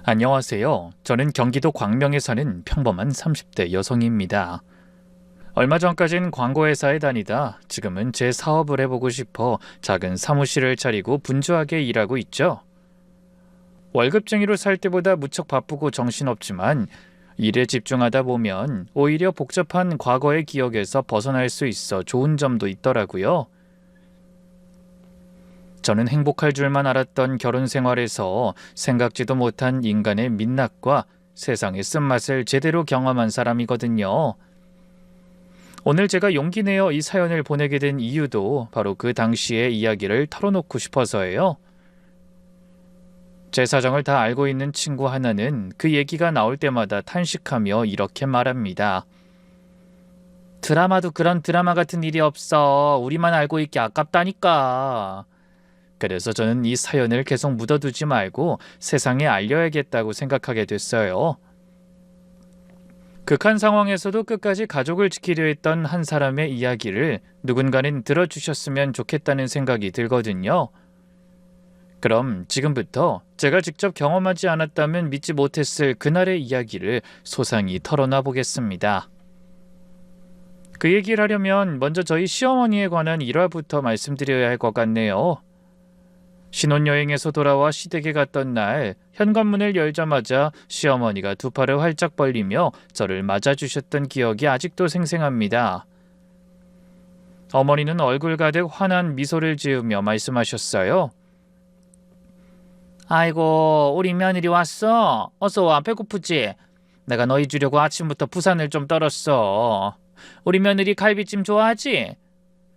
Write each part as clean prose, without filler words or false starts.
안녕하세요. 저는 경기도 광명에 사는 평범한 30대 여성입니다. 얼마 전까진 광고회사에 다니다 지금은 제 사업을 해보고 싶어 작은 사무실을 차리고 분주하게 일하고 있죠. 월급쟁이로 살 때보다 무척 바쁘고 정신없지만 일에 집중하다 보면 오히려 복잡한 과거의 기억에서 벗어날 수 있어 좋은 점도 있더라고요. 저는 행복할 줄만 알았던 결혼 생활에서 생각지도 못한 인간의 민낯과 세상의 쓴맛을 제대로 경험한 사람이거든요. 오늘 제가 용기 내어 이 사연을 보내게 된 이유도 바로 그 당시의 이야기를 털어놓고 싶어서예요. 제 사정을 다 알고 있는 친구 하나는 그 얘기가 나올 때마다 탄식하며 이렇게 말합니다. 드라마도 그런 드라마 같은 일이 없어. 우리만 알고 있기 아깝다니까. 그래서 저는 이 사연을 계속 묻어두지 말고 세상에 알려야겠다고 생각하게 됐어요. 극한 상황에서도 끝까지 가족을 지키려 했던 한 사람의 이야기를 누군가는 들어주셨으면 좋겠다는 생각이 들거든요. 그럼 지금부터 제가 직접 경험하지 않았다면 믿지 못했을 그날의 이야기를 소상히 털어놔 보겠습니다. 그 얘기를 하려면 먼저 저희 시어머니에 관한 일화부터 말씀드려야 할 것 같네요. 신혼여행에서 돌아와 시댁에 갔던 날 현관문을 열자마자 시어머니가 두 팔을 활짝 벌리며 저를 맞아주셨던 기억이 아직도 생생합니다. 어머니는 얼굴 가득 환한 미소를 지으며 말씀하셨어요. 아이고, 우리 며느리 왔어. 어서 와, 배고프지? 내가 너희 주려고 아침부터 부산을 좀 떨었어. 우리 며느리 갈비찜 좋아하지?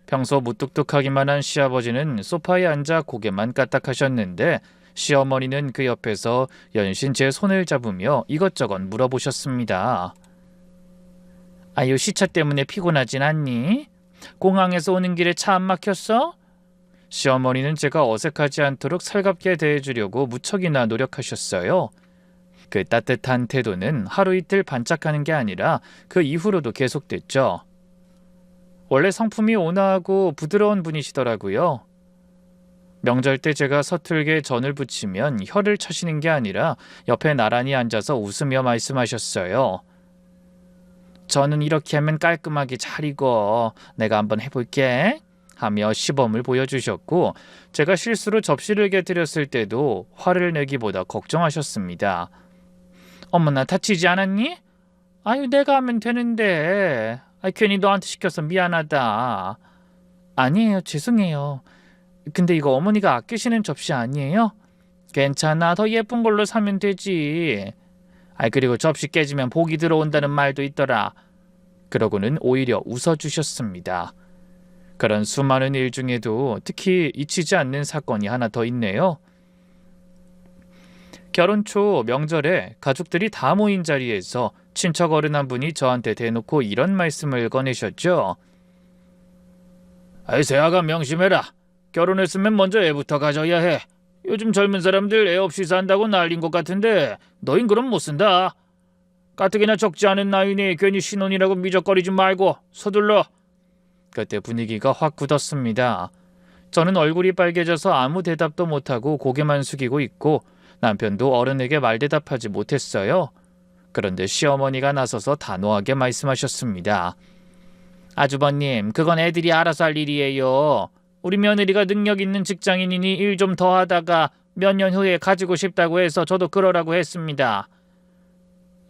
평소 무뚝뚝하기만 한 시아버지는 소파에 앉아 고개만 까딱하셨는데 시어머니는 그 옆에서 연신 제 손을 잡으며 이것저것 물어보셨습니다. 아유, 시차 때문에 피곤하진 않니? 공항에서 오는 길에 차 안 막혔어? 시어머니는 제가 어색하지 않도록 살갑게 대해주려고 무척이나 노력하셨어요. 그 따뜻한 태도는 하루 이틀 반짝하는 게 아니라 그 이후로도 계속됐죠. 원래 성품이 온화하고 부드러운 분이시더라고요. 명절 때 제가 서툴게 전을 부치면 혀를 차시는 게 아니라 옆에 나란히 앉아서 웃으며 말씀하셨어요. 저는 이렇게 하면 깔끔하게 잘 익어. 내가 한번 해볼게. 하며 시범을 보여주셨고 제가 실수로 접시를 깨뜨렸을 때도 화를 내기보다 걱정하셨습니다. 어머나, 다치지 않았니? 아유, 내가 하면 되는데. 괜히 너한테 시켜서 미안하다. 아니에요, 죄송해요. 근데 이거 어머니가 아끼시는 접시 아니에요? 괜찮아, 더 예쁜 걸로 사면 되지. 그리고 접시 깨지면 복이 들어온다는 말도 있더라. 그러고는 오히려 웃어주셨습니다. 그런 수많은 일 중에도 특히 잊히지 않는 사건이 하나 더 있네요. 결혼 초 명절에 가족들이 다 모인 자리에서 친척 어른 한 분이 저한테 대놓고 이런 말씀을 꺼내셨죠. 새아가 명심해라. 결혼했으면 먼저 애부터 가져야 해. 요즘 젊은 사람들 애 없이 산다고 난린 것 같은데 너흰 그럼 못 쓴다. 가뜩이나 적지 않은 나이니 괜히 신혼이라고 미적거리지 말고 서둘러. 그때 분위기가 확 굳었습니다. 저는 얼굴이 빨개져서 아무 대답도 못하고 고개만 숙이고 있고 남편도 어른에게 말대답하지 못했어요. 그런데 시어머니가 나서서 단호하게 말씀하셨습니다. 아주버님, 그건 애들이 알아서 할 일이에요. 우리 며느리가 능력 있는 직장인이니 일 좀 더 하다가 몇 년 후에 가지고 싶다고 해서 저도 그러라고 했습니다.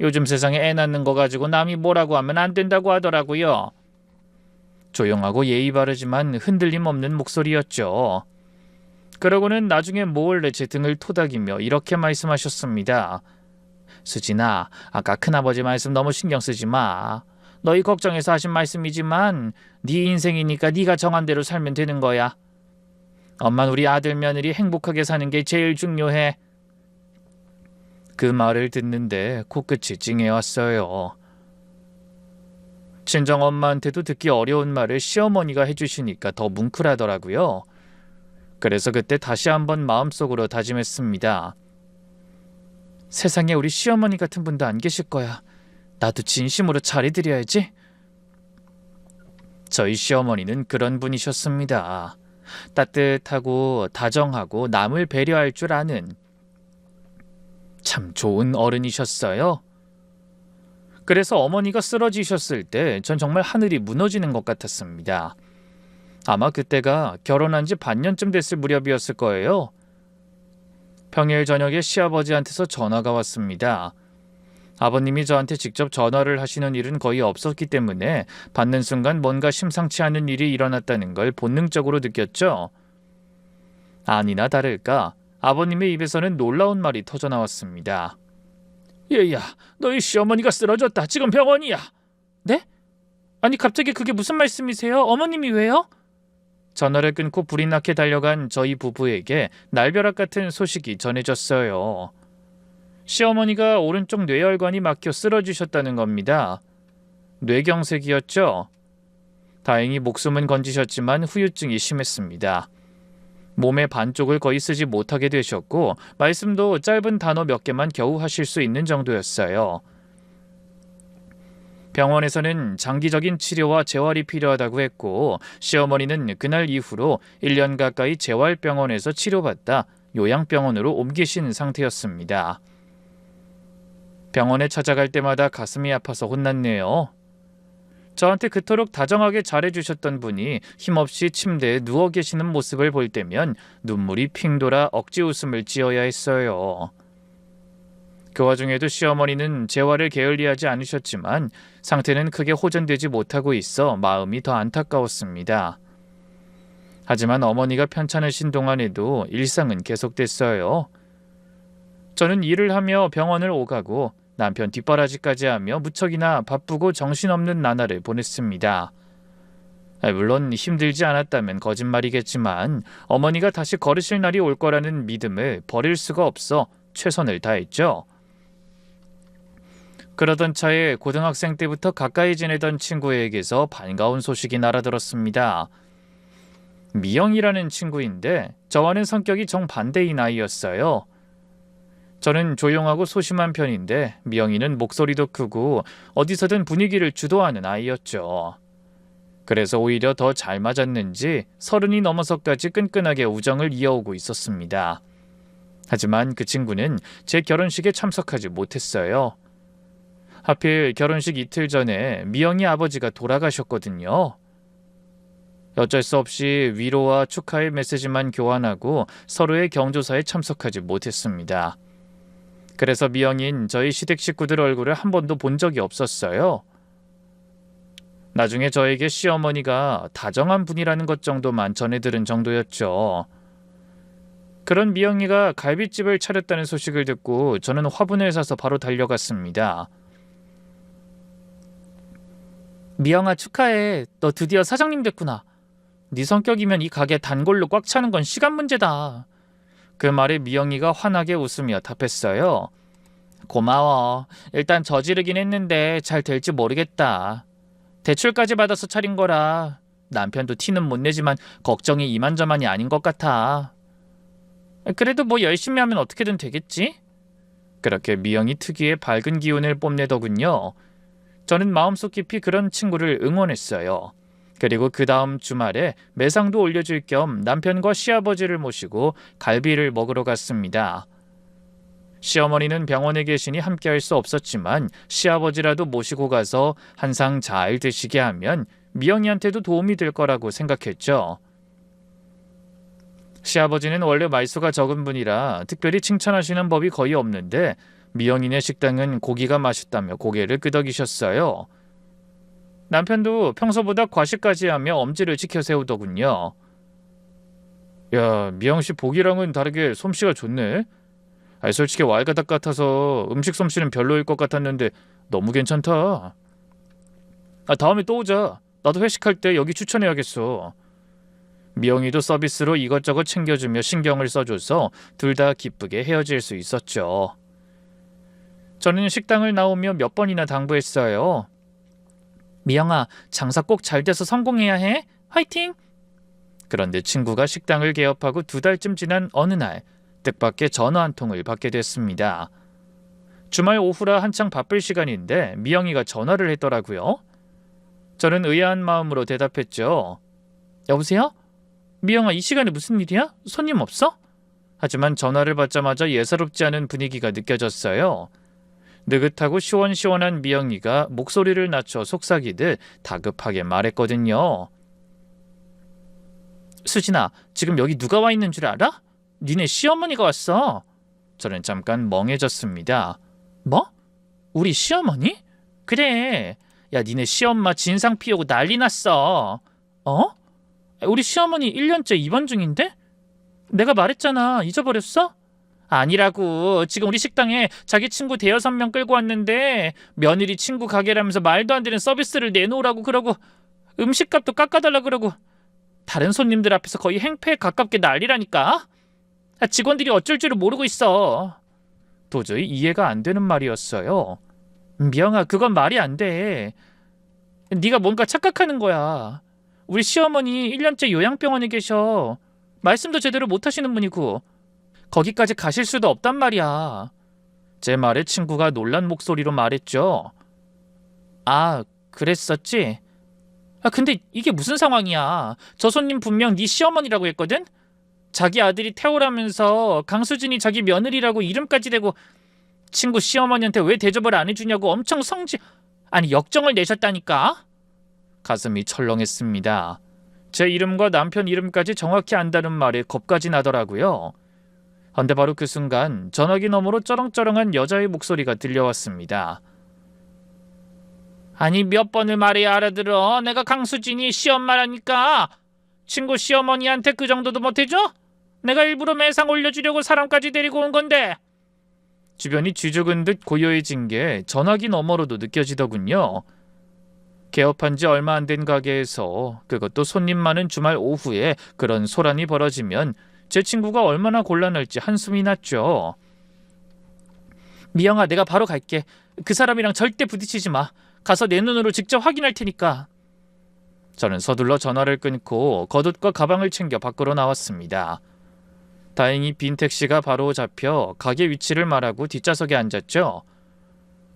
요즘 세상에 애 낳는 거 가지고 남이 뭐라고 하면 안 된다고 하더라고요. 조용하고 예의 바르지만 흔들림 없는 목소리였죠. 그러고는 나중에 몰래 제 등을 토닥이며 이렇게 말씀하셨습니다. 수진아, 아까 큰아버지 말씀 너무 신경 쓰지 마. 너희 걱정해서 하신 말씀이지만 네 인생이니까 네가 정한 대로 살면 되는 거야. 엄만 우리 아들 며느리 행복하게 사는 게 제일 중요해. 그 말을 듣는데 코끝이 찡해왔어요. 친정 엄마한테도 듣기 어려운 말을 시어머니가 해주시니까 더 뭉클하더라고요. 그래서 그때 다시 한번 마음속으로 다짐했습니다. 세상에 우리 시어머니 같은 분도 안 계실 거야. 나도 진심으로 잘해드려야지. 저희 시어머니는 그런 분이셨습니다. 따뜻하고 다정하고 남을 배려할 줄 아는. 참 좋은 어른이셨어요. 그래서 어머니가 쓰러지셨을 때 전 정말 하늘이 무너지는 것 같았습니다. 아마 그때가 결혼한 지 반년쯤 됐을 무렵이었을 거예요. 평일 저녁에 시아버지한테서 전화가 왔습니다. 아버님이 저한테 직접 전화를 하시는 일은 거의 없었기 때문에 받는 순간 뭔가 심상치 않은 일이 일어났다는 걸 본능적으로 느꼈죠. 아니나 다를까 아버님의 입에서는 놀라운 말이 터져나왔습니다. 얘야, 너희 시어머니가 쓰러졌다. 지금 병원이야. 네? 아니 갑자기 그게 무슨 말씀이세요? 어머님이 왜요? 전화를 끊고 불이 나게 달려간 저희 부부에게 날벼락 같은 소식이 전해졌어요. 시어머니가 오른쪽 뇌혈관이 막혀 쓰러지셨다는 겁니다. 뇌경색이었죠. 다행히 목숨은 건지셨지만 후유증이 심했습니다. 몸의 반쪽을 거의 쓰지 못하게 되셨고 말씀도 짧은 단어 몇 개만 겨우 하실 수 있는 정도였어요. 병원에서는 장기적인 치료와 재활이 필요하다고 했고 시어머니는 그날 이후로 1년 가까이 재활병원에서 치료받다 요양병원으로 옮기신 상태였습니다. 병원에 찾아갈 때마다 가슴이 아파서 혼났네요. 저한테 그토록 다정하게 잘해주셨던 분이 힘없이 침대에 누워 계시는 모습을 볼 때면 눈물이 핑 돌아 억지 웃음을 지어야 했어요. 그 와중에도 시어머니는 재활을 게을리하지 않으셨지만 상태는 크게 호전되지 못하고 있어 마음이 더 안타까웠습니다. 하지만 어머니가 편찮으신 동안에도 일상은 계속됐어요. 저는 일을 하며 병원을 오가고 남편 뒷바라지까지 하며 무척이나 바쁘고 정신없는 나날을 보냈습니다. 물론 힘들지 않았다면 거짓말이겠지만 어머니가 다시 걸으실 날이 올 거라는 믿음을 버릴 수가 없어 최선을 다했죠. 그러던 차에 고등학생 때부터 가까이 지내던 친구에게서 반가운 소식이 날아들었습니다. 미영이라는 친구인데 저와는 성격이 정반대인 아이였어요. 저는 조용하고 소심한 편인데 미영이는 목소리도 크고 어디서든 분위기를 주도하는 아이였죠. 그래서 오히려 더 잘 맞았는지 30이 넘어서까지 끈끈하게 우정을 이어오고 있었습니다. 하지만 그 친구는 제 결혼식에 참석하지 못했어요. 하필 결혼식 이틀 전에 미영이 아버지가 돌아가셨거든요. 어쩔 수 없이 위로와 축하의 메시지만 교환하고 서로의 경조사에 참석하지 못했습니다. 그래서 미영인 저희 시댁 식구들 얼굴을 한 번도 본 적이 없었어요. 나중에 저에게 시어머니가 다정한 분이라는 것 정도만 전해 들은 정도였죠. 그런 미영이가 갈비집을 차렸다는 소식을 듣고 저는 화분을 사서 바로 달려갔습니다. 미영아 축하해. 너 드디어 사장님 됐구나. 네 성격이면 이 가게 단골로 꽉 차는 건 시간 문제다. 그 말에 미영이가 환하게 웃으며 답했어요. 고마워. 일단 저지르긴 했는데 잘 될지 모르겠다. 대출까지 받아서 차린 거라 남편도 티는 못 내지만 걱정이 이만저만이 아닌 것 같아. 그래도 뭐 열심히 하면 어떻게든 되겠지? 그렇게 미영이 특유의 밝은 기운을 뽐내더군요. 저는 마음속 깊이 그런 친구를 응원했어요. 그리고 그 다음 주말에 매상도 올려줄 겸 남편과 시아버지를 모시고 갈비를 먹으러 갔습니다. 시어머니는 병원에 계시니 함께할 수 없었지만 시아버지라도 모시고 가서 한 상 잘 드시게 하면 미영이한테도 도움이 될 거라고 생각했죠. 시아버지는 원래 말수가 적은 분이라 특별히 칭찬하시는 법이 거의 없는데 미영이네 식당은 고기가 맛있다며 고개를 끄덕이셨어요. 남편도 평소보다 과식까지 하며 엄지를 지켜 세우더군요. 야, 미영씨 보기랑은 다르게 솜씨가 좋네. 솔직히 왈가닥 같아서 음식 솜씨는 별로일 것 같았는데 너무 괜찮다. 다음에 또 오자. 나도 회식할 때 여기 추천해야겠어. 미영이도 서비스로 이것저것 챙겨주며 신경을 써줘서 둘 다 기쁘게 헤어질 수 있었죠. 저는 식당을 나오며 몇 번이나 당부했어요. 미영아, 장사 꼭 잘 돼서 성공해야 해. 화이팅! 그런데 친구가 식당을 개업하고 2달쯤 지난 어느 날 뜻밖의 전화 한 통을 받게 됐습니다. 주말 오후라 한창 바쁠 시간인데 미영이가 전화를 했더라고요. 저는 의아한 마음으로 대답했죠. 여보세요? 미영아, 이 시간에 무슨 일이야? 손님 없어? 하지만 전화를 받자마자 예사롭지 않은 분위기가 느껴졌어요. 느긋하고 시원시원한 미영이가 목소리를 낮춰 속삭이듯 다급하게 말했거든요. 수진아, 지금 여기 누가 와 있는 줄 알아? 니네 시어머니가 왔어. 저는 잠깐 멍해졌습니다. 뭐? 우리 시어머니? 그래. 야, 니네 시엄마 진상 피우고 난리 났어. 어? 우리 시어머니 1년째 입원 중인데? 내가 말했잖아. 잊어버렸어? 아니라고. 지금 우리 식당에 자기 친구 대여섯 명 끌고 왔는데 며느리 친구 가게라면서 말도 안 되는 서비스를 내놓으라고 그러고 음식값도 깎아달라 그러고 다른 손님들 앞에서 거의 행패에 가깝게 난리라니까. 직원들이 어쩔 줄을 모르고 있어. 도저히 이해가 안 되는 말이었어요. 미영아, 그건 말이 안 돼. 네가 뭔가 착각하는 거야. 우리 시어머니 1년째 요양병원에 계셔. 말씀도 제대로 못하시는 분이고 거기까지 가실 수도 없단 말이야. 제 말에 친구가 놀란 목소리로 말했죠. 아, 그랬었지? 근데 이게 무슨 상황이야. 저 손님 분명 네 시어머니라고 했거든? 자기 아들이 태호라면서 강수진이 자기 며느리라고 이름까지 대고 친구 시어머니한테 왜 대접을 안 해주냐고 엄청 아니 역정을 내셨다니까? 가슴이 철렁했습니다. 제 이름과 남편 이름까지 정확히 안다는 말에 겁까지 나더라고요. 헌데 바로 그 순간 전화기 너머로 쩌렁쩌렁한 여자의 목소리가 들려왔습니다. 아니 몇 번을 말해야 알아들어. 내가 강수진이 시엄마라니까. 친구 시어머니한테 그 정도도 못해줘? 내가 일부러 매상 올려주려고 사람까지 데리고 온 건데. 주변이 쥐죽은 듯 고요해진 게 전화기 너머로도 느껴지더군요. 개업한 지 얼마 안 된 가게에서 그것도 손님 많은 주말 오후에 그런 소란이 벌어지면 제 친구가 얼마나 곤란할지 한숨이 났죠. 미영아, 내가 바로 갈게. 그 사람이랑 절대 부딪히지 마. 가서 내 눈으로 직접 확인할 테니까. 저는 서둘러 전화를 끊고 겉옷과 가방을 챙겨 밖으로 나왔습니다. 다행히 빈 택시가 바로 잡혀 가게 위치를 말하고 뒷좌석에 앉았죠.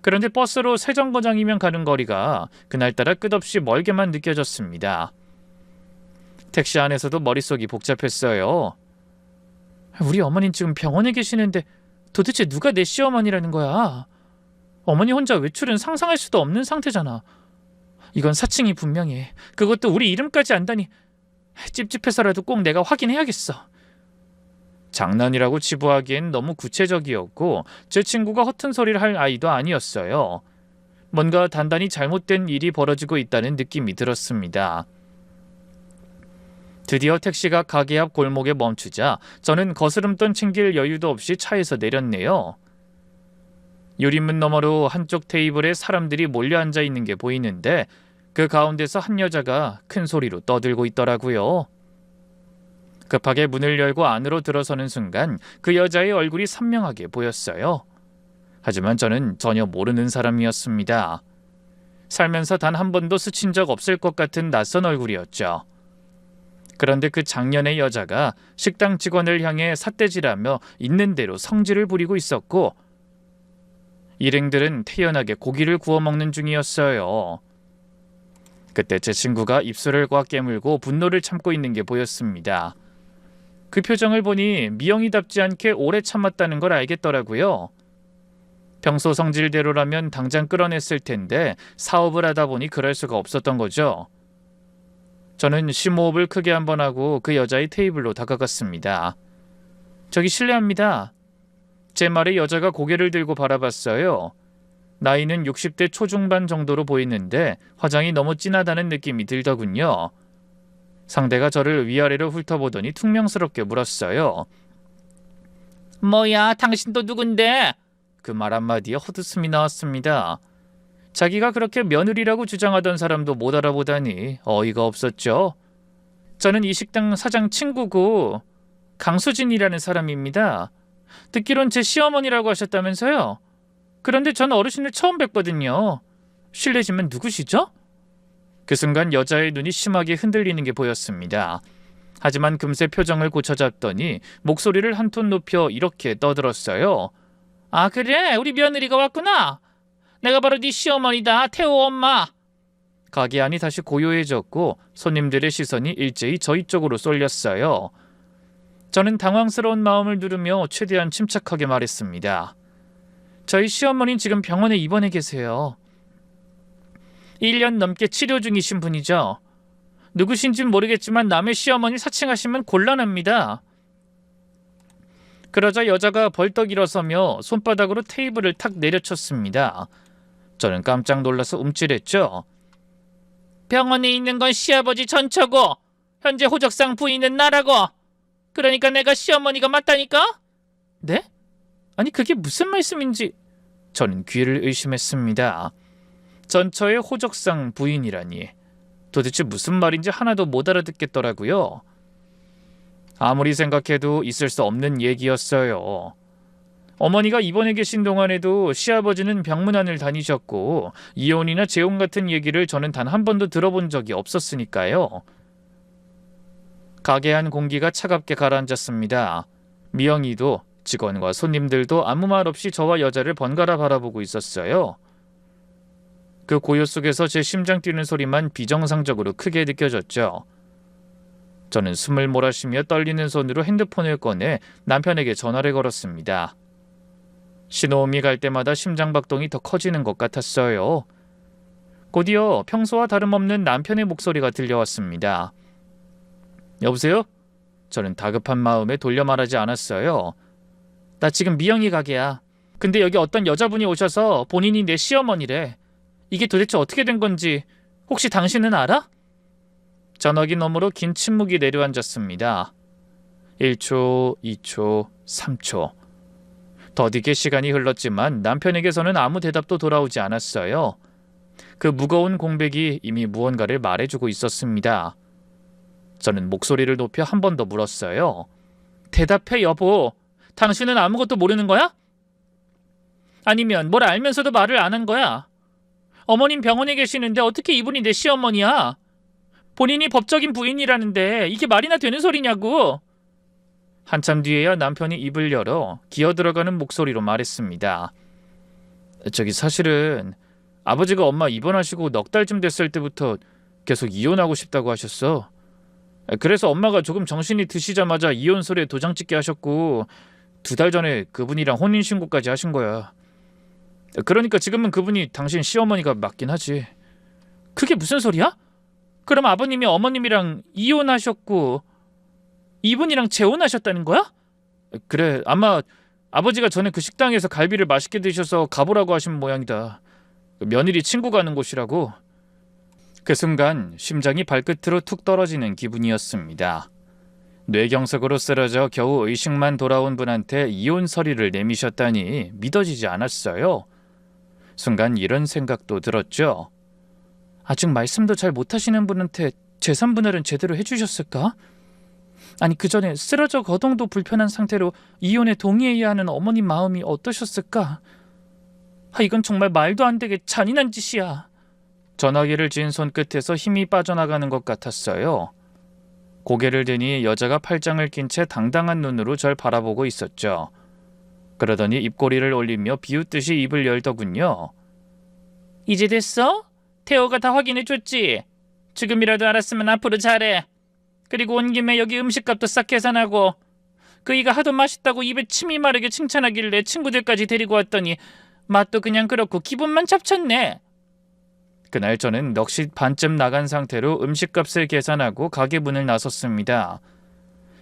그런데 버스로 세정거장이면 가는 거리가 그날따라 끝없이 멀게만 느껴졌습니다. 택시 안에서도 머릿속이 복잡했어요. 우리 어머니는 지금 병원에 계시는데 도대체 누가 내 시어머니라는 거야? 어머니 혼자 외출은 상상할 수도 없는 상태잖아. 이건 사칭이 분명해. 그것도 우리 이름까지 안다니. 찝찝해서라도 꼭 내가 확인해야겠어. 장난이라고 치부하기엔 너무 구체적이었고 제 친구가 허튼 소리를 할 아이도 아니었어요. 뭔가 단단히 잘못된 일이 벌어지고 있다는 느낌이 들었습니다. 드디어 택시가 가게 앞 골목에 멈추자 저는 거스름돈 챙길 여유도 없이 차에서 내렸네요. 유리문 너머로 한쪽 테이블에 사람들이 몰려 앉아 있는 게 보이는데 그 가운데서 한 여자가 큰 소리로 떠들고 있더라고요. 급하게 문을 열고 안으로 들어서는 순간 그 여자의 얼굴이 선명하게 보였어요. 하지만 저는 전혀 모르는 사람이었습니다. 살면서 단 한 번도 스친 적 없을 것 같은 낯선 얼굴이었죠. 그런데 그 장년의 여자가 식당 직원을 향해 삿대질하며 있는 대로 성질을 부리고 있었고 일행들은 태연하게 고기를 구워 먹는 중이었어요. 그때 제 친구가 입술을 꽉 깨물고 분노를 참고 있는 게 보였습니다. 그 표정을 보니 미영이답지 않게 오래 참았다는 걸 알겠더라고요. 평소 성질대로라면 당장 끌어냈을 텐데 사업을 하다 보니 그럴 수가 없었던 거죠. 저는 심호흡을 크게 한번 하고 그 여자의 테이블로 다가갔습니다. 저기 실례합니다. 제 말에 여자가 고개를 들고 바라봤어요. 나이는 60대 초중반 정도로 보이는데 화장이 너무 진하다는 느낌이 들더군요. 상대가 저를 위아래로 훑어보더니 퉁명스럽게 물었어요. 뭐야, 당신도 누군데? 그 말 한마디에 헛웃음이 나왔습니다. 자기가 그렇게 며느리라고 주장하던 사람도 못 알아보다니 어이가 없었죠. 저는 이 식당 사장 친구고 강수진이라는 사람입니다. 듣기론 제 시어머니라고 하셨다면서요? 그런데 전 어르신을 처음 뵙거든요. 실례지만 누구시죠? 그 순간 여자의 눈이 심하게 흔들리는 게 보였습니다. 하지만 금세 표정을 고쳐잡더니 목소리를 한 톤 높여 이렇게 떠들었어요. 아, 그래? 우리 며느리가 왔구나. 내가 바로 네 시어머니다. 태호 엄마. 가게 안이 다시 고요해졌고 손님들의 시선이 일제히 저희 쪽으로 쏠렸어요. 저는 당황스러운 마음을 누르며 최대한 침착하게 말했습니다. 저희 시어머니는 지금 병원에 입원해 계세요. 1년 넘게 치료 중이신 분이죠. 누구신진 모르겠지만 남의 시어머니 사칭하시면 곤란합니다. 그러자 여자가 벌떡 일어서며 손바닥으로 테이블을 탁 내려쳤습니다. 저는 깜짝 놀라서 움찔했죠. 병원에 있는 건 시아버지 전처고 현재 호적상 부인은 나라고. 그러니까 내가 시어머니가 맞다니까? 네? 아니 그게 무슨 말씀인지. 저는 귀를 의심했습니다. 전처의 호적상 부인이라니. 도대체 무슨 말인지 하나도 못 알아듣겠더라고요. 아무리 생각해도 있을 수 없는 얘기였어요. 어머니가 입원해 계신 동안에도 시아버지는 병문안을 다니셨고 이혼이나 재혼 같은 얘기를 저는 단 한 번도 들어본 적이 없었으니까요. 가게 안 공기가 차갑게 가라앉았습니다. 미영이도 직원과 손님들도 아무 말 없이 저와 여자를 번갈아 바라보고 있었어요. 그 고요 속에서 제 심장 뛰는 소리만 비정상적으로 크게 느껴졌죠. 저는 숨을 몰아쉬며 떨리는 손으로 핸드폰을 꺼내 남편에게 전화를 걸었습니다. 신호음이 갈 때마다 심장박동이 더 커지는 것 같았어요. 곧이어 평소와 다름없는 남편의 목소리가 들려왔습니다. 여보세요? 저는 다급한 마음에 돌려 말하지 않았어요. 나 지금 미영이 가게야. 근데 여기 어떤 여자분이 오셔서 본인이 내 시어머니래. 이게 도대체 어떻게 된 건지 혹시 당신은 알아? 전화기 너머로 긴 침묵이 내려앉았습니다. 1초, 2초, 3초. 더디게 시간이 흘렀지만 남편에게서는 아무 대답도 돌아오지 않았어요. 그 무거운 공백이 이미 무언가를 말해주고 있었습니다. 저는 목소리를 높여 한 번 더 물었어요. 대답해 여보. 당신은 아무것도 모르는 거야? 아니면 뭘 알면서도 말을 안 한 거야? 어머님 병원에 계시는데 어떻게 이분이 내 시어머니야? 본인이 법적인 부인이라는데 이게 말이나 되는 소리냐고. 한참 뒤에야 남편이 입을 열어 기어들어가는 목소리로 말했습니다. 저기 사실은 아버지가 엄마 입원하시고 넉 달쯤 됐을 때부터 계속 이혼하고 싶다고 하셨어. 그래서 엄마가 조금 정신이 드시자마자 이혼서류에 도장 찍게 하셨고 2달 전에 그분이랑 혼인신고까지 하신 거야. 그러니까 지금은 그분이 당신 시어머니가 맞긴 하지. 그게 무슨 소리야? 그럼 아버님이 어머님이랑 이혼하셨고 이분이랑 재혼하셨다는 거야? 그래, 아마 아버지가 전에 그 식당에서 갈비를 맛있게 드셔서 가보라고 하신 모양이다. 며느리 친구 가는 곳이라고. 그 순간 심장이 발끝으로 툭 떨어지는 기분이었습니다. 뇌경색으로 쓰러져 겨우 의식만 돌아온 분한테 이혼 서류를 내미셨다니 믿어지지 않았어요. 순간 이런 생각도 들었죠. 아직 말씀도 잘 못하시는 분한테 재산 분할은 제대로 해주셨을까? 아니 그 전에 쓰러져 거동도 불편한 상태로 이혼에 동의해야 하는 어머님 마음이 어떠셨을까? 이건 정말 말도 안 되게 잔인한 짓이야. 전화기를 쥔 손끝에서 힘이 빠져나가는 것 같았어요. 고개를 드니 여자가 팔짱을 낀 채 당당한 눈으로 절 바라보고 있었죠. 그러더니 입꼬리를 올리며 비웃듯이 입을 열더군요. 이제 됐어? 태호가 다 확인해줬지? 지금이라도 알았으면 앞으로 잘해. 그리고 온 김에 여기 음식값도 싹 계산하고. 그이가 하도 맛있다고 입에 침이 마르게 칭찬하길래 친구들까지 데리고 왔더니 맛도 그냥 그렇고 기분만 잡쳤네. 그날 저는 넋이 반쯤 나간 상태로 음식값을 계산하고 가게 문을 나섰습니다.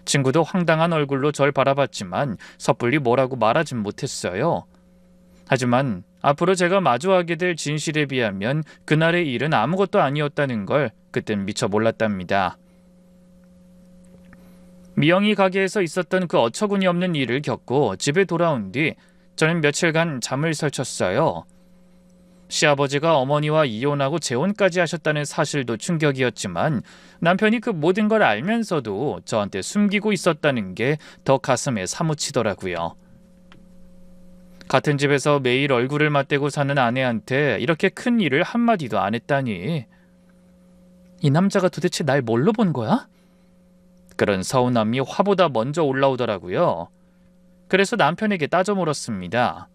친구도 황당한 얼굴로 절 바라봤지만 섣불리 뭐라고 말하진 못했어요. 하지만 앞으로 제가 마주하게 될 진실에 비하면 그날의 일은 아무것도 아니었다는 걸 그땐 미처 몰랐답니다. 미영이 가게에서 있었던 그 어처구니 없는 일을 겪고 집에 돌아온 뒤 저는 며칠간 잠을 설쳤어요. 시아버지가 어머니와 이혼하고 재혼까지 하셨다는 사실도 충격이었지만 남편이 그 모든 걸 알면서도 저한테 숨기고 있었다는 게 더 가슴에 사무치더라고요. 같은 집에서 매일 얼굴을 맞대고 사는 아내한테 이렇게 큰 일을 한마디도 안 했다니. 이 남자가 도대체 날 뭘로 본 거야? 그런 서운함이 화보다 먼저 올라오더라고요. 그래서 남편에게 따져 물었습니다.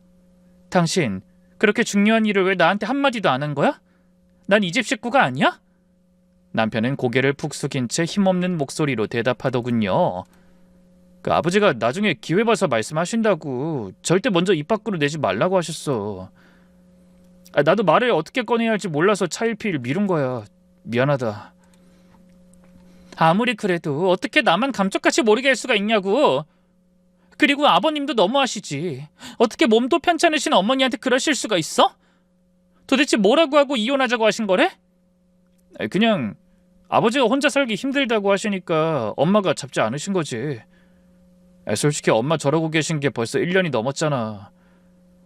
당신 그렇게 중요한 일을 왜 나한테 한마디도 안 한 거야? 난 이 집 식구가 아니야? 남편은 고개를 푹 숙인 채 힘없는 목소리로 대답하더군요. 그 아버지가 나중에 기회 봐서 말씀하신다고 절대 먼저 입 밖으로 내지 말라고 하셨어. 나도 말을 어떻게 꺼내야 할지 몰라서 차일피일 미룬 거야. 미안하다. 아무리 그래도 어떻게 나만 감쪽같이 모르게 할 수가 있냐고. 그리고 아버님도 너무하시지. 어떻게 몸도 편찮으신 어머니한테 그러실 수가 있어? 도대체 뭐라고 하고 이혼하자고 하신 거래? 그냥 아버지가 혼자 살기 힘들다고 하시니까 엄마가 잡지 않으신 거지. 솔직히 엄마 저러고 계신 게 벌써 1년이 넘었잖아.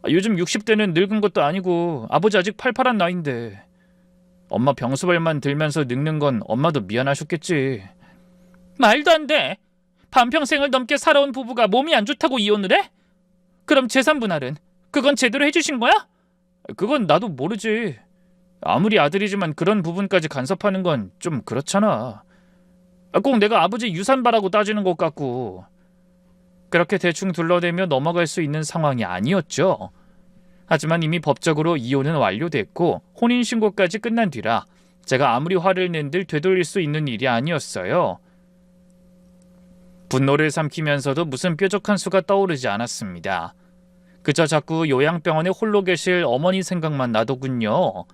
요즘 60대는 늙은 것도 아니고 아버지 아직 팔팔한 나이인데 엄마 병수발만 들면서 늙는 건 엄마도 미안하셨겠지. 말도 안 돼. 반평생을 넘게 살아온 부부가 몸이 안 좋다고 이혼을 해? 그럼 재산 분할은? 그건 제대로 해주신 거야? 그건 나도 모르지. 아무리 아들이지만 그런 부분까지 간섭하는 건 좀 그렇잖아. 꼭 내가 아버지 유산 바라고 따지는 것 같고. 그렇게 대충 둘러대며 넘어갈 수 있는 상황이 아니었죠. 하지만 이미 법적으로 이혼은 완료됐고 혼인신고까지 끝난 뒤라 제가 아무리 화를 낸들 되돌릴 수 있는 일이 아니었어요. 분노를 삼키면서도 무슨 뾰족한 수가 떠오르지 않았습니다. 그저 자꾸 요양병원에 홀로 계실 어머니 생각만 나더군요.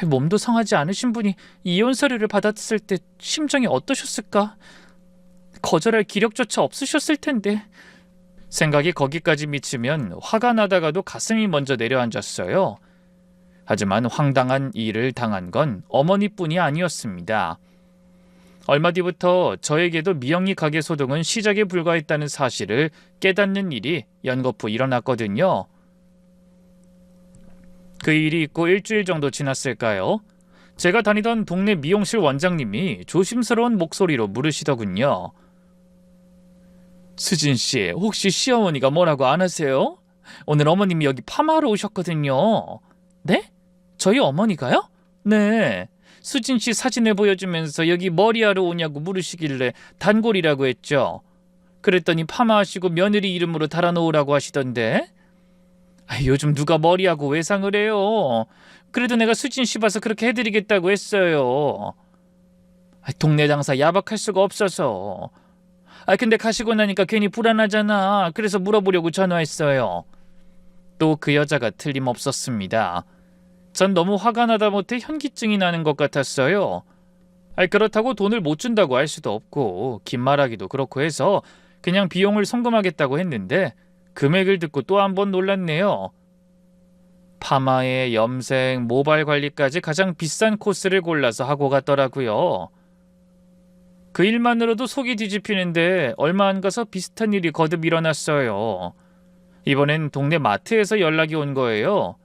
몸도 성하지 않으신 분이 이혼 서류를 받았을 때 심정이 어떠셨을까? 거절할 기력조차 없으셨을 텐데. 생각이 거기까지 미치면 화가 나다가도 가슴이 먼저 내려앉았어요. 하지만 황당한 일을 당한 건 어머니뿐이 아니었습니다. 얼마 뒤부터 저에게도 미영리 가게 소동은 시작에 불과했다는 사실을 깨닫는 일이 연거푸 일어났거든요. 그 일이 있고 일주일 정도 지났을까요? 제가 다니던 동네 미용실 원장님이 조심스러운 목소리로 물으시더군요. 수진씨, 혹시 시어머니가 뭐라고 안 하세요? 오늘 어머님이 여기 파마하러 오셨거든요. 네? 저희 어머니가요? 네. 수진씨 사진을 보여주면서 여기 머리하러 오냐고 물으시길래 단골이라고 했죠. 그랬더니 파마하시고 며느리 이름으로 달아놓으라고 하시던데. 요즘 누가 머리하고 외상을 해요. 그래도 내가 수진씨 봐서 그렇게 해드리겠다고 했어요. 동네 장사 야박할 수가 없어서. 근데 가시고 나니까 괜히 불안하잖아. 그래서 물어보려고 전화했어요. 또 그 여자가 틀림없었습니다. 전 너무 화가 나다 못해 현기증이 나는 것 같았어요. 그렇다고 돈을 못 준다고 할 수도 없고 긴 말하기도 그렇고 해서 그냥 비용을 송금하겠다고 했는데 금액을 듣고 또 한 번 놀랐네요. 파마에 염색, 모발 관리까지 가장 비싼 코스를 골라서 하고 갔더라고요. 그 일만으로도 속이 뒤집히는데 얼마 안 가서 비슷한 일이 거듭 일어났어요. 이번엔 동네 마트에서 연락이 온 거예요.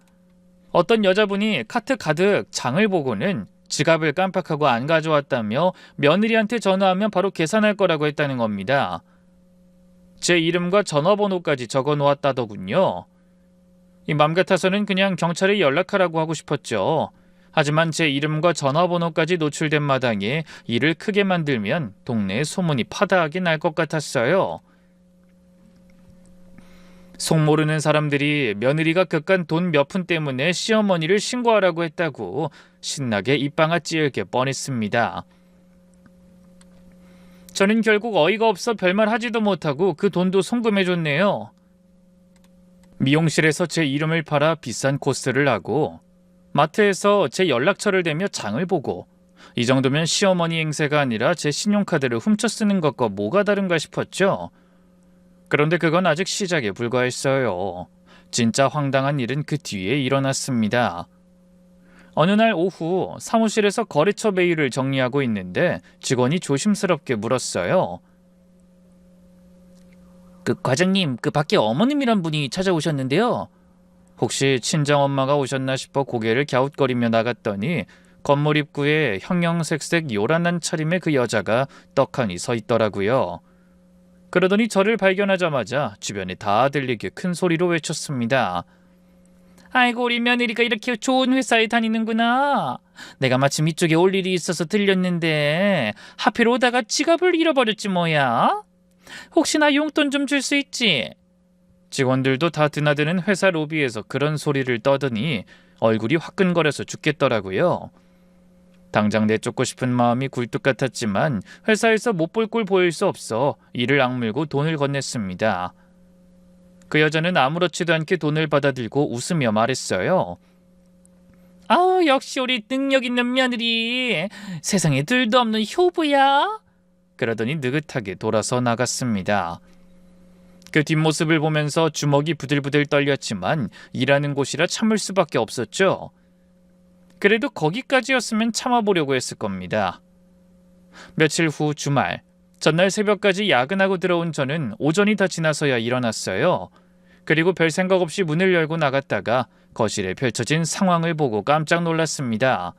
어떤 여자분이 카트 가득 장을 보고는 지갑을 깜빡하고 안 가져왔다며 며느리한테 전화하면 바로 계산할 거라고 했다는 겁니다. 제 이름과 전화번호까지 적어 놓았다더군요. 이 맘 같아서는 그냥 경찰에 연락하라고 하고 싶었죠. 하지만 제 이름과 전화번호까지 노출된 마당에 일을 크게 만들면 동네에 소문이 파다하게 날 것 같았어요. 속 모르는 사람들이 며느리가 그깟 돈 몇 푼 때문에 시어머니를 신고하라고 했다고 신나게 입방아 찌르게 뻔했습니다. 저는 결국 어이가 없어 별말 하지도 못하고 그 돈도 송금해줬네요. 미용실에서 제 이름을 팔아 비싼 코스를 하고 마트에서 제 연락처를 대며 장을 보고 이 정도면 시어머니 행세가 아니라 제 신용카드를 훔쳐 쓰는 것과 뭐가 다른가 싶었죠. 그런데 그건 아직 시작에 불과했어요. 진짜 황당한 일은 그 뒤에 일어났습니다. 어느 날 오후 사무실에서 거래처 메일을 정리하고 있는데 직원이 조심스럽게 물었어요. 과장님, 밖에 어머님이란 분이 찾아오셨는데요. 혹시 친정엄마가 오셨나 싶어 고개를 갸웃거리며 나갔더니 건물 입구에 형형색색 요란한 차림의 그 여자가 떡하니 서 있더라고요. 그러더니 저를 발견하자마자 주변에 다 들리게 큰 소리로 외쳤습니다. 아이고, 우리 며느리가 이렇게 좋은 회사에 다니는구나. 내가 마침 이쪽에 올 일이 있어서 들렸는데 하필 오다가 지갑을 잃어버렸지 뭐야. 혹시나 용돈 좀 줄 수 있지? 직원들도 다 드나드는 회사 로비에서 그런 소리를 떠더니 얼굴이 화끈거려서 죽겠더라고요. 당장 내쫓고 싶은 마음이 굴뚝 같았지만 회사에서 못 볼 꼴 보일 수 없어 이를 악물고 돈을 건넸습니다. 그 여자는 아무렇지도 않게 돈을 받아들고 웃으며 말했어요. 아우, 역시 우리 능력 있는 며느리. 세상에 둘도 없는 효부야. 그러더니 느긋하게 돌아서 나갔습니다. 그 뒷모습을 보면서 주먹이 부들부들 떨렸지만 일하는 곳이라 참을 수밖에 없었죠. 그래도 거기까지였으면 참아보려고 했을 겁니다. 며칠 후 주말, 전날 새벽까지 야근하고 들어온 저는 오전이 다 지나서야 일어났어요. 그리고 별 생각 없이 문을 열고 나갔다가 거실에 펼쳐진 상황을 보고 깜짝 놀랐습니다.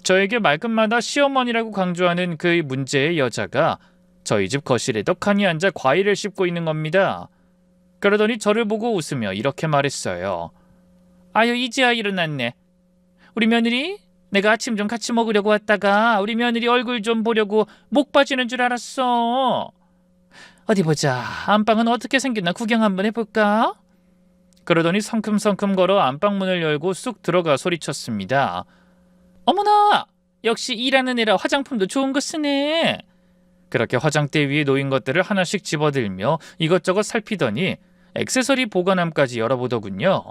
저에게 말끝마다 시어머니라고 강조하는 그 문제의 여자가 저희 집 거실에 떡하니 앉아 과일을 씹고 있는 겁니다. 그러더니 저를 보고 웃으며 이렇게 말했어요. 아유, 이제야 일어났네. 우리 며느리? 내가 아침 좀 같이 먹으려고 왔다가 우리 며느리 얼굴 좀 보려고 목 빠지는 줄 알았어. 어디 보자. 안방은 어떻게 생겼나 구경 한번 해볼까? 그러더니 성큼성큼 걸어 안방문을 열고 쑥 들어가 소리쳤습니다. 어머나! 역시 일하는 애라 화장품도 좋은 거 쓰네. 그렇게 화장대 위에 놓인 것들을 하나씩 집어들며 이것저것 살피더니 액세서리 보관함까지 열어보더군요.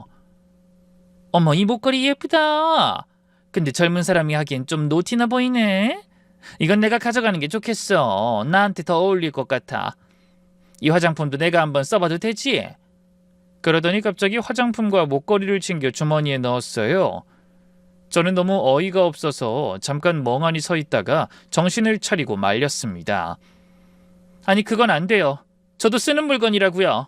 어머, 이 목걸이 예쁘다. 근데 젊은 사람이 하기엔 좀 노티나 보이네. 이건 내가 가져가는 게 좋겠어. 나한테 더 어울릴 것 같아. 이 화장품도 내가 한번 써봐도 되지? 그러더니 갑자기 화장품과 목걸이를 챙겨 주머니에 넣었어요. 저는 너무 어이가 없어서 잠깐 멍하니 서 있다가 정신을 차리고 말렸습니다. 아니, 그건 안 돼요. 저도 쓰는 물건이라고요.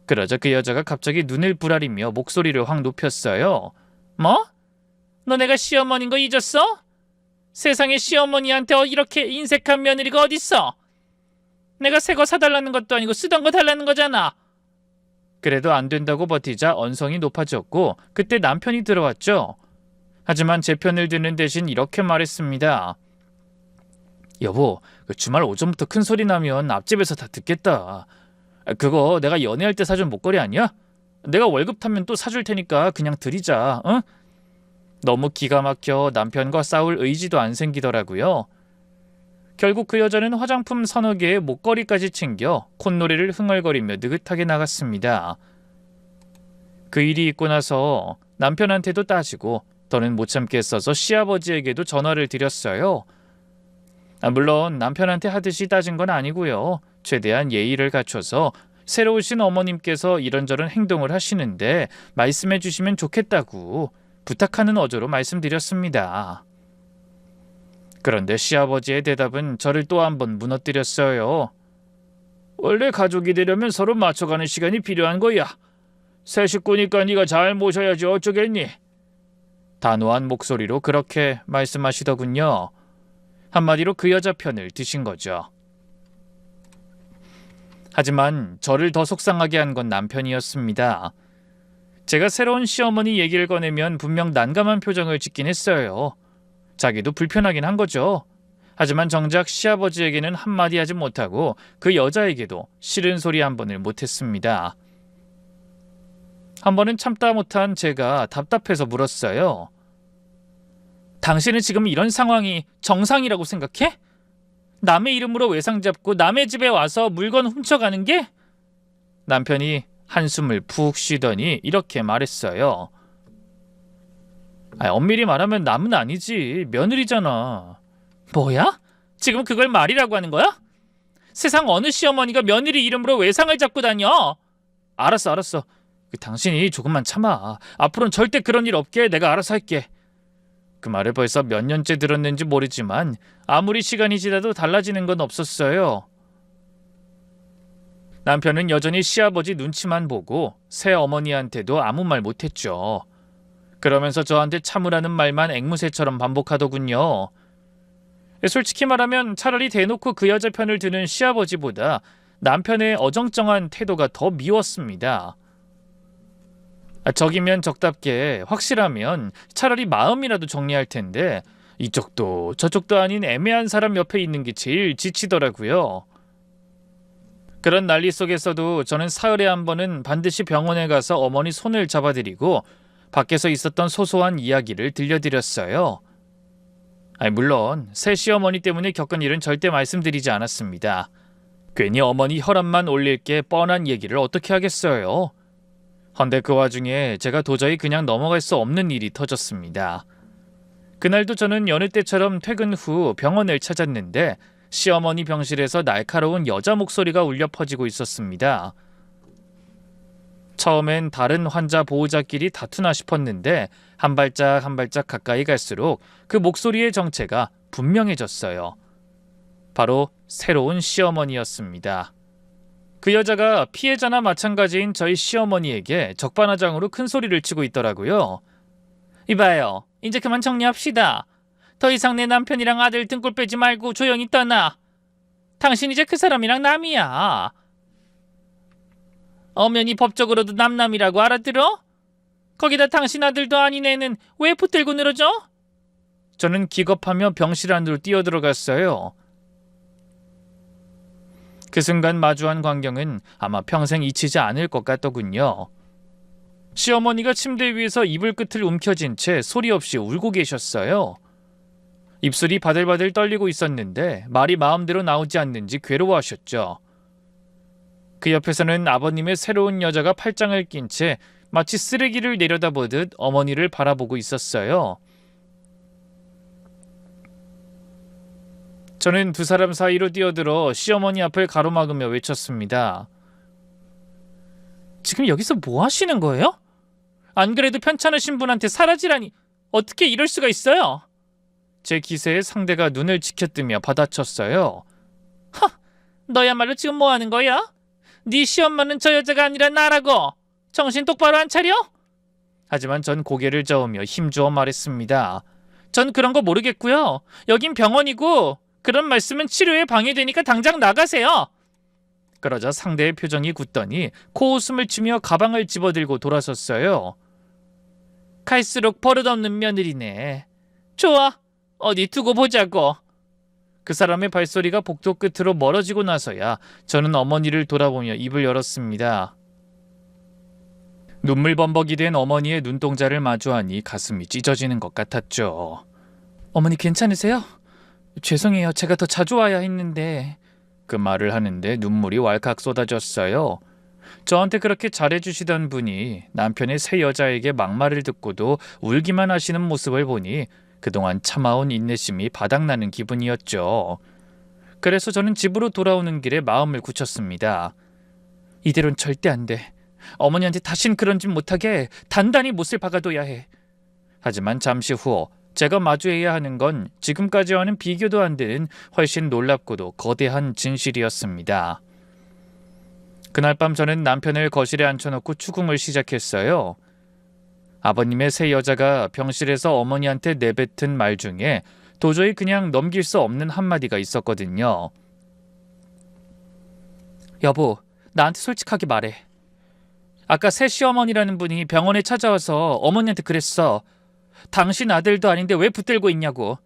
그러자 그 여자가 갑자기 눈을 부라리며 목소리를 확 높였어요. 뭐? 너 내가 시어머니인 거 잊었어? 세상에 시어머니한테 이렇게 인색한 며느리가 어딨어? 내가 새 거 사달라는 것도 아니고 쓰던 거 달라는 거잖아. 그래도 안 된다고 버티자 언성이 높아졌고 그때 남편이 들어왔죠. 하지만 제 편을 드는 대신 이렇게 말했습니다. 여보, 주말 오전부터 큰 소리 나면 앞집에서 다 듣겠다. 그거 내가 연애할 때 사준 목걸이 아니야? 내가 월급 타면 또 사줄 테니까 그냥 드리자. 응? 너무 기가 막혀 남편과 싸울 의지도 안 생기더라고요. 결국 그 여자는 화장품 서너 개에 목걸이까지 챙겨 콧노래를 흥얼거리며 느긋하게 나갔습니다. 그 일이 있고 나서 남편한테도 따지고 더는 못 참겠어서 시아버지에게도 전화를 드렸어요. 물론 남편한테 하듯이 따진 건 아니고요. 최대한 예의를 갖춰서 새로 오신 어머님께서 이런저런 행동을 하시는데 말씀해 주시면 좋겠다고 부탁하는 어조로 말씀드렸습니다. 그런데 시아버지의 대답은 저를 또 한 번 무너뜨렸어요. 원래 가족이 되려면 서로 맞춰가는 시간이 필요한 거야. 새 식구니까 네가 잘 모셔야지 어쩌겠니? 단호한 목소리로 그렇게 말씀하시더군요. 한마디로 그 여자 편을 드신 거죠. 하지만 저를 더 속상하게 한 건 남편이었습니다. 제가 새로운 시어머니 얘기를 꺼내면 분명 난감한 표정을 짓긴 했어요. 자기도 불편하긴 한 거죠. 하지만 정작 시아버지에게는 한마디 하지 못하고 그 여자에게도 싫은 소리 한 번을 못했습니다. 한 번은 참다 못한 제가 답답해서 물었어요. 당신은 지금 이런 상황이 정상이라고 생각해? 남의 이름으로 외상 잡고 남의 집에 와서 물건 훔쳐가는 게? 남편이 한숨을 푹 쉬더니 이렇게 말했어요. 엄밀히 말하면 남은 아니지, 며느리잖아. 뭐야? 지금 그걸 말이라고 하는 거야? 세상 어느 시어머니가 며느리 이름으로 외상을 잡고 다녀? 알았어. 당신이 조금만 참아. 앞으로는 절대 그런 일 없게 내가 알아서 할게. 그 말을 벌써 몇 년째 들었는지 모르지만 아무리 시간이 지나도 달라지는 건 없었어요. 남편은 여전히 시아버지 눈치만 보고 새어머니한테도 아무 말 못했죠. 그러면서 저한테 참으라는 말만 앵무새처럼 반복하더군요. 솔직히 말하면 차라리 대놓고 그 여자 편을 드는 시아버지보다 남편의 어정쩡한 태도가 더 미웠습니다. 적이면 적답게 확실하면 차라리 마음이라도 정리할 텐데 이쪽도 저쪽도 아닌 애매한 사람 옆에 있는 게 제일 지치더라고요. 그런 난리 속에서도 저는 사흘에 한 번은 반드시 병원에 가서 어머니 손을 잡아드리고 밖에서 있었던 소소한 이야기를 들려드렸어요. 물론 새 시어머니 때문에 겪은 일은 절대 말씀드리지 않았습니다. 괜히 어머니 혈압만 올릴 게 뻔한 얘기를 어떻게 하겠어요. 헌데 그 와중에 제가 도저히 그냥 넘어갈 수 없는 일이 터졌습니다. 그날도 저는 여느 때처럼 퇴근 후 병원을 찾았는데 시어머니 병실에서 날카로운 여자 목소리가 울려 퍼지고 있었습니다. 처음엔 다른 환자 보호자끼리 다투나 싶었는데 한 발짝 한 발짝 가까이 갈수록 그 목소리의 정체가 분명해졌어요. 바로 새로운 시어머니였습니다. 그 여자가 피해자나 마찬가지인 저희 시어머니에게 적반하장으로 큰 소리를 치고 있더라고요. 이봐요, 이제 그만 정리합시다. 더 이상 내 남편이랑 아들 등골 빼지 말고 조용히 떠나. 당신 이제 그 사람이랑 남이야. 엄연히 법적으로도 남남이라고 알아들어? 거기다 당신 아들도 아닌 애는 왜 붙들고 늘어져? 저는 기겁하며 병실 안으로 뛰어들어갔어요. 그 순간 마주한 광경은 아마 평생 잊히지 않을 것 같더군요. 시어머니가 침대 위에서 이불 끝을 움켜쥔 채 소리 없이 울고 계셨어요. 입술이 바들바들 떨리고 있었는데 말이 마음대로 나오지 않는지 괴로워하셨죠. 그 옆에서는 아버님의 새로운 여자가 팔짱을 낀 채 마치 쓰레기를 내려다보듯 어머니를 바라보고 있었어요. 저는 두 사람 사이로 뛰어들어 시어머니 앞을 가로막으며 외쳤습니다. 지금 여기서 뭐 하시는 거예요? 안 그래도 편찮으신 분한테 사라지라니 어떻게 이럴 수가 있어요? 제 기세에 상대가 눈을 치켜뜨며 받아쳤어요. 하! 너야말로 지금 뭐 하는 거야? 네 시엄마는 저 여자가 아니라 나라고! 정신 똑바로 안 차려? 하지만 전 고개를 저으며 힘주어 말했습니다. 전 그런 거 모르겠고요. 여긴 병원이고 그런 말씀은 치료에 방해되니까 당장 나가세요. 그러자 상대의 표정이 굳더니 코웃음을 치며 가방을 집어들고 돌아섰어요. 갈수록 버릇없는 며느리네. 좋아, 어디 두고 보자고. 그 사람의 발소리가 복도 끝으로 멀어지고 나서야 저는 어머니를 돌아보며 입을 열었습니다. 눈물 범벅이 된 어머니의 눈동자를 마주하니 가슴이 찢어지는 것 같았죠. 어머니 괜찮으세요? 죄송해요. 제가 더 자주 와야 했는데. 그 말을 하는데 눈물이 왈칵 쏟아졌어요. 저한테 그렇게 잘해주시던 분이 남편의 새 여자에게 막말을 듣고도 울기만 하시는 모습을 보니 그동안 참아온 인내심이 바닥나는 기분이었죠. 그래서 저는 집으로 돌아오는 길에 마음을 굳혔습니다. 이대로는 절대 안 돼. 어머니한테 다신 그런 짓 못하게 단단히 못을 박아둬야 해. 하지만 잠시 후 제가 마주해야 하는 건 지금까지와는 비교도 안 되는 훨씬 놀랍고도 거대한 진실이었습니다. 그날 밤 저는 남편을 거실에 앉혀놓고 추궁을 시작했어요. 아버님의 새 여자가 병실에서 어머니한테 내뱉은 말 중에 도저히 그냥 넘길 수 없는 한마디가 있었거든요. 여보, 나한테 솔직하게 말해. 아까 새 시어머니라는 분이 병원에 찾아와서 어머니한테 그랬어. 당신 아들도 아닌데 왜 붙들고 있냐고.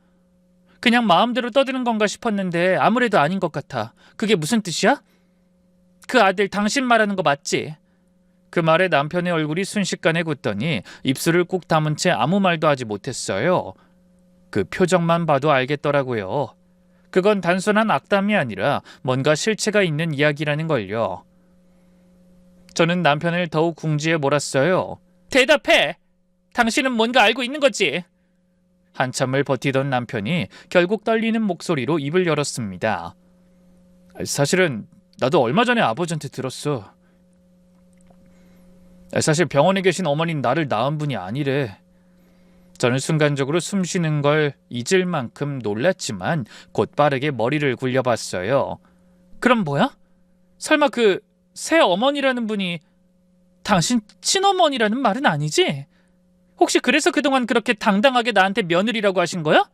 그냥 마음대로 떠드는 건가 싶었는데 아무래도 아닌 것 같아. 그게 무슨 뜻이야? 그 아들 당신 말하는 거 맞지? 그 말에 남편의 얼굴이 순식간에 굳더니 입술을 꾹 다문 채 아무 말도 하지 못했어요. 그 표정만 봐도 알겠더라고요. 그건 단순한 악담이 아니라 뭔가 실체가 있는 이야기라는 걸요. 저는 남편을 더욱 궁지에 몰았어요. 대답해! 당신은 뭔가 알고 있는 거지? 한참을 버티던 남편이 결국 떨리는 목소리로 입을 열었습니다. 사실은 나도 얼마 전에 아버지한테 들었어. 사실 병원에 계신 어머니는 나를 낳은 분이 아니래. 저는 순간적으로 숨 쉬는 걸 잊을 만큼 놀랐지만 곧 빠르게 머리를 굴려봤어요. 그럼 뭐야? 설마 그 새 어머니라는 분이 당신 친어머니라는 말은 아니지? 혹시 그래서 그동안 그렇게 당당하게 나한테 며느리라고 하신 거야?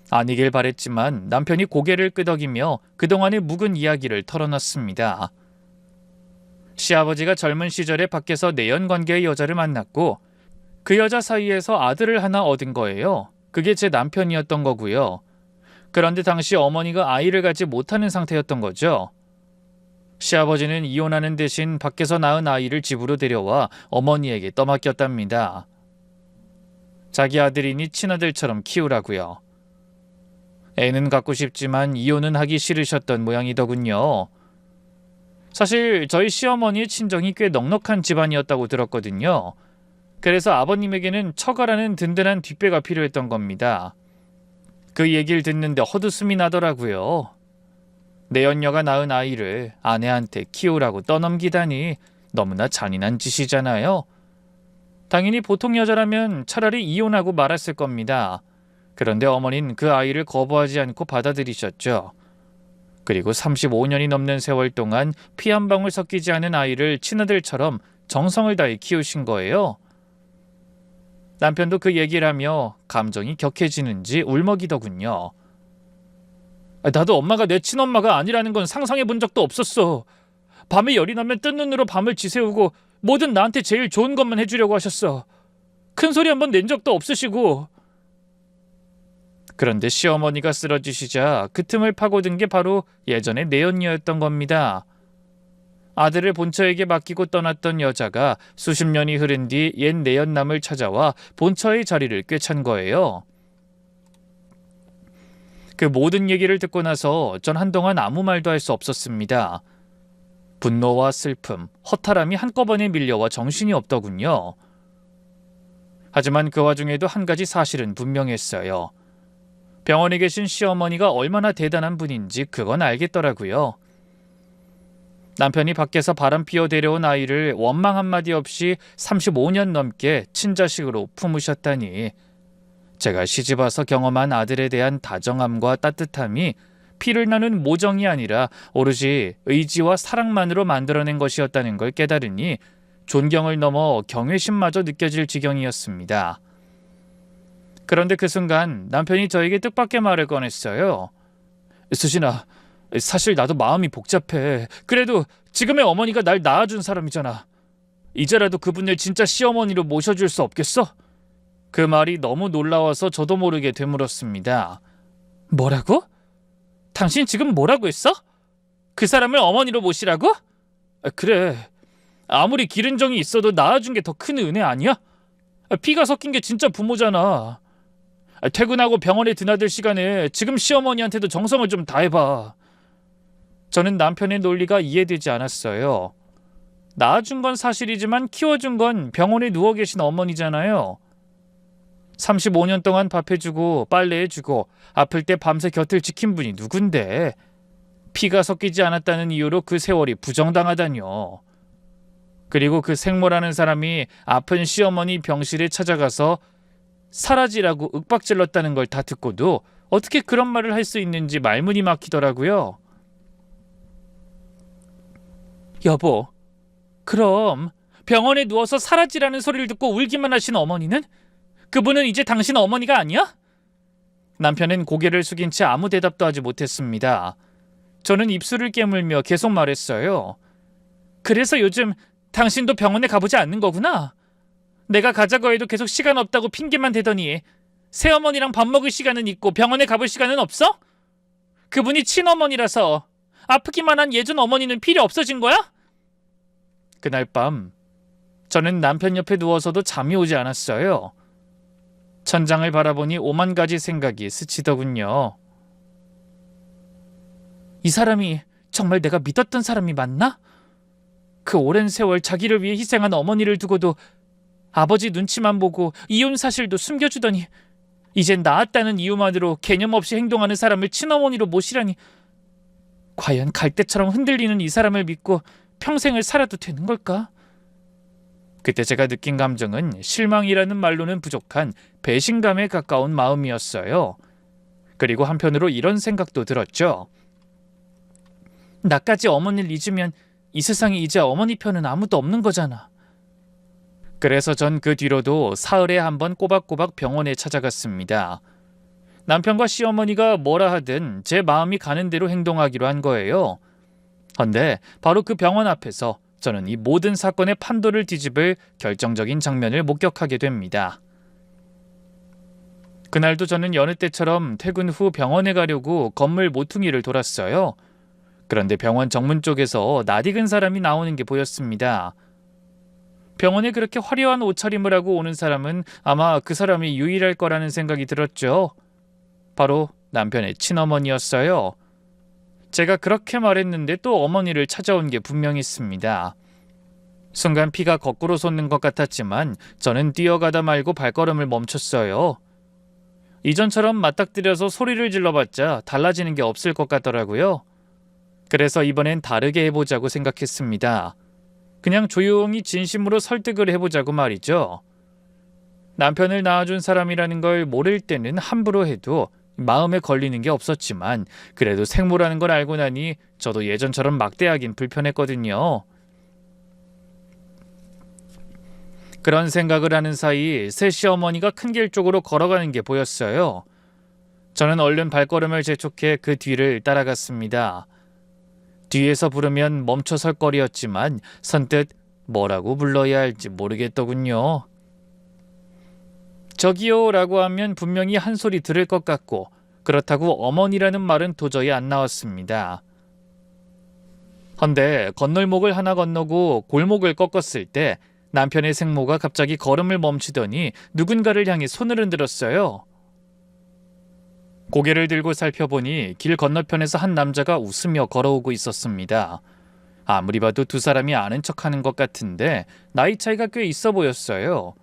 아니길 바랬지만 남편이 고개를 끄덕이며 그동안의 묵은 이야기를 털어놨습니다. 시아버지가 젊은 시절에 밖에서 내연관계의 여자를 만났고 그 여자 사이에서 아들을 하나 얻은 거예요. 그게 제 남편이었던 거고요. 그런데 당시 어머니가 아이를 갖지 못하는 상태였던 거죠. 시아버지는 이혼하는 대신 밖에서 낳은 아이를 집으로 데려와 어머니에게 떠맡겼답니다. 자기 아들이니 친아들처럼 키우라고요. 애는 갖고 싶지만 이혼은 하기 싫으셨던 모양이더군요. 사실 저희 시어머니의 친정이 꽤 넉넉한 집안이었다고 들었거든요. 그래서 아버님에게는 처가라는 든든한 뒷배가 필요했던 겁니다. 그 얘기를 듣는데 헛웃음이 나더라고요. 내연녀가 낳은 아이를 아내한테 키우라고 떠넘기다니 너무나 잔인한 짓이잖아요. 당연히 보통 여자라면 차라리 이혼하고 말았을 겁니다. 그런데 어머니는 그 아이를 거부하지 않고 받아들이셨죠. 그리고 35년이 넘는 세월 동안 피 한 방울 섞이지 않은 아이를 친아들처럼 정성을 다해 키우신 거예요. 남편도 그 얘기를 하며 감정이 격해지는지 울먹이더군요. 나도 엄마가 내 친엄마가 아니라는 건 상상해 본 적도 없었어. 밤에 열이 나면 뜬 눈으로 밤을 지새우고 뭐든 나한테 제일 좋은 것만 해주려고 하셨어. 큰 소리 한번 낸 적도 없으시고. 그런데 시어머니가 쓰러지시자 그 틈을 파고든 게 바로 예전의 내연녀였던 겁니다. 아들을 본처에게 맡기고 떠났던 여자가 수십 년이 흐른 뒤 옛 내연남을 찾아와 본처의 자리를 꿰찬 거예요. 그 모든 얘기를 듣고 나서 전 한동안 아무 말도 할 수 없었습니다. 분노와 슬픔, 허탈함이 한꺼번에 밀려와 정신이 없더군요. 하지만 그 와중에도 한 가지 사실은 분명했어요. 병원에 계신 시어머니가 얼마나 대단한 분인지 그건 알겠더라고요. 남편이 밖에서 바람 피워 데려온 아이를 원망 한마디 없이 35년 넘게 친자식으로 품으셨다니, 제가 시집와서 경험한 아들에 대한 다정함과 따뜻함이 피를 나눈 모정이 아니라 오로지 의지와 사랑만으로 만들어낸 것이었다는 걸 깨달으니 존경을 넘어 경외심마저 느껴질 지경이었습니다. 그런데 그 순간 남편이 저에게 뜻밖의 말을 꺼냈어요. 수진아, 사실 나도 마음이 복잡해. 그래도 지금의 어머니가 날 낳아준 사람이잖아. 이제라도 그분을 진짜 시어머니로 모셔줄 수 없겠어? 그 말이 너무 놀라워서 저도 모르게 되물었습니다. 뭐라고? 당신 지금 뭐라고 했어? 그 사람을 어머니로 모시라고? 그래. 아무리 기른 정이 있어도 낳아준 게 더 큰 은혜 아니야? 피가 섞인 게 진짜 부모잖아. 퇴근하고 병원에 드나들 시간에 지금 시어머니한테도 정성을 좀 다해봐. 저는 남편의 논리가 이해되지 않았어요. 낳아준 건 사실이지만 키워준 건 병원에 누워 계신 어머니잖아요. 35년 동안 밥해주고 빨래해주고 아플 때 밤새 곁을 지킨 분이 누군데 피가 섞이지 않았다는 이유로 그 세월이 부정당하다뇨. 그리고 그 생모라는 사람이 아픈 시어머니 병실에 찾아가서 사라지라고 윽박질렀다는 걸 다 듣고도 어떻게 그런 말을 할 수 있는지 말문이 막히더라고요. 여보, 그럼 병원에 누워서 사라지라는 소리를 듣고 울기만 하신 어머니는? 그분은 이제 당신 어머니가 아니야? 남편은 고개를 숙인 채 아무 대답도 하지 못했습니다. 저는 입술을 깨물며 계속 말했어요. 그래서 요즘 당신도 병원에 가보지 않는 거구나. 내가 가자고 해도 계속 시간 없다고 핑계만 대더니 새어머니랑 밥 먹을 시간은 있고 병원에 가볼 시간은 없어? 그분이 친어머니라서 아프기만 한 예전 어머니는 필요 없어진 거야? 그날 밤 저는 남편 옆에 누워서도 잠이 오지 않았어요. 천장을 바라보니 오만 가지 생각이 스치더군요. 이 사람이 정말 내가 믿었던 사람이 맞나? 그 오랜 세월 자기를 위해 희생한 어머니를 두고도 아버지 눈치만 보고 이혼 사실도 숨겨주더니 이젠 나았다는 이유만으로 개념 없이 행동하는 사람을 친어머니로 모시라니, 과연 갈대처럼 흔들리는 이 사람을 믿고 평생을 살아도 되는 걸까? 그때 제가 느낀 감정은 실망이라는 말로는 부족한 배신감에 가까운 마음이었어요. 그리고 한편으로 이런 생각도 들었죠. 나까지 어머니를 잊으면 이 세상에 이제 어머니 편은 아무도 없는 거잖아. 그래서 전 그 뒤로도 사흘에 한 번 꼬박꼬박 병원에 찾아갔습니다. 남편과 시어머니가 뭐라 하든 제 마음이 가는 대로 행동하기로 한 거예요. 헌데 바로 그 병원 앞에서 저는 이 모든 사건의 판도를 뒤집을 결정적인 장면을 목격하게 됩니다. 그날도 저는 여느 때처럼 퇴근 후 병원에 가려고 건물 모퉁이를 돌았어요. 그런데 병원 정문 쪽에서 낯익은 사람이 나오는 게 보였습니다. 병원에 그렇게 화려한 옷차림을 하고 오는 사람은 아마 그 사람이 유일할 거라는 생각이 들었죠. 바로 남편의 친어머니였어요. 제가 그렇게 말했는데 또 어머니를 찾아온 게 분명했습니다. 순간 피가 거꾸로 솟는 것 같았지만 저는 뛰어가다 말고 발걸음을 멈췄어요. 이전처럼 맞닥뜨려서 소리를 질러봤자 달라지는 게 없을 것 같더라고요. 그래서 이번엔 다르게 해보자고 생각했습니다. 그냥 조용히 진심으로 설득을 해보자고 말이죠. 남편을 낳아준 사람이라는 걸 모를 때는 함부로 해도 마음에 걸리는 게 없었지만 그래도 생모라는 걸 알고 나니 저도 예전처럼 막대하긴 불편했거든요. 그런 생각을 하는 사이 새 시어머니가 큰 길 쪽으로 걸어가는 게 보였어요. 저는 얼른 발걸음을 재촉해 그 뒤를 따라갔습니다. 뒤에서 부르면 멈춰설 거리였지만 선뜻 뭐라고 불러야 할지 모르겠더군요. 저기요 라고 하면 분명히 한 소리 들을 것 같고 그렇다고 어머니라는 말은 도저히 안 나왔습니다. 헌데 건널목을 하나 건너고 골목을 꺾었을 때 남편의 생모가 갑자기 걸음을 멈추더니 누군가를 향해 손을 흔들었어요. 고개를 들고 살펴보니 길 건너편에서 한 남자가 웃으며 걸어오고 있었습니다. 아무리 봐도 두 사람이 아는 척하는 것 같은데 나이 차이가 꽤 있어 보였어요.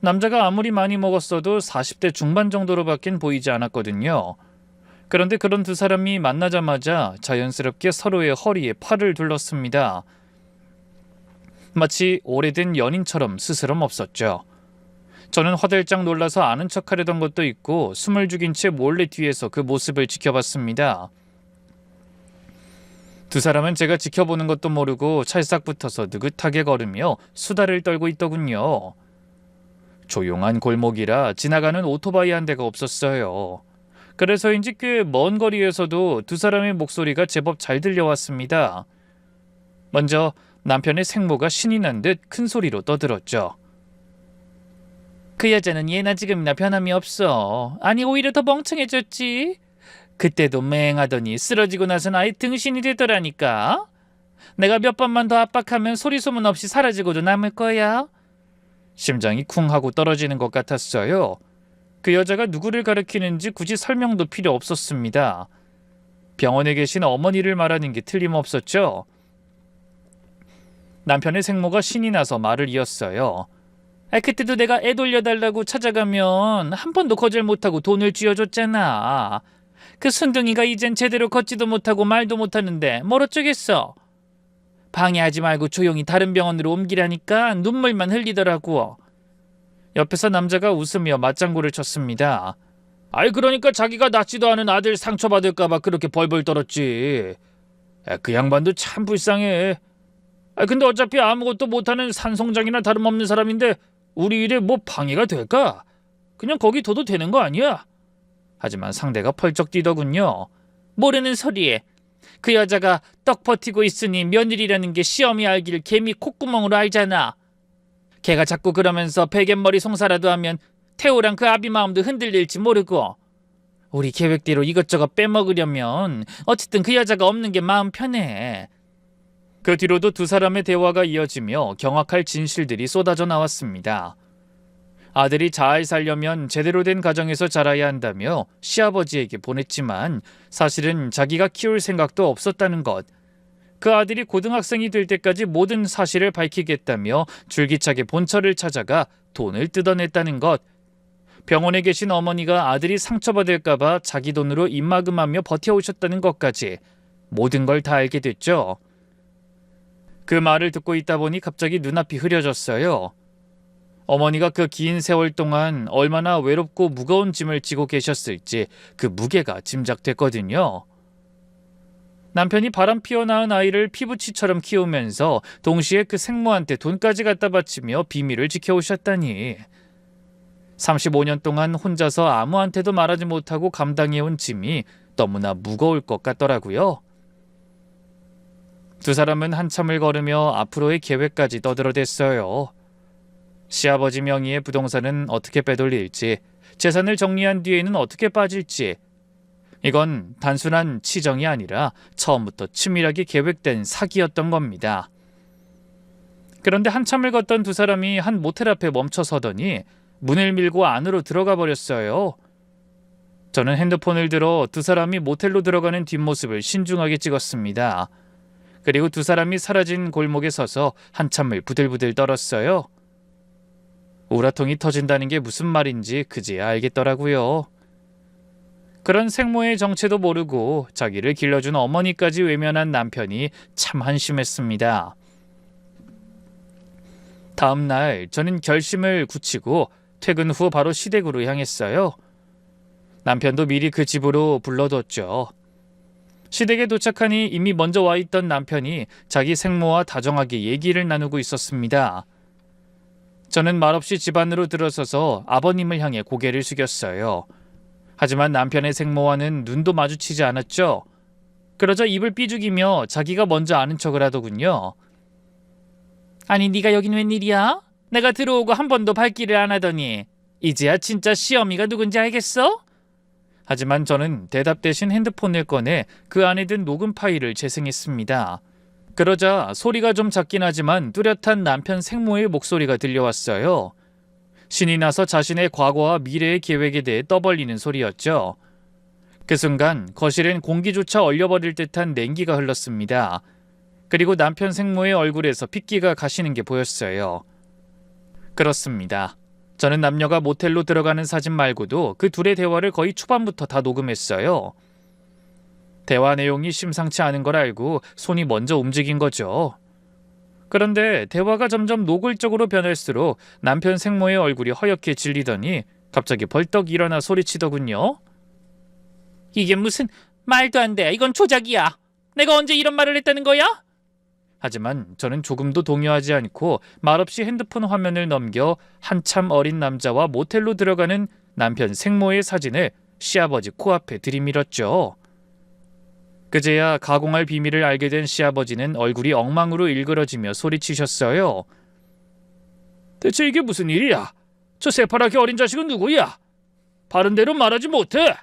남자가 아무리 많이 먹었어도 40대 중반 정도로밖엔 보이지 않았거든요. 그런데 그런 두 사람이 만나자마자 자연스럽게 서로의 허리에 팔을 둘렀습니다. 마치 오래된 연인처럼 스스럼 없었죠. 저는 화들짝 놀라서 아는 척하려던 것도 있고 숨을 죽인 채 몰래 뒤에서 그 모습을 지켜봤습니다. 두 사람은 제가 지켜보는 것도 모르고 찰싹 붙어서 느긋하게 걸으며 수다를 떨고 있더군요. 조용한 골목이라 지나가는 오토바이 한 대가 없었어요. 그래서인지 꽤 먼 거리에서도 두 사람의 목소리가 제법 잘 들려왔습니다. 먼저 남편의 생모가 신이 난 듯 큰 소리로 떠들었죠. 그 여자는 예나 지금이나 변함이 없어. 아니 오히려 더 멍청해졌지. 그때도 맹하더니 쓰러지고 나선 아예 등신이 되더라니까. 내가 몇 번만 더 압박하면 소리 소문 없이 사라지고도 남을 거야. 심장이 쿵 하고 떨어지는 것 같았어요. 그 여자가 누구를 가리키는지 굳이 설명도 필요 없었습니다. 병원에 계신 어머니를 말하는 게 틀림없었죠. 남편의 생모가 신이 나서 말을 이었어요. 그때도 내가 애 돌려달라고 찾아가면 한 번도 거절 못하고 돈을 쥐어줬잖아. 그 순둥이가 이젠 제대로 걷지도 못하고 말도 못하는데 뭘 어쩌겠어. 방해하지 말고 조용히 다른 병원으로 옮기라니까 눈물만 흘리더라고. 옆에서 남자가 웃으며 맞장구를 쳤습니다. 아이 그러니까 자기가 낳지도 않은 아들 상처받을까 봐 그렇게 벌벌 떨었지. 그 양반도 참 불쌍해. 근데 어차피 아무것도 못하는 산송장이나 다름없는 사람인데 우리 일에 뭐 방해가 될까? 그냥 거기 둬도 되는 거 아니야? 하지만 상대가 펄쩍 뛰더군요. 모르는 소리에. 그 여자가 떡 버티고 있으니 며느리라는 게 시험이 알길 개미 콧구멍으로 알잖아. 걔가 자꾸 그러면서 베갯머리 송사라도 하면 태호랑 그 아비 마음도 흔들릴지 모르고. 우리 계획대로 이것저것 빼먹으려면 어쨌든 그 여자가 없는 게 마음 편해. 그 뒤로도 두 사람의 대화가 이어지며 경악할 진실들이 쏟아져 나왔습니다. 아들이 잘 살려면 제대로 된 가정에서 자라야 한다며 시아버지에게 보냈지만 사실은 자기가 키울 생각도 없었다는 것. 그 아들이 고등학생이 될 때까지 모든 사실을 밝히겠다며 줄기차게 본처를 찾아가 돈을 뜯어냈다는 것. 병원에 계신 어머니가 아들이 상처받을까 봐 자기 돈으로 입막음하며 버텨오셨다는 것까지 모든 걸 다 알게 됐죠. 그 말을 듣고 있다 보니 갑자기 눈앞이 흐려졌어요. 어머니가 그 긴 세월 동안 얼마나 외롭고 무거운 짐을 지고 계셨을지 그 무게가 짐작됐거든요. 남편이 바람 피워 낳은 아이를 피부치처럼 키우면서 동시에 그 생모한테 돈까지 갖다 바치며 비밀을 지켜오셨다니. 35년 동안 혼자서 아무한테도 말하지 못하고 감당해온 짐이 너무나 무거울 것 같더라고요. 두 사람은 한참을 걸으며 앞으로의 계획까지 떠들어댔어요. 시아버지 명의의 부동산은 어떻게 빼돌릴지, 재산을 정리한 뒤에는 어떻게 빠질지, 이건 단순한 치정이 아니라 처음부터 치밀하게 계획된 사기였던 겁니다. 그런데 한참을 걷던 두 사람이 한 모텔 앞에 멈춰서더니 문을 밀고 안으로 들어가 버렸어요. 저는 핸드폰을 들어 두 사람이 모텔로 들어가는 뒷모습을 신중하게 찍었습니다. 그리고 두 사람이 사라진 골목에 서서 한참을 부들부들 떨었어요. 우라통이 터진다는 게 무슨 말인지 그제야 알겠더라고요. 그런 생모의 정체도 모르고 자기를 길러준 어머니까지 외면한 남편이 참 한심했습니다. 다음 날 저는 결심을 굳히고 퇴근 후 바로 시댁으로 향했어요. 남편도 미리 그 집으로 불러뒀죠. 시댁에 도착하니 이미 먼저 와 있던 남편이 자기 생모와 다정하게 얘기를 나누고 있었습니다. 저는 말없이 집 안으로 들어서서 아버님을 향해 고개를 숙였어요. 하지만 남편의 생모와는 눈도 마주치지 않았죠. 그러자 입을 삐죽이며 자기가 먼저 아는 척을 하더군요. 아니 네가 여긴 웬일이야? 내가 들어오고 한 번도 발길을 안 하더니 이제야 진짜 시어미가 누군지 알겠어? 하지만 저는 대답 대신 핸드폰을 꺼내 그 안에 든 녹음 파일을 재생했습니다. 그러자 소리가 좀 작긴 하지만 뚜렷한 남편 생모의 목소리가 들려왔어요. 신이 나서 자신의 과거와 미래의 계획에 대해 떠벌리는 소리였죠. 그 순간 거실엔 공기조차 얼려버릴 듯한 냉기가 흘렀습니다. 그리고 남편 생모의 얼굴에서 핏기가 가시는 게 보였어요. 그렇습니다. 저는 남녀가 모텔로 들어가는 사진 말고도 그 둘의 대화를 거의 초반부터 다 녹음했어요. 대화 내용이 심상치 않은 걸 알고 손이 먼저 움직인 거죠. 그런데 대화가 점점 노골적으로 변할수록 남편 생모의 얼굴이 허옇게 질리더니 갑자기 벌떡 일어나 소리치더군요. 이게 무슨 말도 안 돼. 이건 조작이야. 내가 언제 이런 말을 했다는 거야? 하지만 저는 조금도 동요하지 않고 말없이 핸드폰 화면을 넘겨 한참 어린 남자와 모텔로 들어가는 남편 생모의 사진을 시아버지 코앞에 들이밀었죠. 그제야 가공할 비밀을 알게 된 시아버지는 얼굴이 엉망으로 일그러지며 소리치셨어요. 대체 이게 무슨 일이야? 저 새파랗게 어린 자식은 누구야? 바른 대로 말하지 못해?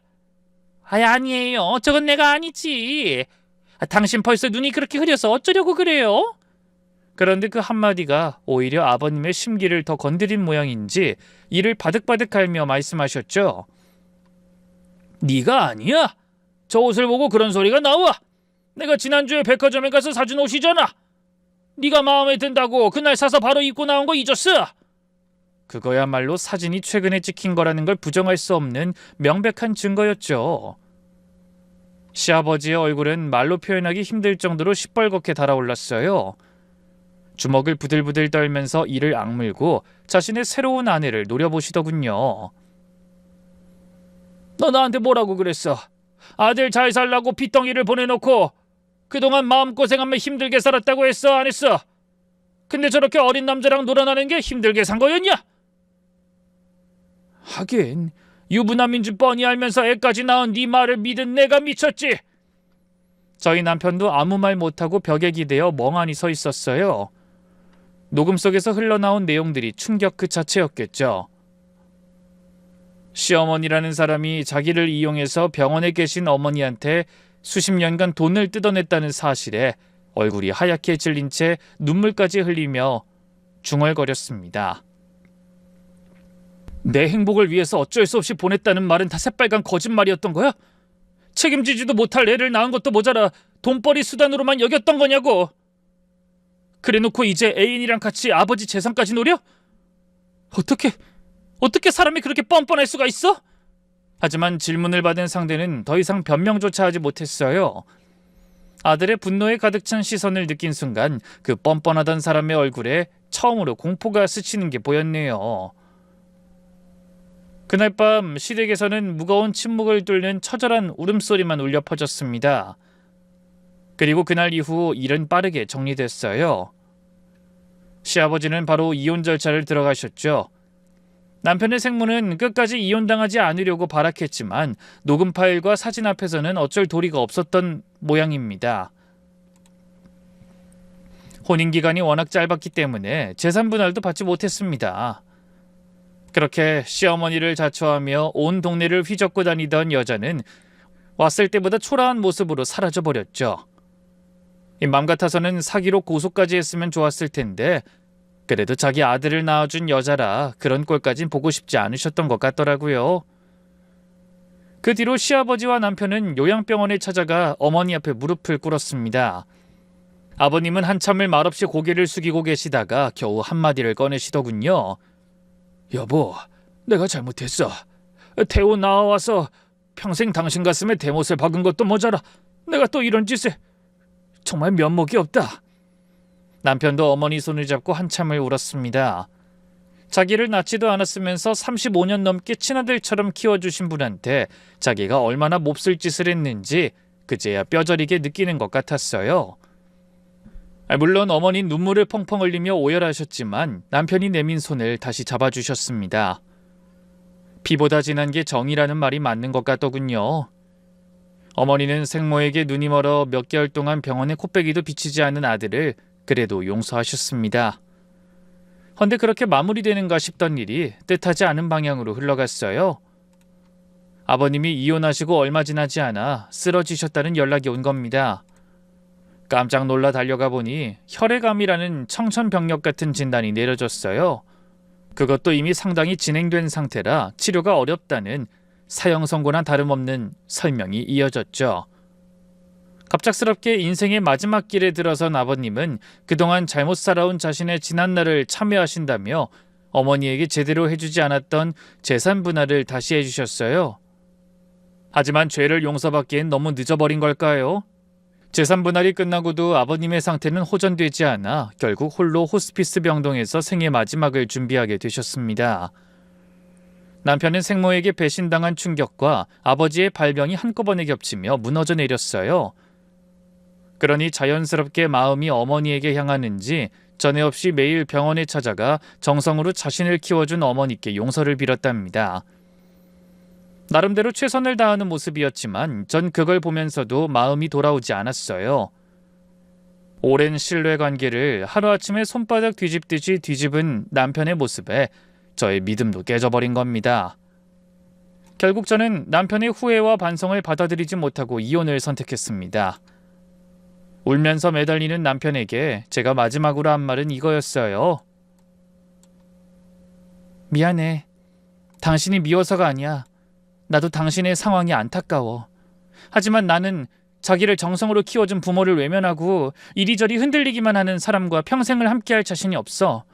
아니에요. 저건 내가 아니지. 당신 벌써 눈이 그렇게 흐려서 어쩌려고 그래요? 그런데 그 한마디가 오히려 아버님의 심기를 더 건드린 모양인지 이를 바득바득하며 말씀하셨죠. 네가 아니야? 저 옷을 보고 그런 소리가 나와. 내가 지난주에 백화점에 가서 사준 옷이잖아. 네가 마음에 든다고 그날 사서 바로 입고 나온 거 잊었어? 그거야말로 사진이 최근에 찍힌 거라는 걸 부정할 수 없는 명백한 증거였죠. 시아버지의 얼굴은 말로 표현하기 힘들 정도로 시뻘겋게 달아올랐어요. 주먹을 부들부들 떨면서 이를 악물고 자신의 새로운 아내를 노려보시더군요. 너 나한테 뭐라고 그랬어? 아들 잘 살라고 핏덩이를 보내놓고 그동안 마음고생하며 힘들게 살았다고 했어, 안 했어? 근데 저렇게 어린 남자랑 놀아나는 게 힘들게 산 거였냐? 하긴 유부남인 줄 뻔히 알면서 애까지 낳은 네 말을 믿은 내가 미쳤지. 저희 남편도 아무 말 못하고 벽에 기대어 멍하니 서 있었어요. 녹음 속에서 흘러나온 내용들이 충격 그 자체였겠죠. 시어머니라는 사람이 자기를 이용해서 병원에 계신 어머니한테 수십 년간 돈을 뜯어냈다는 사실에 얼굴이 하얗게 질린 채 눈물까지 흘리며 중얼거렸습니다. 내 행복을 위해서 어쩔 수 없이 보냈다는 말은 다 새빨간 거짓말이었던 거야? 책임지지도 못할 애를 낳은 것도 모자라 돈벌이 수단으로만 여겼던 거냐고. 그래놓고 이제 애인이랑 같이 아버지 재산까지 노려? 어떻게 사람이 그렇게 뻔뻔할 수가 있어? 하지만 질문을 받은 상대는 더 이상 변명조차 하지 못했어요. 아들의 분노에 가득 찬 시선을 느낀 순간 그 뻔뻔하던 사람의 얼굴에 처음으로 공포가 스치는 게 보였네요. 그날 밤 시댁에서는 무거운 침묵을 뚫는 처절한 울음소리만 울려 퍼졌습니다. 그리고 그날 이후 일은 빠르게 정리됐어요. 시아버지는 바로 이혼 절차를 들어가셨죠. 남편의 생모는 끝까지 이혼당하지 않으려고 발악했지만 녹음 파일과 사진 앞에서는 어쩔 도리가 없었던 모양입니다. 혼인기간이 워낙 짧았기 때문에 재산 분할도 받지 못했습니다. 그렇게 시어머니를 자초하며 온 동네를 휘젓고 다니던 여자는 왔을 때보다 초라한 모습으로 사라져버렸죠. 이 맘 같아서는 사기로 고소까지 했으면 좋았을 텐데 그래도 자기 아들을 낳아준 여자라 그런 꼴까진 보고 싶지 않으셨던 것 같더라고요. 그 뒤로 시아버지와 남편은 요양병원에 찾아가 어머니 앞에 무릎을 꿇었습니다. 아버님은 한참을 말없이 고개를 숙이고 계시다가 겨우 한마디를 꺼내시더군요. 여보, 내가 잘못했어. 태우 나와서 평생 당신 가슴에 대못을 박은 것도 모자라 내가 또 이런 짓을. 정말 면목이 없다. 남편도 어머니 손을 잡고 한참을 울었습니다. 자기를 낳지도 않았으면서 35년 넘게 친아들처럼 키워주신 분한테 자기가 얼마나 몹쓸 짓을 했는지 그제야 뼈저리게 느끼는 것 같았어요. 물론 어머니는 눈물을 펑펑 흘리며 오열하셨지만 남편이 내민 손을 다시 잡아주셨습니다. 피보다 진한 게 정이라는 말이 맞는 것 같더군요. 어머니는 생모에게 눈이 멀어 몇 개월 동안 병원에 코빼기도 비치지 않은 아들을 그래도 용서하셨습니다. 헌데 그렇게 마무리되는가 싶던 일이 뜻하지 않은 방향으로 흘러갔어요. 아버님이 이혼하시고 얼마 지나지 않아 쓰러지셨다는 연락이 온 겁니다. 깜짝 놀라 달려가 보니 혈액암이라는 청천벽력 같은 진단이 내려졌어요. 그것도 이미 상당히 진행된 상태라 치료가 어렵다는 사형 선고나 다름없는 설명이 이어졌죠. 갑작스럽게 인생의 마지막 길에 들어선 아버님은 그동안 잘못 살아온 자신의 지난날을 참여하신다며 어머니에게 제대로 해주지 않았던 재산 분할을 다시 해주셨어요. 하지만 죄를 용서받기엔 너무 늦어버린 걸까요? 재산 분할이 끝나고도 아버님의 상태는 호전되지 않아 결국 홀로 호스피스 병동에서 생의 마지막을 준비하게 되셨습니다. 남편은 생모에게 배신당한 충격과 아버지의 발병이 한꺼번에 겹치며 무너져 내렸어요. 그러니 자연스럽게 마음이 어머니에게 향하는지 전에 없이 매일 병원에 찾아가 정성으로 자신을 키워준 어머니께 용서를 빌었답니다. 나름대로 최선을 다하는 모습이었지만 전 그걸 보면서도 마음이 돌아오지 않았어요. 오랜 신뢰관계를 하루아침에 손바닥 뒤집듯이 뒤집은 남편의 모습에 저의 믿음도 깨져버린 겁니다. 결국 저는 남편의 후회와 반성을 받아들이지 못하고 이혼을 선택했습니다. 울면서 매달리는 남편에게 제가 마지막으로 한 말은 이거였어요. 미안해. 당신이 미워서가 아니야. 나도 당신의 상황이 안타까워. 하지만 나는 자기를 정성으로 키워준 부모를 외면하고 이리저리 흔들리기만 하는 사람과 평생을 함께할 자신이 없어.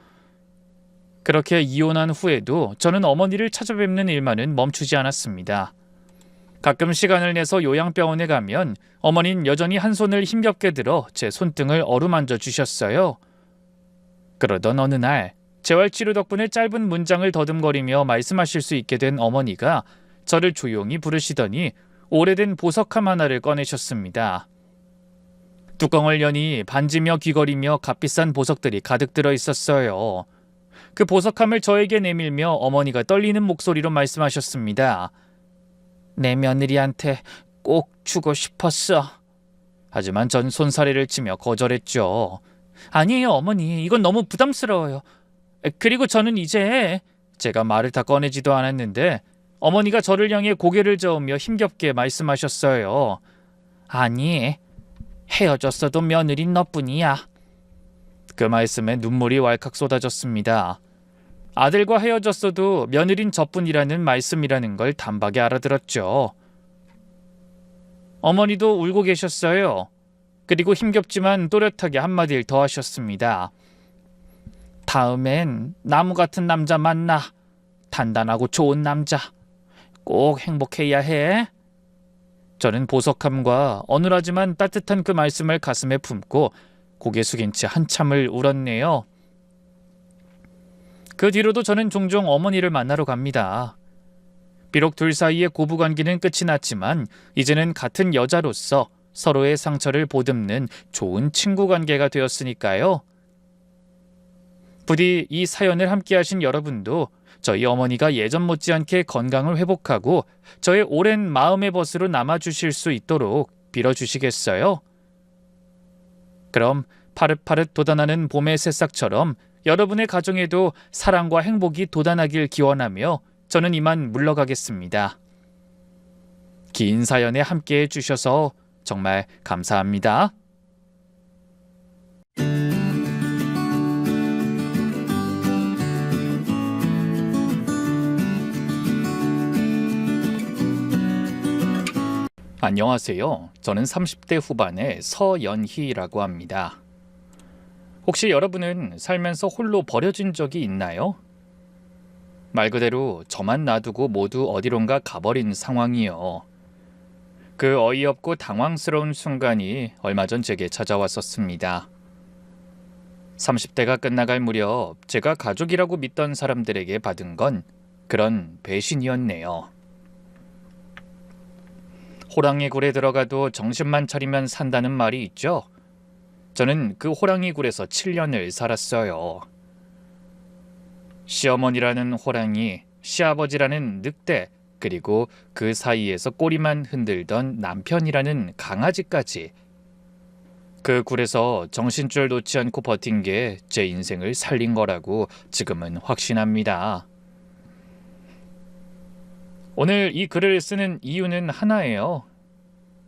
그렇게 이혼한 후에도 저는 어머니를 찾아뵙는 일만은 멈추지 않았습니다. 가끔 시간을 내서 요양병원에 가면 어머니는 여전히 한 손을 힘겹게 들어 제 손등을 어루만져 주셨어요. 그러던 어느 날 재활치료 덕분에 짧은 문장을 더듬거리며 말씀하실 수 있게 된 어머니가 저를 조용히 부르시더니 오래된 보석함 하나를 꺼내셨습니다. 뚜껑을 여니 반지며 귀걸이며 값비싼 보석들이 가득 들어 있었어요. 그 보석함을 저에게 내밀며 어머니가 떨리는 목소리로 말씀하셨습니다. 내 며느리한테 꼭 주고 싶었어. 하지만 전 손사래를 치며 거절했죠. 아니에요 어머니, 이건 너무 부담스러워요. 그리고 저는 이제... 제가 말을 다 꺼내지도 않았는데 어머니가 저를 향해 고개를 저으며 힘겹게 말씀하셨어요. 아니, 헤어졌어도 며느린 너뿐이야. 그 말씀에 눈물이 왈칵 쏟아졌습니다. 아들과 헤어졌어도 며느린 저뿐이라는 말씀이라는 걸 단박에 알아들었죠. 어머니도 울고 계셨어요. 그리고 힘겹지만 또렷하게 한마디를 더 하셨습니다. 다음엔 나무 같은 남자 만나. 단단하고 좋은 남자. 꼭 행복해야 해. 저는 보석함과 어눌하지만 따뜻한 그 말씀을 가슴에 품고 고개 숙인 채 한참을 울었네요. 그 뒤로도 저는 종종 어머니를 만나러 갑니다. 비록 둘 사이의 고부관계는 끝이 났지만 이제는 같은 여자로서 서로의 상처를 보듬는 좋은 친구 관계가 되었으니까요. 부디 이 사연을 함께하신 여러분도 저희 어머니가 예전 못지않게 건강을 회복하고 저의 오랜 마음의 벗으로 남아주실 수 있도록 빌어주시겠어요? 그럼 파릇파릇 돋아나는 봄의 새싹처럼 여러분의 가정에도 사랑과 행복이 돋아나길 기원하며 저는 이만 물러가겠습니다. 긴 사연에 함께해 주셔서 정말 감사합니다. 안녕하세요. 저는 30대 후반의 서연희라고 합니다. 혹시 여러분은 살면서 홀로 버려진 적이 있나요? 말 그대로 저만 놔두고 모두 어디론가 가버린 상황이요. 그 어이없고 당황스러운 순간이 얼마 전 제게 찾아왔었습니다. 30대가 끝나갈 무렵 제가 가족이라고 믿던 사람들에게 받은 건 그런 배신이었네요. 호랑이 굴에 들어가도 정신만 차리면 산다는 말이 있죠. 저는 그 호랑이 굴에서 7년을 살았어요. 시어머니라는 호랑이, 시아버지라는 늑대, 그리고 그 사이에서 꼬리만 흔들던 남편이라는 강아지까지. 그 굴에서 정신줄 놓지 않고 버틴 게 제 인생을 살린 거라고 지금은 확신합니다. 오늘 이 글을 쓰는 이유는 하나예요.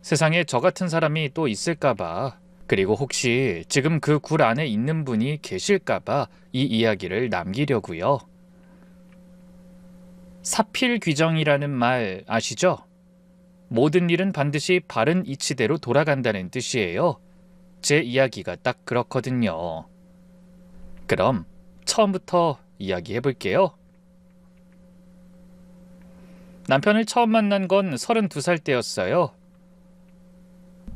세상에 저 같은 사람이 또 있을까봐, 그리고 혹시 지금 그 굴 안에 있는 분이 계실까봐 이 이야기를 남기려고요. 사필귀정이라는 말 아시죠? 모든 일은 반드시 바른 이치대로 돌아간다는 뜻이에요. 제 이야기가 딱 그렇거든요. 그럼 처음부터 이야기해볼게요. 남편을 처음 만난 건 32살 때였어요.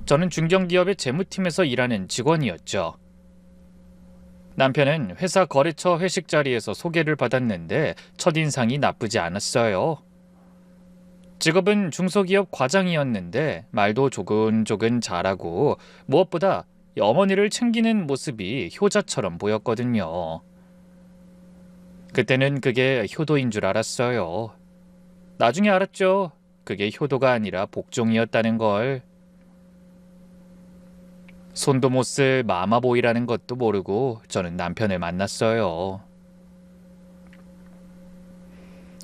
저는 중견기업의 재무팀에서 일하는 직원이었죠. 남편은 회사 거래처 회식 자리에서 소개를 받았는데 첫인상이 나쁘지 않았어요. 직업은 중소기업 과장이었는데 말도 조근조근 잘하고 무엇보다 어머니를 챙기는 모습이 효자처럼 보였거든요. 그때는 그게 효도인 줄 알았어요. 나중에 알았죠. 그게 효도가 아니라 복종이었다는 걸. 손도 못 쓸 마마보이라는 것도 모르고 저는 남편을 만났어요.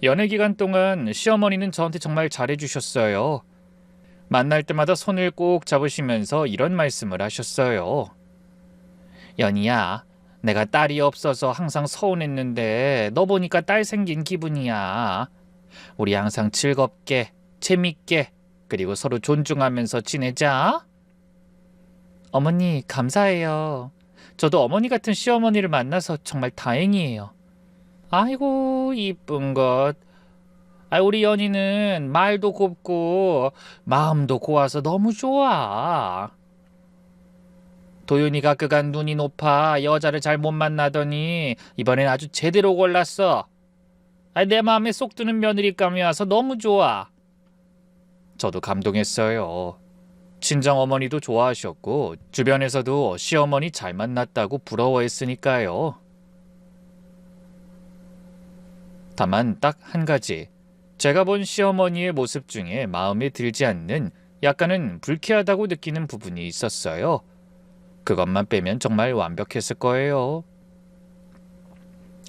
연애 기간 동안 시어머니는 저한테 정말 잘해주셨어요. 만날 때마다 손을 꼭 잡으시면서 이런 말씀을 하셨어요. 연희야, 내가 딸이 없어서 항상 서운했는데 너 보니까 딸 생긴 기분이야. 우리 항상 즐겁게, 재밌게, 그리고 서로 존중하면서 지내자. 어머니, 감사해요. 저도 어머니 같은 시어머니를 만나서 정말 다행이에요. 아이고, 이쁜 것. 우리 연희는 말도 곱고 마음도 고와서 너무 좋아. 도윤이가 그간 눈이 높아 여자를 잘 못 만나더니 이번엔 아주 제대로 골랐어. 내 마음에 쏙 드는 며느리감이 와서 너무 좋아. 저도 감동했어요. 친정어머니도 좋아하셨고 주변에서도 시어머니 잘 만났다고 부러워했으니까요. 다만 딱 한 가지, 제가 본 시어머니의 모습 중에 마음에 들지 않는 약간은 불쾌하다고 느끼는 부분이 있었어요. 그것만 빼면 정말 완벽했을 거예요.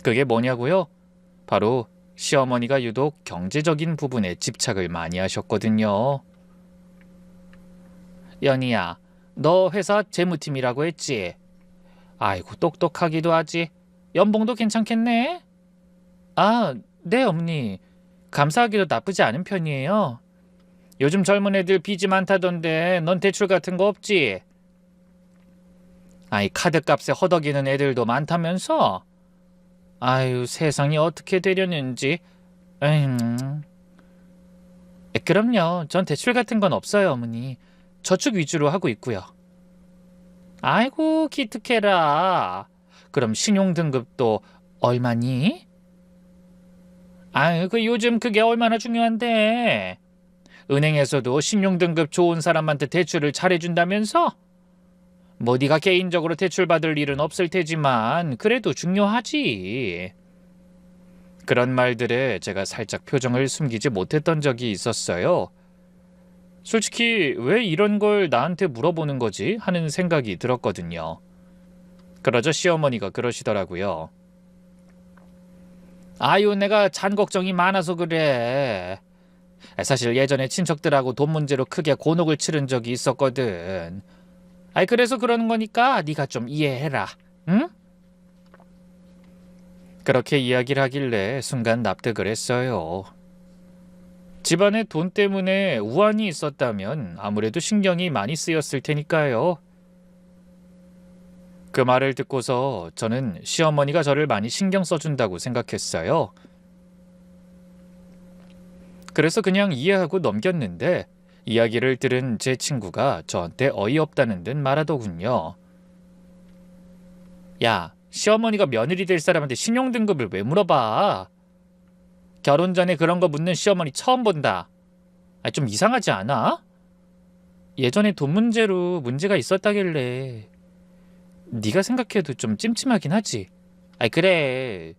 그게 뭐냐고요? 바로 시어머니가 유독 경제적인 부분에 집착을 많이 하셨거든요. 연희야, 너 회사 재무팀이라고 했지? 아이고, 똑똑하기도 하지. 연봉도 괜찮겠네? 네, 어머니. 감사하기도 나쁘지 않은 편이에요. 요즘 젊은 애들 빚이 많다던데 넌 대출 같은 거 없지? 카드값에 허덕이는 애들도 많다면서? 아유, 세상이 어떻게 되려는지. 그럼요. 전 대출 같은 건 없어요, 어머니. 저축 위주로 하고 있고요. 아이고, 기특해라. 그럼 신용등급도 얼마니? 요즘 그게 얼마나 중요한데. 은행에서도 신용등급 좋은 사람한테 대출을 잘해준다면서? 뭐 네가 개인적으로 대출 받을 일은 없을 테지만 그래도 중요하지. 그런 말들에 제가 살짝 표정을 숨기지 못했던 적이 있었어요. 솔직히 왜 이런 걸 나한테 물어보는 거지 하는 생각이 들었거든요. 그러자 시어머니가 그러시더라고요. 내가 잔 걱정이 많아서 그래. 사실 예전에 친척들하고 돈 문제로 크게 곤혹을 치른 적이 있었거든. 그래서 그러는 거니까 네가 좀 이해해라. 응? 그렇게 이야기를 하길래 순간 납득을 했어요. 집안에 돈 때문에 우환이 있었다면 아무래도 신경이 많이 쓰였을 테니까요. 그 말을 듣고서 저는 시어머니가 저를 많이 신경 써준다고 생각했어요. 그래서 그냥 이해하고 넘겼는데 이야기를 들은 제 친구가 저한테 어이없다는 듯 말하더군요. 야, 시어머니가 며느리 될 사람한테 신용등급을 왜 물어봐? 결혼 전에 그런 거 묻는 시어머니 처음 본다. 좀 이상하지 않아? 예전에 돈 문제로 문제가 있었다길래 네가 생각해도 좀 찜찜하긴 하지. 그래.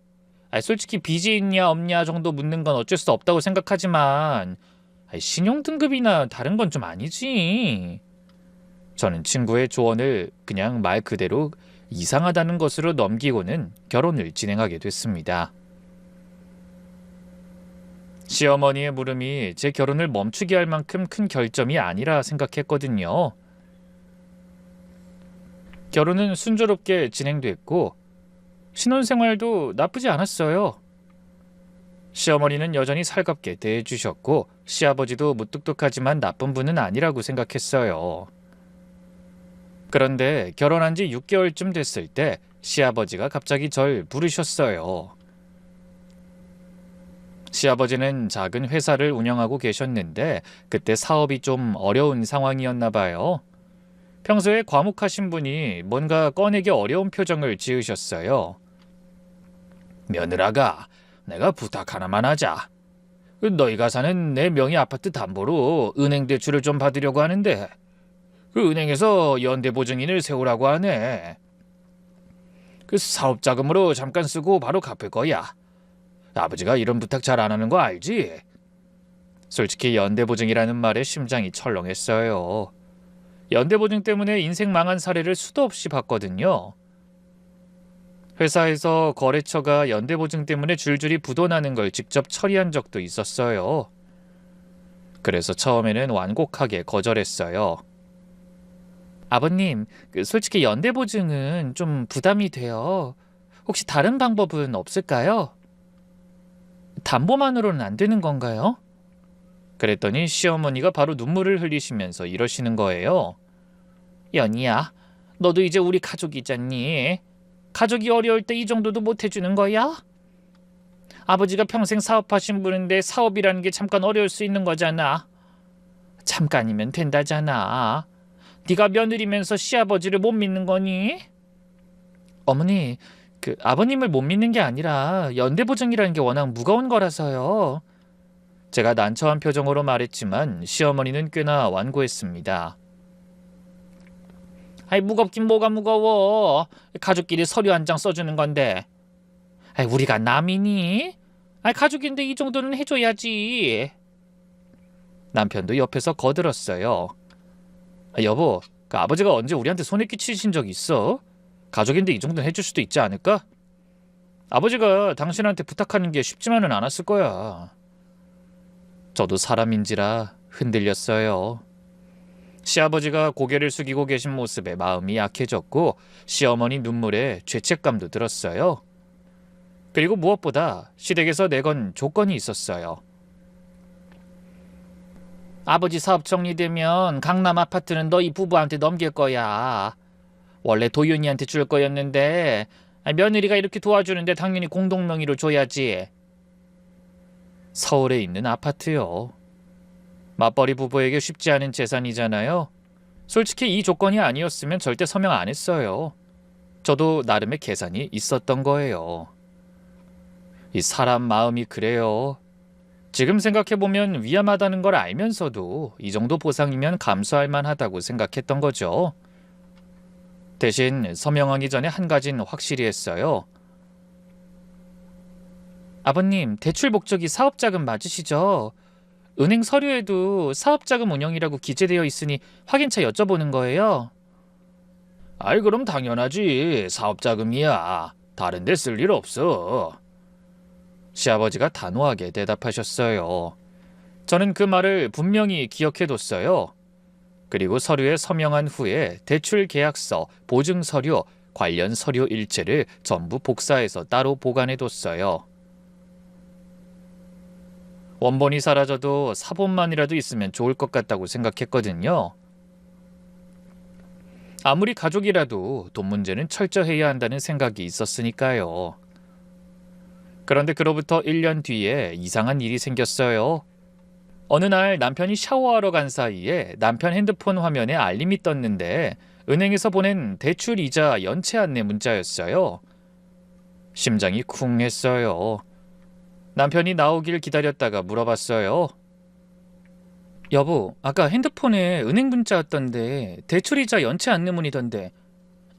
솔직히 빚이 있냐 없냐 정도 묻는 건 어쩔 수 없다고 생각하지만 신용등급이나 다른 건 좀 아니지. 저는 친구의 조언을 그냥 말 그대로 이상하다는 것으로 넘기고는 결혼을 진행하게 됐습니다. 시어머니의 물음이 제 결혼을 멈추게 할 만큼 큰 결점이 아니라 생각했거든요. 결혼은 순조롭게 진행됐고 신혼생활도 나쁘지 않았어요. 시어머니는 여전히 살갑게 대해주셨고 시아버지도 무뚝뚝하지만 나쁜 분은 아니라고 생각했어요. 그런데 결혼한 지 6개월쯤 됐을 때 시아버지가 갑자기 절 부르셨어요. 시아버지는 작은 회사를 운영하고 계셨는데 그때 사업이 좀 어려운 상황이었나 봐요. 평소에 과묵하신 분이 뭔가 꺼내기 어려운 표정을 지으셨어요. 며느라가, 내가 부탁 하나만 하자. 너희가 사는 내 명의 아파트 담보로 은행 대출을 좀 받으려고 하는데 그 은행에서 연대보증인을 세우라고 하네. 그 사업자금으로 잠깐 쓰고 바로 갚을 거야. 아버지가 이런 부탁 잘 안 하는 거 알지? 솔직히 연대보증이라는 말에 심장이 철렁했어요. 연대보증 때문에 인생 망한 사례를 수도 없이 봤거든요. 회사에서 거래처가 연대보증 때문에 줄줄이 부도나는 걸 직접 처리한 적도 있었어요. 그래서 처음에는 완곡하게 거절했어요. 아버님, 솔직히 연대보증은 좀 부담이 돼요. 혹시 다른 방법은 없을까요? 담보만으로는 안 되는 건가요? 그랬더니 시어머니가 바로 눈물을 흘리시면서 이러시는 거예요. 연희야, 너도 이제 우리 가족이잖니. 가족이 어려울 때 이 정도도 못 해주는 거야? 아버지가 평생 사업하신 분인데 사업이라는 게 잠깐 어려울 수 있는 거잖아. 잠깐이면 된다잖아. 네가 며느리면서 시아버지를 못 믿는 거니? 어머니, 아버님을 못 믿는 게 아니라 연대보증이라는 게 워낙 무거운 거라서요. 제가 난처한 표정으로 말했지만 시어머니는 꽤나 완고했습니다. 무겁긴 뭐가 무거워. 가족끼리 서류 한 장 써주는 건데. 우리가 남이니? 가족인데 이 정도는 해줘야지. 남편도 옆에서 거들었어요. 여보, 아버지가 언제 우리한테 손에 끼치신 적 있어? 가족인데 이 정도는 해줄 수도 있지 않을까? 아버지가 당신한테 부탁하는 게 쉽지만은 않았을 거야. 저도 사람인지라 흔들렸어요. 시아버지가 고개를 숙이고 계신 모습에 마음이 약해졌고 시어머니 눈물에 죄책감도 들었어요. 그리고 무엇보다 시댁에서 내건 조건이 있었어요. 아버지 사업 정리되면 강남 아파트는 너희 부부한테 넘길 거야. 원래 도윤이한테 줄 거였는데 며느리가 이렇게 도와주는데 당연히 공동명의로 줘야지. 서울에 있는 아파트요. 맞벌이 부부에게 쉽지 않은 재산이잖아요. 솔직히 이 조건이 아니었으면 절대 서명 안 했어요. 저도 나름의 계산이 있었던 거예요. 이 사람 마음이 그래요. 지금 생각해보면 위험하다는 걸 알면서도 이 정도 보상이면 감수할 만하다고 생각했던 거죠. 대신 서명하기 전에 한 가지는 확실히 했어요. 아버님, 대출 목적이 사업자금 맞으시죠? 은행 서류에도 사업자금 운영이라고 기재되어 있으니 확인차 여쭤보는 거예요. 그럼 당연하지. 사업자금이야. 다른 데 쓸 일 없어. 시아버지가 단호하게 대답하셨어요. 저는 그 말을 분명히 기억해뒀어요. 그리고 서류에 서명한 후에 대출 계약서, 보증 서류, 관련 서류 일체를 전부 복사해서 따로 보관해뒀어요. 원본이 사라져도 사본만이라도 있으면 좋을 것 같다고 생각했거든요. 아무리 가족이라도 돈 문제는 철저해야 한다는 생각이 있었으니까요. 그런데 그로부터 1년 뒤에 이상한 일이 생겼어요. 어느 날 남편이 샤워하러 간 사이에 남편 핸드폰 화면에 알림이 떴는데 은행에서 보낸 대출 이자 연체 안내 문자였어요. 심장이 쿵 했어요. 남편이 나오길 기다렸다가 물어봤어요. 여보, 아까 핸드폰에 은행 문자 왔던데 대출이자 연체 안내문이던데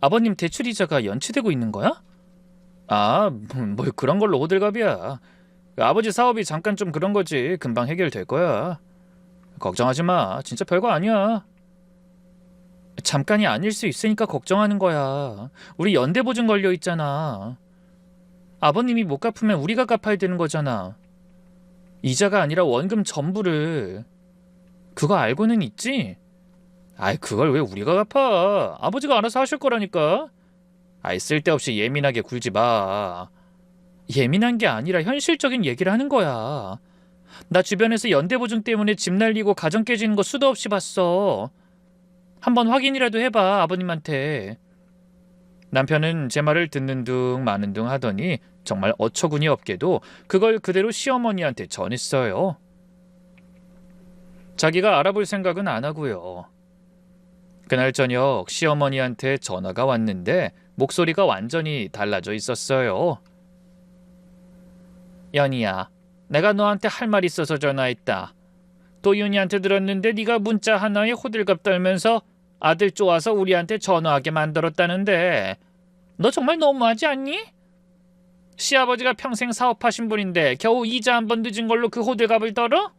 아버님 대출이자가 연체되고 있는 거야? 아, 뭐 그런 걸로 호들갑이야. 아버지 사업이 잠깐 좀 그런 거지. 금방 해결될 거야. 걱정하지 마. 진짜 별거 아니야. 잠깐이 아닐 수 있으니까 걱정하는 거야. 우리 연대보증 걸려 있잖아. 아버님이 못 갚으면 우리가 갚아야 되는 거잖아. 이자가 아니라 원금 전부를. 그거 알고는 있지? 아이, 그걸 왜 우리가 갚아? 아버지가 알아서 하실 거라니까. 아이, 쓸데없이 예민하게 굴지 마. 예민한 게 아니라 현실적인 얘기를 하는 거야. 나 주변에서 연대보증 때문에 집 날리고 가정 깨지는 거 수도 없이 봤어. 한번 확인이라도 해봐, 아버님한테. 남편은 제 말을 듣는 둥 마는 둥 하더니 정말 어처구니 없게도 그걸 그대로 시어머니한테 전했어요. 자기가 알아볼 생각은 안 하고요. 그날 저녁 시어머니한테 전화가 왔는데 목소리가 완전히 달라져 있었어요. 연희야, 내가 너한테 할 말 있어서 전화했다. 도윤이한테 들었는데 네가 문자 하나에 호들갑 떨면서 아들 좋아서 우리한테 전화하게 만들었다는데 너 정말 너무하지 않니? 시아버지가 평생 사업하신 분인데 겨우 이자 한 번 늦은 걸로 그 호들갑을 떨어?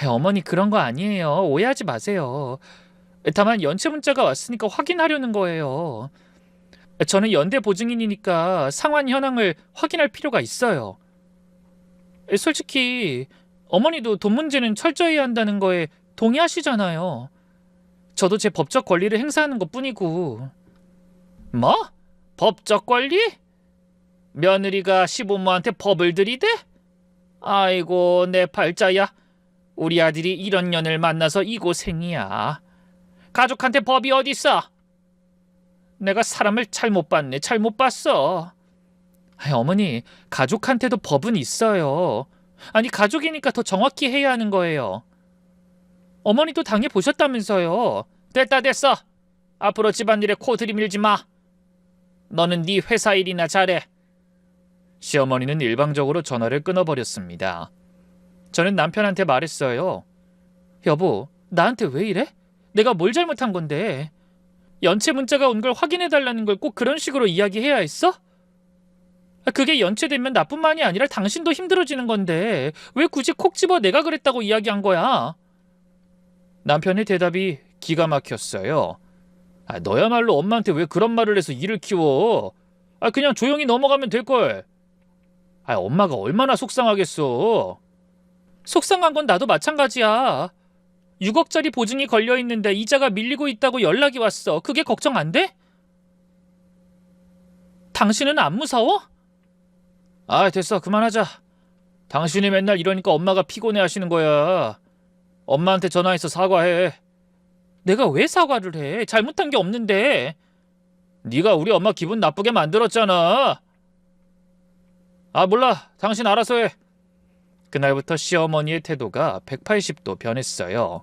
어머니 그런 거 아니에요. 오해하지 마세요. 다만 연체 문자가 왔으니까 확인하려는 거예요. 저는 연대 보증인이니까 상환 현황을 확인할 필요가 있어요. 솔직히 어머니도 돈 문제는 철저히 한다는 거에 동의하시잖아요. 저도 제 법적 권리를 행사하는 것뿐이고. 뭐? 법적 권리? 며느리가 시부모한테 법을 들이대? 아이고 내 팔자야. 우리 아들이 이런 년을 만나서 이 고생이야. 가족한테 법이 어딨어? 내가 사람을 잘못 봤네. 잘못 봤어. 어머니, 가족한테도 법은 있어요. 아니, 가족이니까 더 정확히 해야 하는 거예요. 어머니도 당해보셨다면서요. 됐어. 앞으로 집안일에 코 들이밀지 마. 너는 네 회사 일이나 잘해. 시어머니는 일방적으로 전화를 끊어버렸습니다. 저는 남편한테 말했어요. 여보, 나한테 왜 이래? 내가 뭘 잘못한 건데? 연체 문자가 온 걸 확인해달라는 걸 꼭 그런 식으로 이야기해야 했어? 그게 연체되면 나뿐만이 아니라 당신도 힘들어지는 건데 왜 굳이 콕 집어 내가 그랬다고 이야기한 거야? 남편의 대답이 기가 막혔어요. 너야말로 엄마한테 왜 그런 말을 해서 일을 키워? 그냥 조용히 넘어가면 될걸. 엄마가 얼마나 속상하겠어. 속상한 건 나도 마찬가지야. 6억짜리 보증이 걸려있는데 이자가 밀리고 있다고 연락이 왔어. 그게 걱정 안 돼? 당신은 안 무서워? 됐어. 그만하자. 당신이 맨날 이러니까 엄마가 피곤해 하시는 거야. 엄마한테 전화해서 사과해. 내가 왜 사과를 해? 잘못한 게 없는데. 네가 우리 엄마 기분 나쁘게 만들었잖아. 몰라. 당신 알아서 해. 그날부터 시어머니의 태도가 180도 변했어요.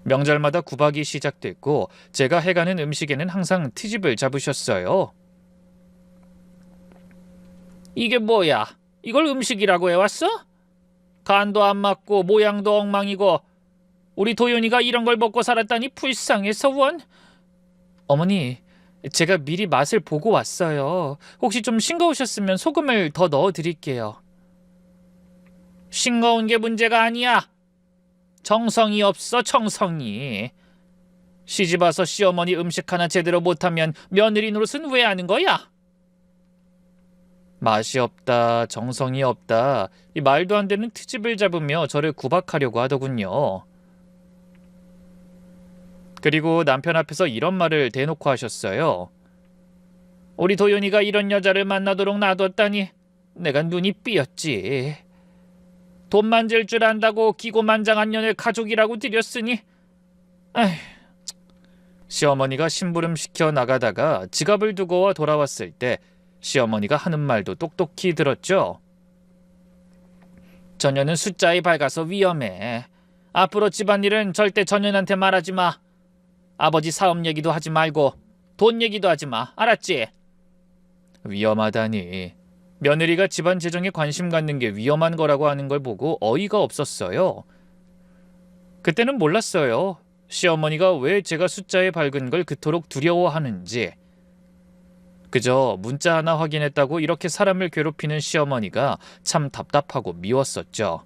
명절마다 구박이 시작됐고 제가 해가는 음식에는 항상 트집을 잡으셨어요. 이게 뭐야? 이걸 음식이라고 해왔어? 간도 안 맞고 모양도 엉망이고 우리 도윤이가 이런 걸 먹고 살았다니 불쌍해서 원. 어머니, 제가 미리 맛을 보고 왔어요. 혹시 좀 싱거우셨으면 소금을 더 넣어드릴게요. 싱거운 게 문제가 아니야. 정성이 없어, 정성이. 시집 와서 시어머니 음식 하나 제대로 못하면 며느리 노릇은 왜 하는 거야? 맛이 없다, 정성이 없다, 이 말도 안 되는 트집을 잡으며 저를 구박하려고 하더군요. 그리고 남편 앞에서 이런 말을 대놓고 하셨어요. 우리 도윤이가 이런 여자를 만나도록 놔뒀다니 내가 눈이 삐었지. 돈 만질 줄 안다고 기고만장한 년을 가족이라고 들였으니. 에휴. 시어머니가 심부름 시켜 나가다가 지갑을 두고 와 돌아왔을 때 시어머니가 하는 말도 똑똑히 들었죠. 전혀는 숫자에 밝아서 위험해. 앞으로 집안일은 절대 전현한테 말하지 마. 아버지 사업 얘기도 하지 말고 돈 얘기도 하지 마. 알았지? 위험하다니. 며느리가 집안 재정에 관심 갖는 게 위험한 거라고 하는 걸 보고 어이가 없었어요. 그때는 몰랐어요. 시어머니가 왜 제가 숫자에 밝은 걸 그토록 두려워하는지. 그저 문자 하나 확인했다고 이렇게 사람을 괴롭히는 시어머니가 참 답답하고 미웠었죠.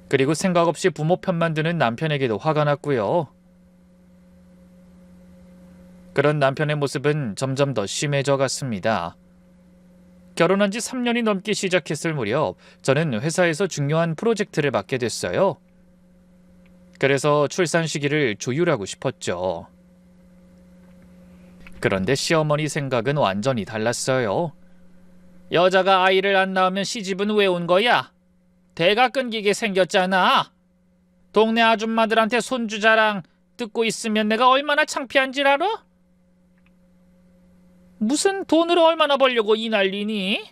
그리고 생각 없이 부모 편만 드는 남편에게도 화가 났고요. 그런 남편의 모습은 점점 더 심해져 갔습니다. 결혼한 지 3년이 넘기 시작했을 무렵 저는 회사에서 중요한 프로젝트를 맡게 됐어요. 그래서 출산 시기를 조율하고 싶었죠. 그런데 시어머니 생각은 완전히 달랐어요. 여자가 아이를 안 낳으면 시집은 왜 온 거야? 대가 끊기게 생겼잖아. 동네 아줌마들한테 손주 자랑 듣고 있으면 내가 얼마나 창피한 줄 알아? 무슨 돈으로 얼마나 벌려고 이 난리니?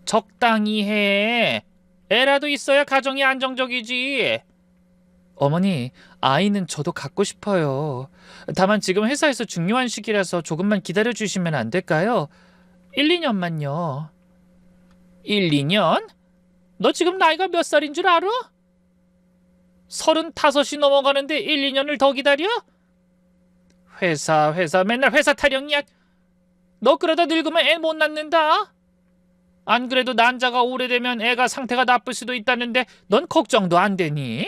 적당히 해. 애라도 있어야 가정이 안정적이지. 어머니, 아이는 저도 갖고 싶어요. 다만 지금 회사에서 중요한 시기라서 조금만 기다려주시면 안 될까요? 1, 2년만요. 1, 2년? 너 지금 나이가 몇 살인 줄 알아? 35이 넘어가는데 1, 2년을 더 기다려? 회사 맨날 회사 타령이야. 너 그러다 늙으면 애 못 낳는다. 안 그래도 난자가 오래되면 애가 상태가 나쁠 수도 있다는데 넌 걱정도 안 되니?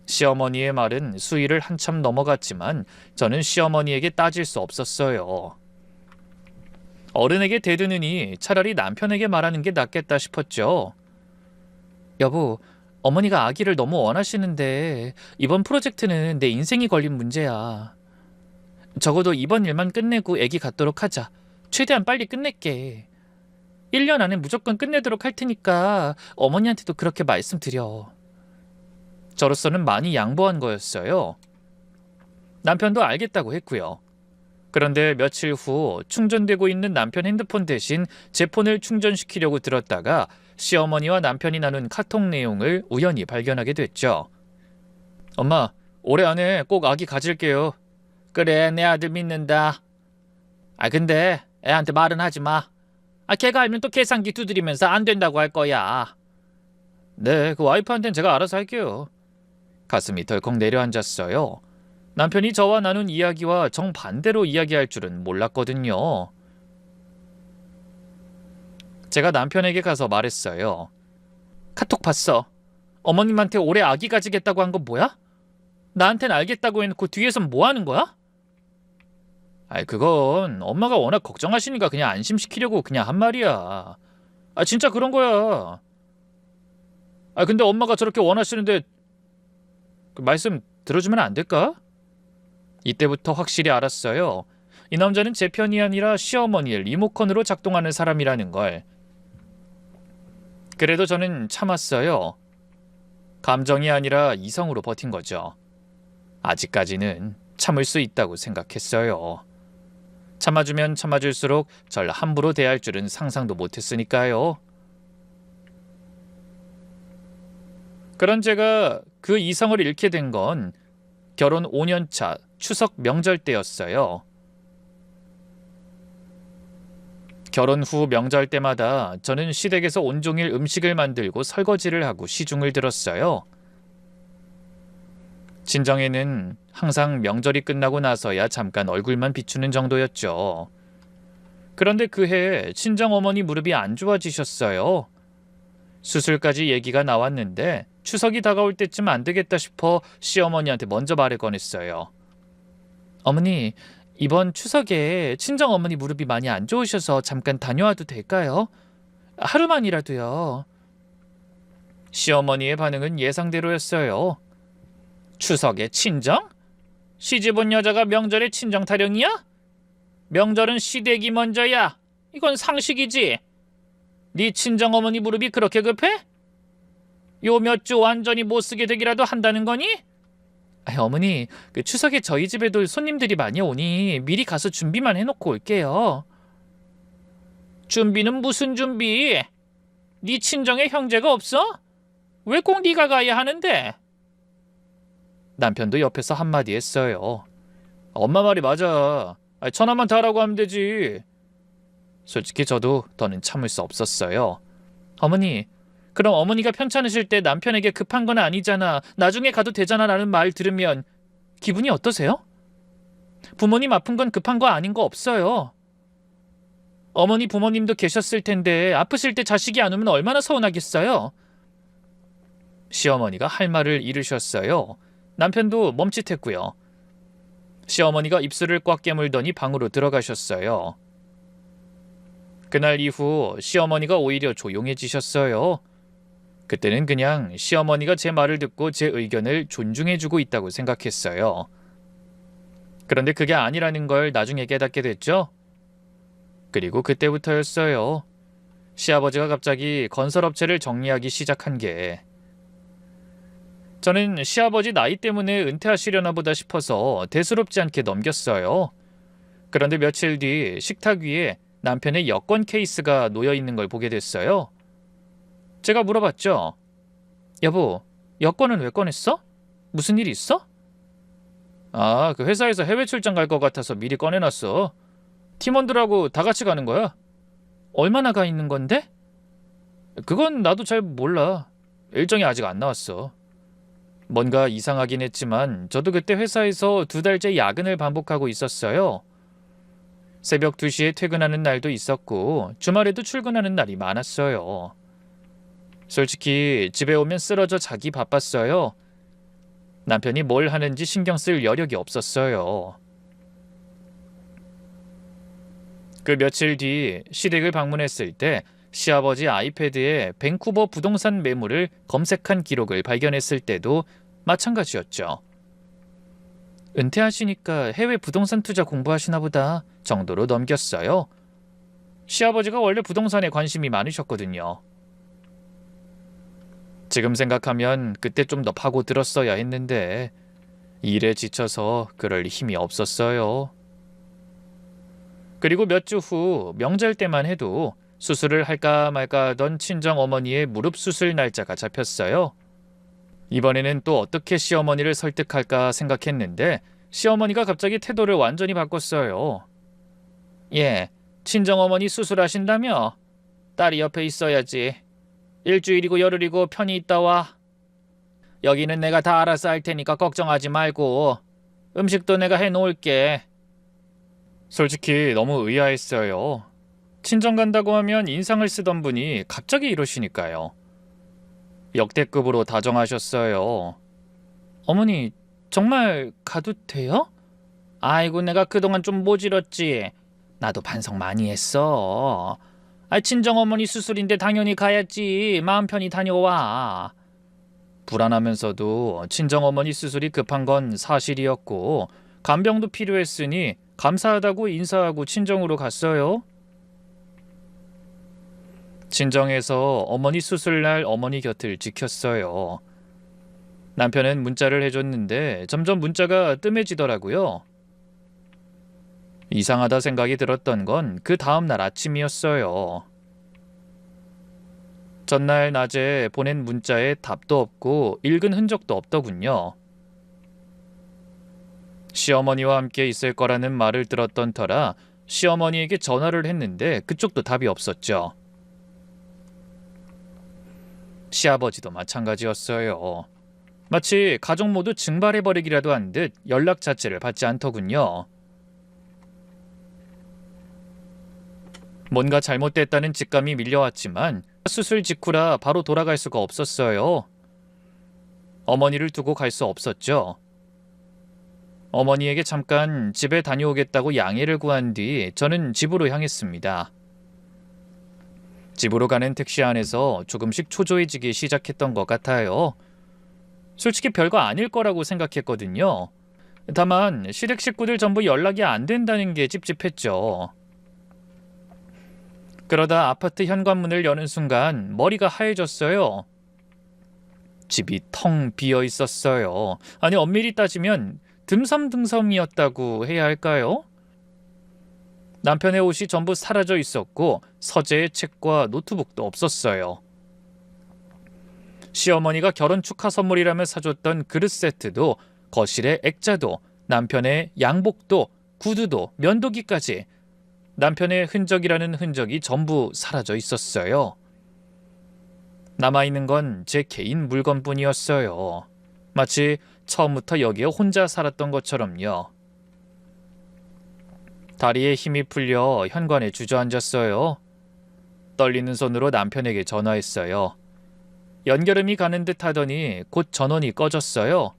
시어머니의 말은 수위를 한참 넘어갔지만 저는 시어머니에게 따질 수 없었어요. 어른에게 대드느니 차라리 남편에게 말하는 게 낫겠다 싶었죠. 여보, 어머니가 아기를 너무 원하시는데 이번 프로젝트는 내 인생이 걸린 문제야. 적어도 이번 일만 끝내고 아기 갖도록 하자. 최대한 빨리 끝낼게. 1년 안에 무조건 끝내도록 할 테니까 어머니한테도 그렇게 말씀드려. 저로서는 많이 양보한 거였어요. 남편도 알겠다고 했고요. 그런데 며칠 후 충전되고 있는 남편 핸드폰 대신 제 폰을 충전시키려고 들었다가 시어머니와 남편이 나눈 카톡 내용을 우연히 발견하게 됐죠. 엄마, 올해 안에 꼭 아기 가질게요. 그래, 내 아들 믿는다. 근데 애한테 말은 하지 마. 걔가 알면 또 계산기 두드리면서 안 된다고 할 거야. 네, 그 와이프한테는 제가 알아서 할게요. 가슴이 덜컥 내려앉았어요. 남편이 저와 나눈 이야기와 정반대로 이야기할 줄은 몰랐거든요. 제가 남편에게 가서 말했어요. 카톡 봤어. 어머님한테 올해 아기 가지겠다고 한 건 뭐야? 나한텐 알겠다고 해놓고 뒤에선 뭐 하는 거야? 그건 엄마가 워낙 걱정하시니까 그냥 안심시키려고 그냥 한 말이야. 진짜 그런 거야. 근데 엄마가 저렇게 원하시는데 그 말씀 들어주면 안 될까? 이때부터 확실히 알았어요. 이 남자는 제 편이 아니라 시어머니의 리모컨으로 작동하는 사람이라는 걸. 그래도 저는 참았어요. 감정이 아니라 이성으로 버틴 거죠. 아직까지는 참을 수 있다고 생각했어요. 참아주면 참아줄수록 절 함부로 대할 줄은 상상도 못했으니까요. 그런 제가 그 이성을 잃게 된 건 결혼 5년차 추석 명절 때였어요. 결혼 후 명절 때마다 저는 시댁에서 온종일 음식을 만들고 설거지를 하고 시중을 들었어요. 친정에는 항상 명절이 끝나고 나서야 잠깐 얼굴만 비추는 정도였죠. 그런데 그해 친정어머니 무릎이 안 좋아지셨어요. 수술까지 얘기가 나왔는데 추석이 다가올 때쯤 안 되겠다 싶어 시어머니한테 먼저 말을 꺼냈어요. 어머니, 이번 추석에 친정어머니 무릎이 많이 안 좋으셔서 잠깐 다녀와도 될까요? 하루만이라도요. 시어머니의 반응은 예상대로였어요. 추석에 친정? 시집온 여자가 명절에 친정 타령이야? 명절은 시댁이 먼저야. 이건 상식이지. 네 친정어머니 무릎이 그렇게 급해? 요 몇 주 완전히 못쓰게 되기라도 한다는 거니? 어머니, 추석에 저희 집에도 손님들이 많이 오니 미리 가서 준비만 해놓고 올게요. 준비는 무슨 준비? 네 친정에 형제가 없어? 왜 꼭 네가 가야 하는데? 남편도 옆에서 한마디 했어요. 엄마 말이 맞아. 전화만 다 하라고 하면 되지. 솔직히 저도 더는 참을 수 없었어요. 어머니, 그럼 어머니가 편찮으실 때 남편에게 급한 건 아니잖아, 나중에 가도 되잖아 라는 말 들으면 기분이 어떠세요? 부모님 아픈 건 급한 거 아닌 거 없어요. 어머니 부모님도 계셨을 텐데 아프실 때 자식이 안 오면 얼마나 서운하겠어요. 시어머니가 할 말을 잃으셨어요. 남편도 멈칫했고요. 시어머니가 입술을 꽉 깨물더니 방으로 들어가셨어요. 그날 이후 시어머니가 오히려 조용해지셨어요. 그때는 그냥 시어머니가 제 말을 듣고 제 의견을 존중해주고 있다고 생각했어요. 그런데 그게 아니라는 걸 나중에 깨닫게 됐죠. 그리고 그때부터였어요. 시아버지가 갑자기 건설업체를 정리하기 시작한 게. 저는 시아버지 나이 때문에 은퇴하시려나 보다 싶어서 대수롭지 않게 넘겼어요. 그런데 며칠 뒤 식탁 위에 남편의 여권 케이스가 놓여 있는 걸 보게 됐어요. 제가 물어봤죠. 여보, 여권은 왜 꺼냈어? 무슨 일 있어? 그 회사에서 해외 출장 갈 것 같아서 미리 꺼내놨어. 팀원들하고 다 같이 가는 거야. 얼마나 가 있는 건데? 그건 나도 잘 몰라. 일정이 아직 안 나왔어. 뭔가 이상하긴 했지만 저도 그때 회사에서 2달째 야근을 반복하고 있었어요. 새벽 2시에 퇴근하는 날도 있었고 주말에도 출근하는 날이 많았어요. 솔직히 집에 오면 쓰러져 자기 바빴어요. 남편이 뭘 하는지 신경 쓸 여력이 없었어요. 그 며칠 뒤 시댁을 방문했을 때 시아버지 아이패드에 밴쿠버 부동산 매물을 검색한 기록을 발견했을 때도 마찬가지였죠. 은퇴하시니까 해외 부동산 투자 공부하시나 보다 정도로 넘겼어요. 시아버지가 원래 부동산에 관심이 많으셨거든요. 지금 생각하면 그때 좀 더 파고들었어야 했는데 일에 지쳐서 그럴 힘이 없었어요. 그리고 몇 주 후 명절 때만 해도 수술을 할까 말까 하던 친정 어머니의 무릎 수술 날짜가 잡혔어요. 이번에는 또 어떻게 시어머니를 설득할까 생각했는데 시어머니가 갑자기 태도를 완전히 바꿨어요. 예, 친정어머니 수술하신다며? 딸이 옆에 있어야지. 일주일이고 열흘이고 편히 있다 와. 여기는 내가 다 알아서 할 테니까 걱정하지 말고 음식도 내가 해놓을게. 솔직히 너무 의아했어요. 친정 간다고 하면 인상을 쓰던 분이 갑자기 이러시니까요. 역대급으로 다정하셨어요. 어머니, 정말 가도 돼요? 아이고, 내가 그동안 좀 모질었지. 나도 반성 많이 했어. 친정어머니 수술인데 당연히 가야지. 마음 편히 다녀와. 불안하면서도 친정어머니 수술이 급한 건 사실이었고 간병도 필요했으니 감사하다고 인사하고 친정으로 갔어요. 친정에서 어머니 수술날 어머니 곁을 지켰어요. 남편은 문자를 해줬는데 점점 문자가 뜸해지더라고요. 이상하다 생각이 들었던 건 그 다음날 아침이었어요. 전날 낮에 보낸 문자에 답도 없고 읽은 흔적도 없더군요. 시어머니와 함께 있을 거라는 말을 들었던 터라 시어머니에게 전화를 했는데 그쪽도 답이 없었죠. 시아버지도 마찬가지였어요. 마치 가족 모두 증발해버리기라도 한 듯 연락 자체를 받지 않더군요. 뭔가 잘못됐다는 직감이 밀려왔지만 수술 직후라 바로 돌아갈 수가 없었어요. 어머니를 두고 갈 수 없었죠. 어머니에게 잠깐 집에 다녀오겠다고 양해를 구한 뒤 저는 집으로 향했습니다. 집으로 가는 택시 안에서 조금씩 초조해지기 시작했던 것 같아요. 솔직히 별거 아닐 거라고 생각했거든요. 다만 시댁 식구들 전부 연락이 안 된다는 게 찝찝했죠. 그러다 아파트 현관문을 여는 순간 머리가 하얘졌어요. 집이 텅 비어 있었어요. 아니, 엄밀히 따지면 듬섬듬섬이었다고 해야 할까요? 남편의 옷이 전부 사라져 있었고 서재에 책과 노트북도 없었어요. 시어머니가 결혼 축하 선물이라며 사줬던 그릇 세트도, 거실의 액자도, 남편의 양복도, 구두도, 면도기까지 남편의 흔적이라는 흔적이 전부 사라져 있었어요. 남아있는 건 제 개인 물건뿐이었어요. 마치 처음부터 여기에 혼자 살았던 것처럼요. 다리에 힘이 풀려 현관에 주저앉았어요. 떨리는 손으로 남편에게 전화했어요. 연결음이 가는 듯 하더니 곧 전원이 꺼졌어요.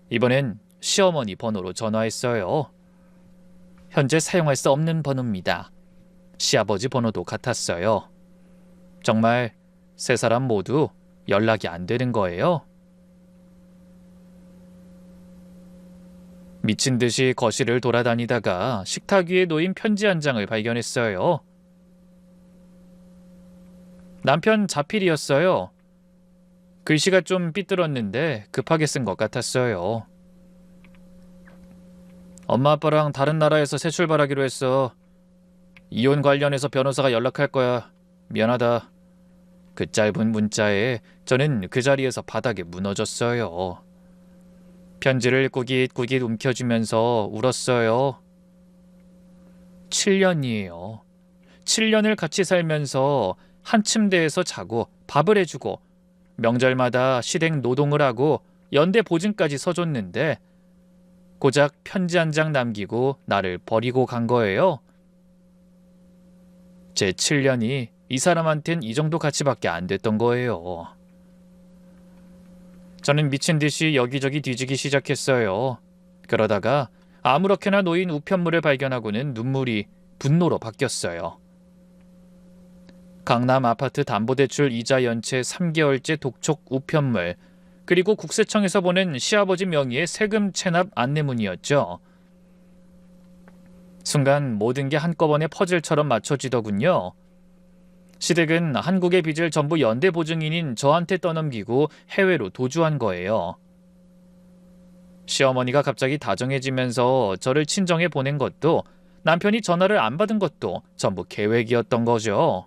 이번엔 시어머니 번호로 전화했어요. 현재 사용할 수 없는 번호입니다. 시아버지 번호도 같았어요. 정말 세 사람 모두 연락이 안 되는 거예요. 미친 듯이 거실을 돌아다니다가 식탁 위에 놓인 편지 한 장을 발견했어요. 남편 자필이었어요. 글씨가 좀 삐뚤었는데 급하게 쓴 것 같았어요. 엄마 아빠랑 다른 나라에서 새 출발하기로 했어. 이혼 관련해서 변호사가 연락할 거야. 미안하다. 그 짧은 문자에 저는 그 자리에서 바닥에 무너졌어요. 편지를 꾸깃꾸깃 움켜쥐면서 울었어요. 7년이에요. 7년을 같이 살면서 한 침대에서 자고 밥을 해주고 명절마다 시댁 노동을 하고 연대 보증까지 서줬는데 고작 편지 한 장 남기고 나를 버리고 간 거예요. 제 7년이 이 사람한텐 이 정도 가치밖에 안 됐던 거예요. 저는 미친 듯이 여기저기 뒤지기 시작했어요. 그러다가 아무렇게나 놓인 우편물을 발견하고는 눈물이 분노로 바뀌었어요. 강남 아파트 담보대출 이자 연체 3개월째 독촉 우편물, 그리고 국세청에서 보낸 시아버지 명의의 세금 체납 안내문이었죠. 순간 모든 게 한꺼번에 퍼즐처럼 맞춰지더군요. 시댁은 한국의 빚을 전부 연대 보증인인 저한테 떠넘기고 해외로 도주한 거예요. 시어머니가 갑자기 다정해지면서 저를 친정에 보낸 것도, 남편이 전화를 안 받은 것도 전부 계획이었던 거죠.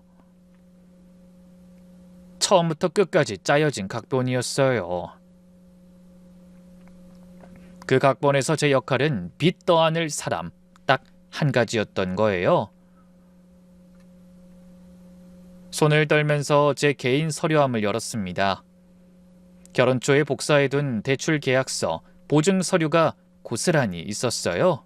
처음부터 끝까지 짜여진 각본이었어요. 그 각본에서 제 역할은 빚 떠안을 사람 딱 한 가지였던 거예요. 손을 떨면서 제 개인 서류함을 열었습니다. 결혼 초에 복사해둔 대출 계약서, 보증 서류가 고스란히 있었어요.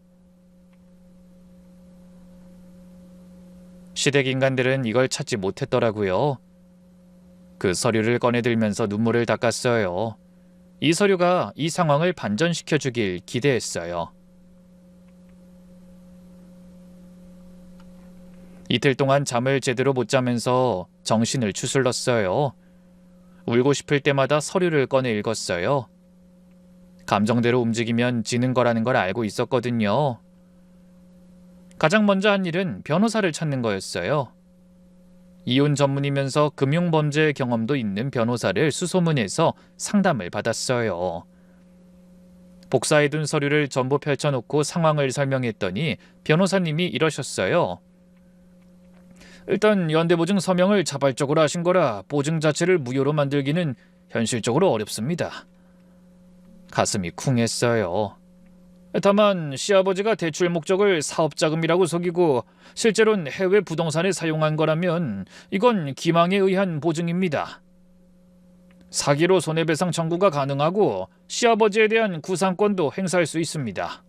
시댁 인간들은 이걸 찾지 못했더라고요. 그 서류를 꺼내들면서 눈물을 닦았어요. 이 서류가 이 상황을 반전시켜주길 기대했어요. 이틀 동안 잠을 제대로 못 자면서 정신을 추슬렀어요. 울고 싶을 때마다 서류를 꺼내 읽었어요. 감정대로 움직이면 지는 거라는 걸 알고 있었거든요. 가장 먼저 한 일은 변호사를 찾는 거였어요. 이혼 전문이면서 금융범죄 경험도 있는 변호사를 수소문해서 상담을 받았어요. 복사해둔 서류를 전부 펼쳐놓고 상황을 설명했더니 변호사님이 이러셨어요. 일단 연대보증 서명을 자발적으로 하신 거라 보증 자체를 무효로 만들기는 현실적으로 어렵습니다. 가슴이 쿵했어요. 다만 시아버지가 대출 목적을 사업자금이라고 속이고 실제로는 해외 부동산에 사용한 거라면 이건 기망에 의한 보증입니다. 사기로 손해배상 청구가 가능하고 시아버지에 대한 구상권도 행사할 수 있습니다.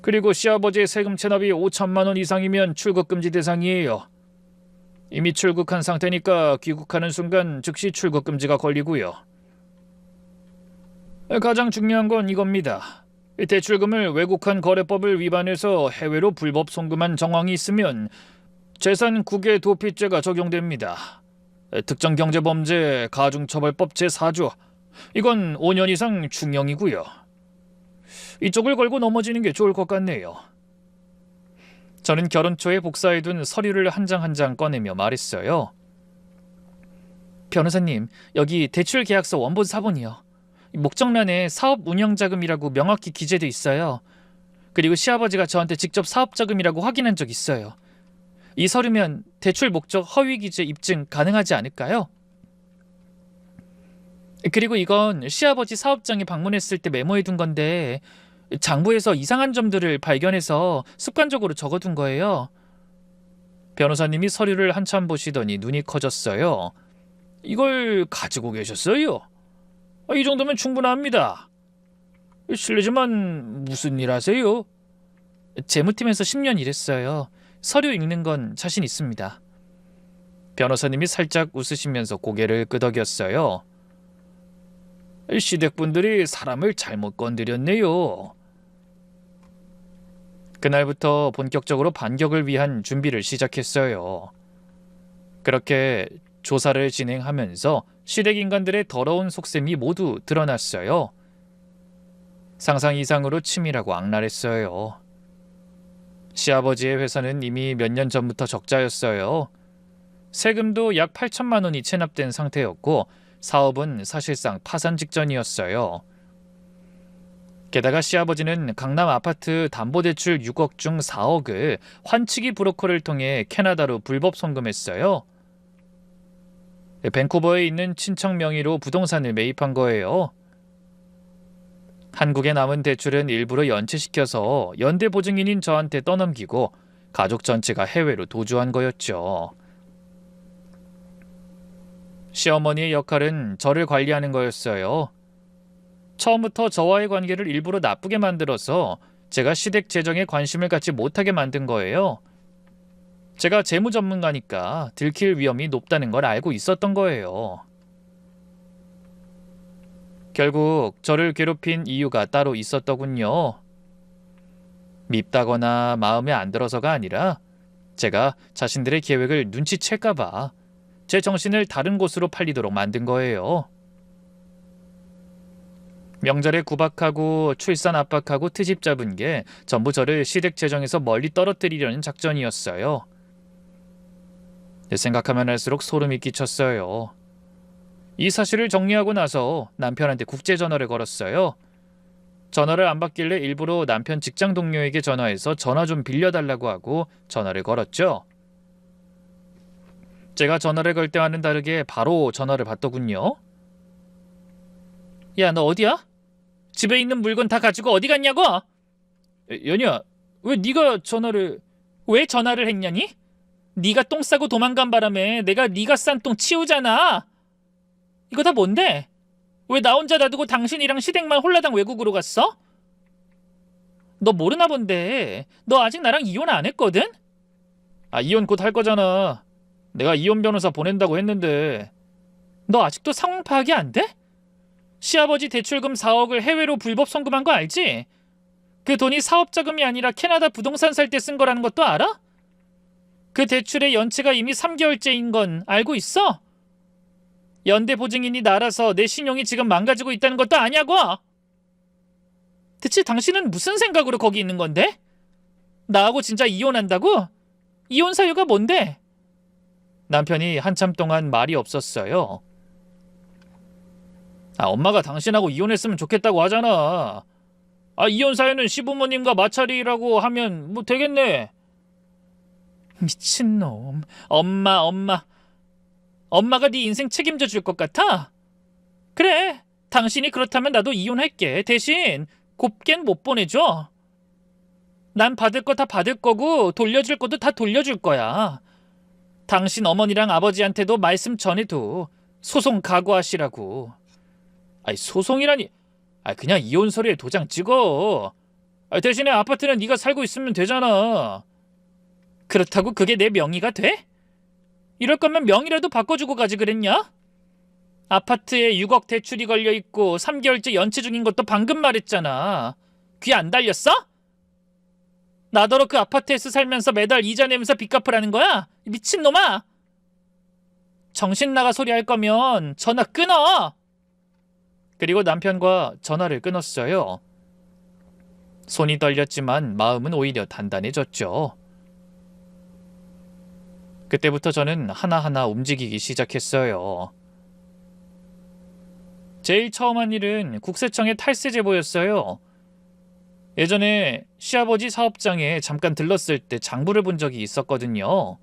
그리고 시아버지의 세금 체납이 5천만 원 이상이면 출국금지 대상이에요. 이미 출국한 상태니까 귀국하는 순간 즉시 출국금지가 걸리고요. 가장 중요한 건 이겁니다. 이 대출금을 외국환 거래법을 위반해서 해외로 불법 송금한 정황이 있으면 재산 국외 도피죄가 적용됩니다. 특정경제범죄 가중처벌법 제4조. 이건 5년 이상 중형이고요. 이쪽을 걸고 넘어지는 게 좋을 것 같네요. 저는 결혼 초에 복사해둔 서류를 한 장 한 장 꺼내며 말했어요. 변호사님, 여기 대출 계약서 원본 사본이요. 목적란에 사업 운영자금이라고 명확히 기재돼 있어요. 그리고 시아버지가 저한테 직접 사업자금이라고 확인한 적 있어요. 이 서류면 대출 목적 허위 기재 입증 가능하지 않을까요? 그리고 이건 시아버지 사업장에 방문했을 때 메모해둔 건데 장부에서 이상한 점들을 발견해서 습관적으로 적어둔 거예요. 변호사님이 서류를 한참 보시더니 눈이 커졌어요. 이걸 가지고 계셨어요? 이 정도면 충분합니다. 실례지만 무슨 일 하세요? 재무팀에서 10년 일했어요. 서류 읽는 건 자신 있습니다. 변호사님이 살짝 웃으시면서 고개를 끄덕였어요. 시댁분들이 사람을 잘못 건드렸네요. 그날부터 본격적으로 반격을 위한 준비를 시작했어요. 그렇게 조사를 진행하면서 시댁 인간들의 더러운 속셈이 모두 드러났어요. 상상 이상으로 치밀하고 악랄했어요. 시아버지의 회사는 이미 몇 년 전부터 적자였어요. 세금도 약 8천만 원이 체납된 상태였고 사업은 사실상 파산 직전이었어요. 게다가 시아버지는 강남 아파트 담보대출 6억 중 4억을 환치기 브로커를 통해 캐나다로 불법 송금했어요. 밴쿠버에 있는 친척 명의로 부동산을 매입한 거예요. 한국에 남은 대출은 일부러 연체시켜서 연대 보증인인 저한테 떠넘기고 가족 전체가 해외로 도주한 거였죠. 시어머니의 역할은 저를 관리하는 거였어요. 처음부터 저와의 관계를 일부러 나쁘게 만들어서 제가 시댁 재정에 관심을 갖지 못하게 만든 거예요. 제가 재무 전문가니까 들킬 위험이 높다는 걸 알고 있었던 거예요. 결국 저를 괴롭힌 이유가 따로 있었더군요. 밉다거나 마음에 안 들어서가 아니라 제가 자신들의 계획을 눈치챌까봐 제 정신을 다른 곳으로 팔리도록 만든 거예요. 명절에 구박하고 출산 압박하고 트집 잡은 게 전부 저를 시댁 재정에서 멀리 떨어뜨리려는 작전이었어요. 생각하면 할수록 소름이 끼쳤어요. 이 사실을 정리하고 나서 남편한테 국제전화를 걸었어요. 전화를 안 받길래 일부러 남편 직장 동료에게 전화해서 전화 좀 빌려달라고 하고 전화를 걸었죠. 제가 전화를 걸 때와는 다르게 바로 전화를 받더군요. 야, 너 어디야? 집에 있는 물건 다 가지고 어디 갔냐고? 연희야, 왜 전화를 했냐니? 네가 똥 싸고 도망간 바람에 내가 네가 싼 똥 치우잖아. 이거 다 뭔데? 왜 나 혼자 놔두고 당신이랑 시댁만 홀라당 외국으로 갔어? 너 모르나 본데 너 아직 나랑 이혼 안 했거든? 이혼 곧 할 거잖아. 내가 이혼 변호사 보낸다고 했는데. 너 아직도 상황 파악이 안 돼? 시아버지 대출금 4억을 해외로 불법 송금한 거 알지? 그 돈이 사업자금이 아니라 캐나다 부동산 살 때 쓴 거라는 것도 알아? 그 대출의 연체가 이미 3개월째인 건 알고 있어? 연대 보증인이 나라서 내 신용이 지금 망가지고 있다는 것도 아냐고? 대체 당신은 무슨 생각으로 거기 있는 건데? 나하고 진짜 이혼한다고? 이혼 사유가 뭔데? 남편이 한참 동안 말이 없었어요. 엄마가 당신하고 이혼했으면 좋겠다고 하잖아. 이혼 사유는 시부모님과 마찰이라고 하면 뭐 되겠네. 미친놈. 엄마가 네 인생 책임져 줄 것 같아? 그래, 당신이 그렇다면 나도 이혼할게. 대신 곱겐 못 보내줘. 난 받을 거 다 받을 거고 돌려줄 것도 다 돌려줄 거야. 당신 어머니랑 아버지한테도 말씀 전해도 소송 각오하시라고. 소송이라니. 그냥 이혼 서류에 도장 찍어. 대신에 아파트는 네가 살고 있으면 되잖아. 그렇다고 그게 내 명의가 돼? 이럴 거면 명의라도 바꿔주고 가지 그랬냐? 아파트에 6억 대출이 걸려 있고 3개월째 연체 중인 것도 방금 말했잖아. 귀 안 달렸어? 나더러 그 아파트에서 살면서 매달 이자 내면서 빚 갚으라는 거야? 미친놈아! 정신 나가 소리 할 거면 전화 끊어! 그리고 남편과 전화를 끊었어요. 손이 떨렸지만 마음은 오히려 단단해졌죠. 그때부터 저는 하나하나 움직이기 시작했어요. 제일 처음 한 일은 국세청의 탈세 제보였어요. 예전에 시아버지 사업장에 잠깐 들렀을 때 장부를 본 적이 있었거든요.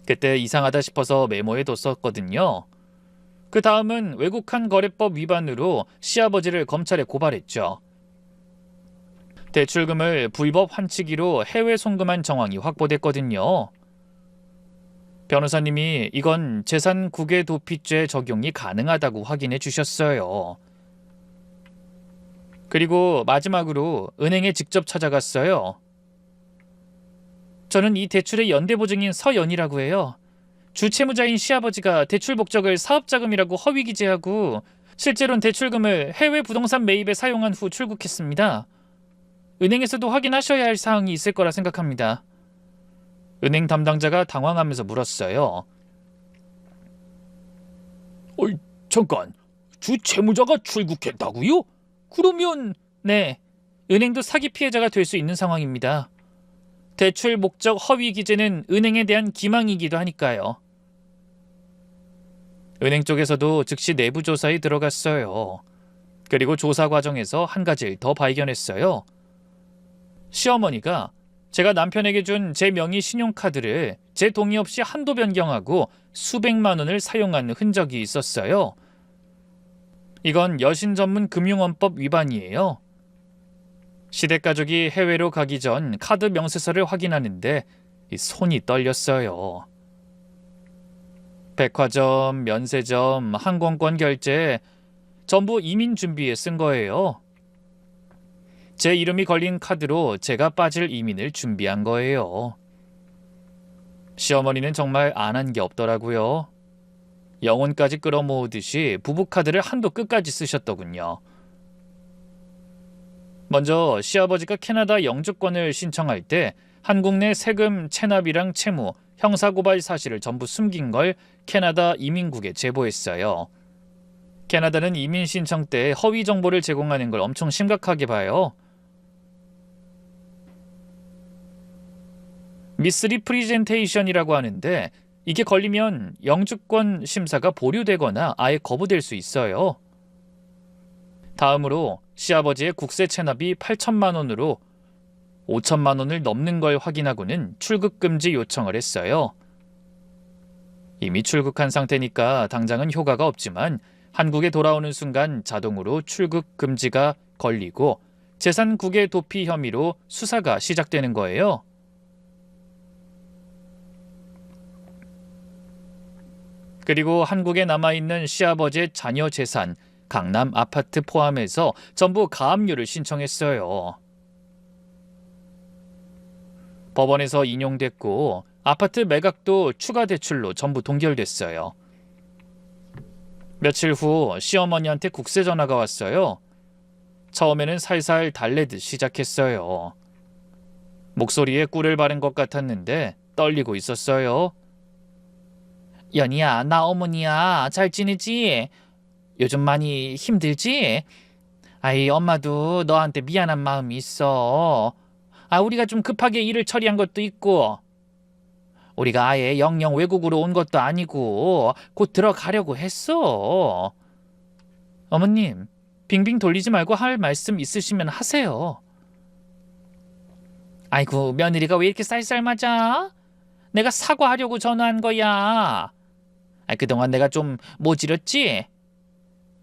그때 이상하다 싶어서 메모해 뒀었거든요. 그 다음은 외국한 거래법 위반으로 시아버지를 검찰에 고발했죠. 대출금을 불법 환치기로 해외 송금한 정황이 확보됐거든요. 변호사님이 이건 재산 국외 도피죄 적용이 가능하다고 확인해 주셨어요. 그리고 마지막으로 은행에 직접 찾아갔어요. 저는 이 대출의 연대보증인 서연이라고 해요. 주채무자인 시아버지가 대출 목적을 사업자금이라고 허위 기재하고 실제로는 대출금을 해외 부동산 매입에 사용한 후 출국했습니다. 은행에서도 확인하셔야 할 사항이 있을 거라 생각합니다. 은행 담당자가 당황하면서 물었어요. 잠깐, 주채무자가 출국했다고요? 그러면... 네, 은행도 사기 피해자가 될 수 있는 상황입니다. 대출 목적 허위 기재는 은행에 대한 기망이기도 하니까요. 은행 쪽에서도 즉시 내부 조사에 들어갔어요. 그리고 조사 과정에서 한 가지를 더 발견했어요. 시어머니가 제가 남편에게 준 제 명의 신용카드를 제 동의 없이 한도 변경하고 수백만 원을 사용한 흔적이 있었어요. 이건 여신 전문 금융원법 위반이에요. 시댁가족이 해외로 가기 전 카드 명세서를 확인하는데 손이 떨렸어요. 백화점, 면세점, 항공권 결제 전부 이민 준비에 쓴 거예요. 제 이름이 걸린 카드로 제가 빠질 이민을 준비한 거예요. 시어머니는 정말 안 한 게 없더라고요. 영혼까지 끌어모으듯이 부부카드를 한도 끝까지 쓰셨더군요. 먼저 시아버지가 캐나다 영주권을 신청할 때 한국 내 세금, 체납이랑 채무, 형사고발 사실을 전부 숨긴 걸 캐나다 이민국에 제보했어요. 캐나다는 이민 신청 때 허위 정보를 제공하는 걸 엄청 심각하게 봐요. 미스리프리젠테이션이라고 하는데 이게 걸리면 영주권 심사가 보류되거나 아예 거부될 수 있어요. 다음으로 시아버지의 국세 체납이 8천만 원으로 5천만 원을 넘는 걸 확인하고는 출국 금지 요청을 했어요. 이미 출국한 상태니까 당장은 효과가 없지만 한국에 돌아오는 순간 자동으로 출국 금지가 걸리고 재산 국외 도피 혐의로 수사가 시작되는 거예요. 그리고 한국에 남아있는 시아버지의 자녀 재산, 강남 아파트 포함해서 전부 가압류를 신청했어요. 법원에서 인용됐고 아파트 매각도 추가 대출로 전부 동결됐어요. 며칠 후 시어머니한테 국세 전화가 왔어요. 처음에는 살살 달래듯 시작했어요. 목소리에 꿀을 바른 것 같았는데 떨리고 있었어요. 연희야, 나 어머니야. 잘 지내지? 요즘 많이 힘들지? 아이, 엄마도 너한테 미안한 마음이 있어. 우리가 좀 급하게 일을 처리한 것도 있고 우리가 아예 영영 외국으로 온 것도 아니고 곧 들어가려고 했어. 어머님, 빙빙 돌리지 말고 할 말씀 있으시면 하세요. 아이고, 며느리가 왜 이렇게 쌀쌀 맞아? 내가 사과하려고 전화한 거야. 그동안 내가 좀 모질었지?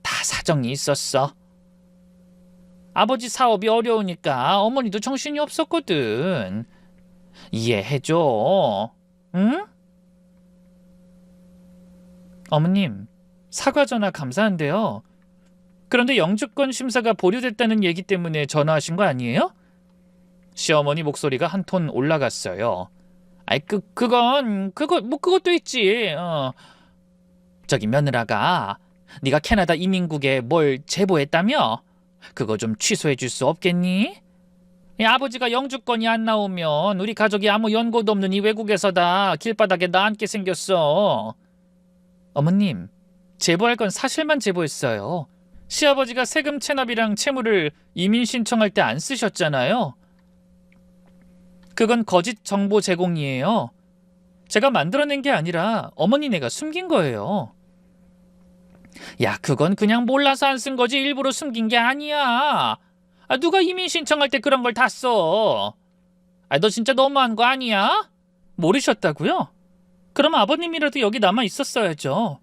다 사정이 있었어. 아버지 사업이 어려우니까 어머니도 정신이 없었거든. 이해해줘. 응? 어머님, 사과 전화 감사한데요. 그런데 영주권 심사가 보류됐다는 얘기 때문에 전화하신 거 아니에요? 시어머니 목소리가 한 톤 올라갔어요. 그것도 있지. 저기 며느라가 네가 캐나다 이민국에 뭘 제보했다며? 그거 좀 취소해 줄 수 없겠니? 아버지가 영주권이 안 나오면 우리 가족이 아무 연고도 없는 이 외국에서다 길바닥에 나앉게 생겼어. 어머님, 제보할 건 사실만 제보했어요. 시아버지가 세금 체납이랑 채무를 이민 신청할 때 안 쓰셨잖아요. 그건 거짓 정보 제공이에요. 제가 만들어낸 게 아니라 어머니네가 숨긴 거예요. 야, 그건 그냥 몰라서 안 쓴 거지 일부러 숨긴 게 아니야. 누가 이민 신청할 때 그런 걸 다 써? 너 진짜 너무한 거 아니야? 모르셨다고요? 그럼 아버님이라도 여기 남아 있었어야죠.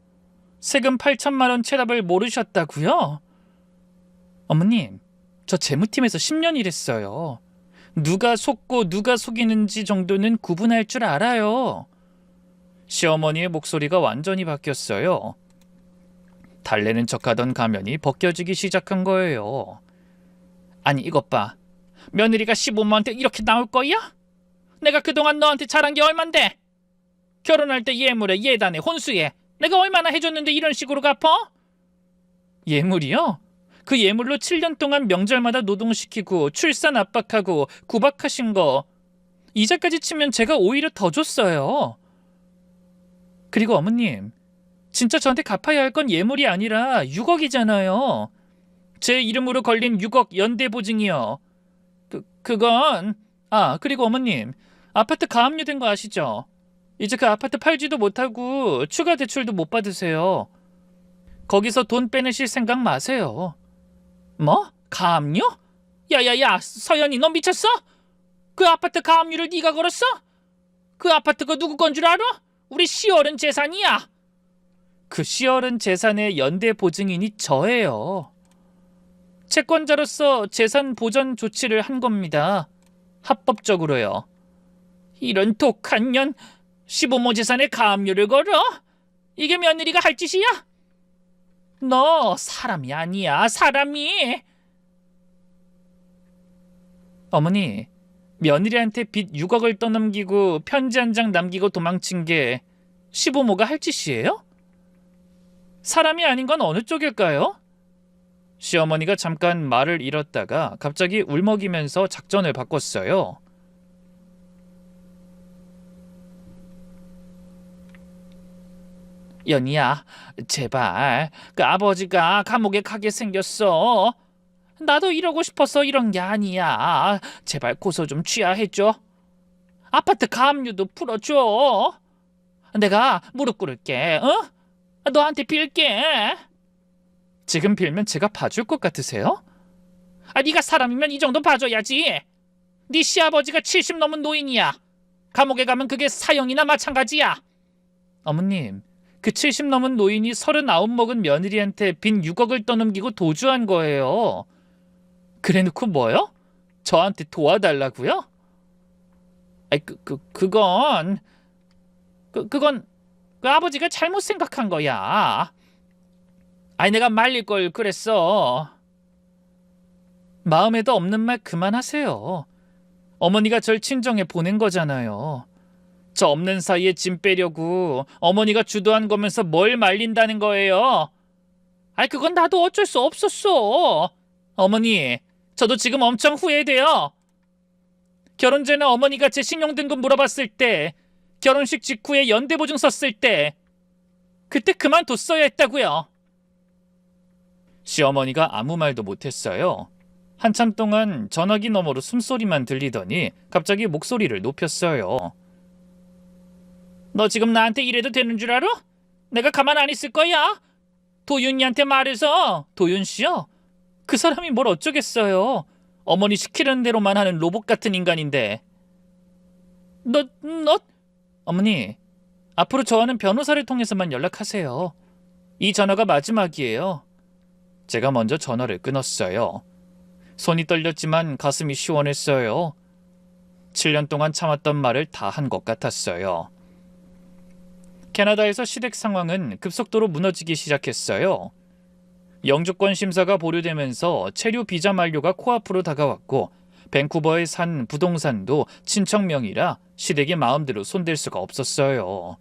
세금 8천만 원 체납을 모르셨다고요? 어머님, 저 재무팀에서 10년 일했어요. 누가 속고 누가 속이는지 정도는 구분할 줄 알아요. 시어머니의 목소리가 완전히 바뀌었어요. 달래는 척하던 가면이 벗겨지기 시작한 거예요. 아니 이것 봐. 며느리가 시부모한테 이렇게 나올 거야? 내가 그동안 너한테 잘한 게 얼만데? 결혼할 때 예물에 예단에 혼수에 내가 얼마나 해줬는데 이런 식으로 갚어? 예물이요? 그 예물로 7년 동안 명절마다 노동시키고 출산 압박하고 구박하신 거 이자까지 치면 제가 오히려 더 줬어요. 그리고 어머님, 진짜 저한테 갚아야 할 건 예물이 아니라 6억이잖아요. 제 이름으로 걸린 6억 연대보증이요. 그건... 그리고 어머님, 아파트 가압류된 거 아시죠? 이제 그 아파트 팔지도 못하고 추가 대출도 못 받으세요. 거기서 돈 빼내실 생각 마세요. 뭐? 가압류? 야야야, 서연이 너 미쳤어? 그 아파트 가압류를 네가 걸었어? 그 아파트가 누구 건 줄 알아? 우리 시어른 재산이야. 그 시어른 재산의 연대 보증인이 저예요. 채권자로서 재산 보전 조치를 한 겁니다. 합법적으로요. 이런 독한 년, 시부모 재산에 가압류를 걸어? 이게 며느리가 할 짓이야? 너 사람이 아니야, 사람이. 어머니, 며느리한테 빚 6억을 떠넘기고 편지 한 장 남기고 도망친 게 시부모가 할 짓이에요? 사람이 아닌 건 어느 쪽일까요? 시어머니가 잠깐 말을 잃었다가 갑자기 울먹이면서 작전을 바꿨어요. 연희야, 제발 그 아버지가 감옥에 가게 생겼어. 나도 이러고 싶어서 이런 게 아니야. 제발 고소 좀 취하해줘. 아파트 가압류도 풀어줘. 내가 무릎 꿇을게. 너한테 빌게. 지금 빌면 제가 봐줄 것 같으세요? 네가 사람이면 이 정도 봐줘야지. 네 시아버지가 70 넘은 노인이야. 감옥에 가면 그게 사형이나 마찬가지야. 어머님, 그 70 넘은 노인이 39 먹은 며느리한테 빈 6억을 떠넘기고 도주한 거예요. 그래놓고 뭐요? 저한테 도와달라고요? 그건 그 아버지가 잘못 생각한 거야. 내가 말릴 걸 그랬어. 마음에도 없는 말 그만하세요. 어머니가 절 친정에 보낸 거잖아요. 저 없는 사이에 짐 빼려고 어머니가 주도한 거면서 뭘 말린다는 거예요. 그건 나도 어쩔 수 없었어. 어머니, 저도 지금 엄청 후회돼요. 결혼 전에 어머니가 제 신용등급 물어봤을 때, 결혼식 직후에 연대보증 썼을 때, 그때 그만뒀어야 했다고요. 시어머니가 아무 말도 못했어요. 한참 동안 전화기 너머로 숨소리만 들리더니 갑자기 목소리를 높였어요. 너 지금 나한테 이래도 되는 줄 알아? 내가 가만 안 있을 거야. 도윤이한테 말해서. 도윤씨요? 그 사람이 뭘 어쩌겠어요. 어머니 시키는 대로만 하는 로봇 같은 인간인데. 너 어머니, 앞으로 저와는 변호사를 통해서만 연락하세요. 이 전화가 마지막이에요. 제가 먼저 전화를 끊었어요. 손이 떨렸지만 가슴이 시원했어요. 7년 동안 참았던 말을 다 한 것 같았어요. 캐나다에서 시댁 상황은 급속도로 무너지기 시작했어요. 영주권 심사가 보류되면서 체류 비자 만료가 코앞으로 다가왔고 밴쿠버에 산 부동산도 친척 명의라 시댁이 마음대로 손댈 수가 없었어요.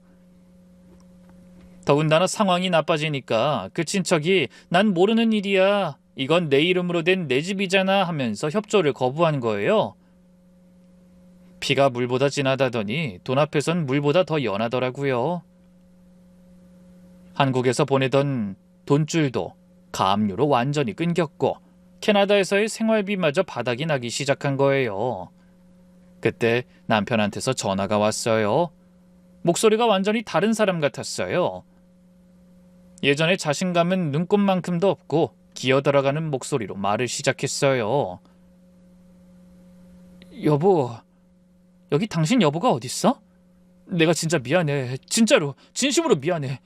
더군다나 상황이 나빠지니까 그 친척이 난 모르는 일이야. 이건 내 이름으로 된 내 집이잖아 하면서 협조를 거부한 거예요. 피가 물보다 진하다더니 돈 앞에선 물보다 더 연하더라고요. 한국에서 보내던 돈줄도 가압류로 완전히 끊겼고 캐나다에서의 생활비마저 바닥이 나기 시작한 거예요. 그때 남편한테서 전화가 왔어요. 목소리가 완전히 다른 사람 같았어요. 예전에 자신감은 눈곱만큼도 없고 기어들어가는 목소리로 말을 시작했어요. 여보, 여기 당신 여보가 어딨어? 내가 진짜 미안해. 진짜로, 진심으로 미안해.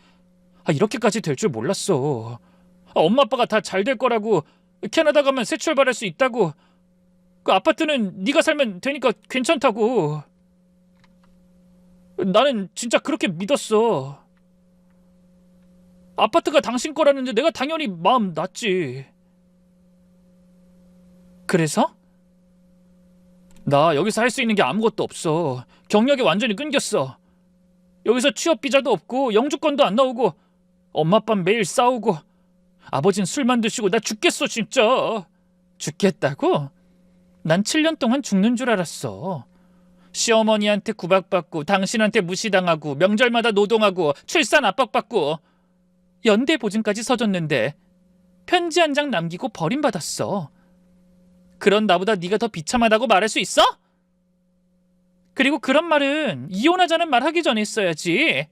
이렇게까지 될 줄 몰랐어. 엄마 아빠가 다 잘 될 거라고, 캐나다 가면 새 출발할 수 있다고, 그 아파트는 네가 살면 되니까 괜찮다고. 나는 진짜 그렇게 믿었어. 아파트가 당신 거라는데 내가 당연히 마음 놨지. 그래서? 나 여기서 할 수 있는 게 아무것도 없어. 경력이 완전히 끊겼어. 여기서 취업 비자도 없고 영주권도 안 나오고 엄마 아빠 매일 싸우고 아버진 술만 드시고 나 죽겠어 진짜. 죽겠다고? 난 7년 동안 죽는 줄 알았어. 시어머니한테 구박받고 당신한테 무시당하고 명절마다 노동하고 출산 압박받고 연대 보증까지 서줬는데 편지 한 장 남기고 버림받았어. 그런 나보다 네가 더 비참하다고 말할 수 있어? 그리고 그런 말은 이혼하자는 말 하기 전에 했어야지.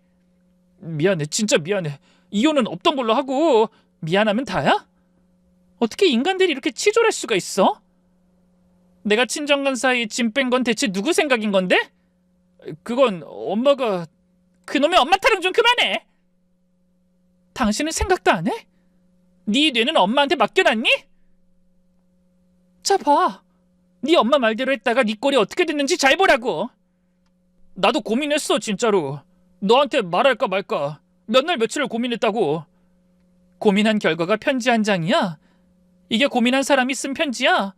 미안해, 진짜 미안해. 이혼은 없던 걸로 하고 미안하면 다야? 어떻게 인간들이 이렇게 치졸할 수가 있어? 내가 친정간 사이에 짐 뺀 건 대체 누구 생각인 건데? 그건 엄마가... 그놈의 엄마 타령 좀 그만해! 당신은 생각도 안 해? 네 뇌는 엄마한테 맡겨놨니? 자 봐. 네 엄마 말대로 했다가 네 꼴이 어떻게 됐는지 잘 보라고. 나도 고민했어 진짜로. 너한테 말할까 말까 몇 날 며칠을 고민했다고. 고민한 결과가 편지 한 장이야? 이게 고민한 사람이 쓴 편지야?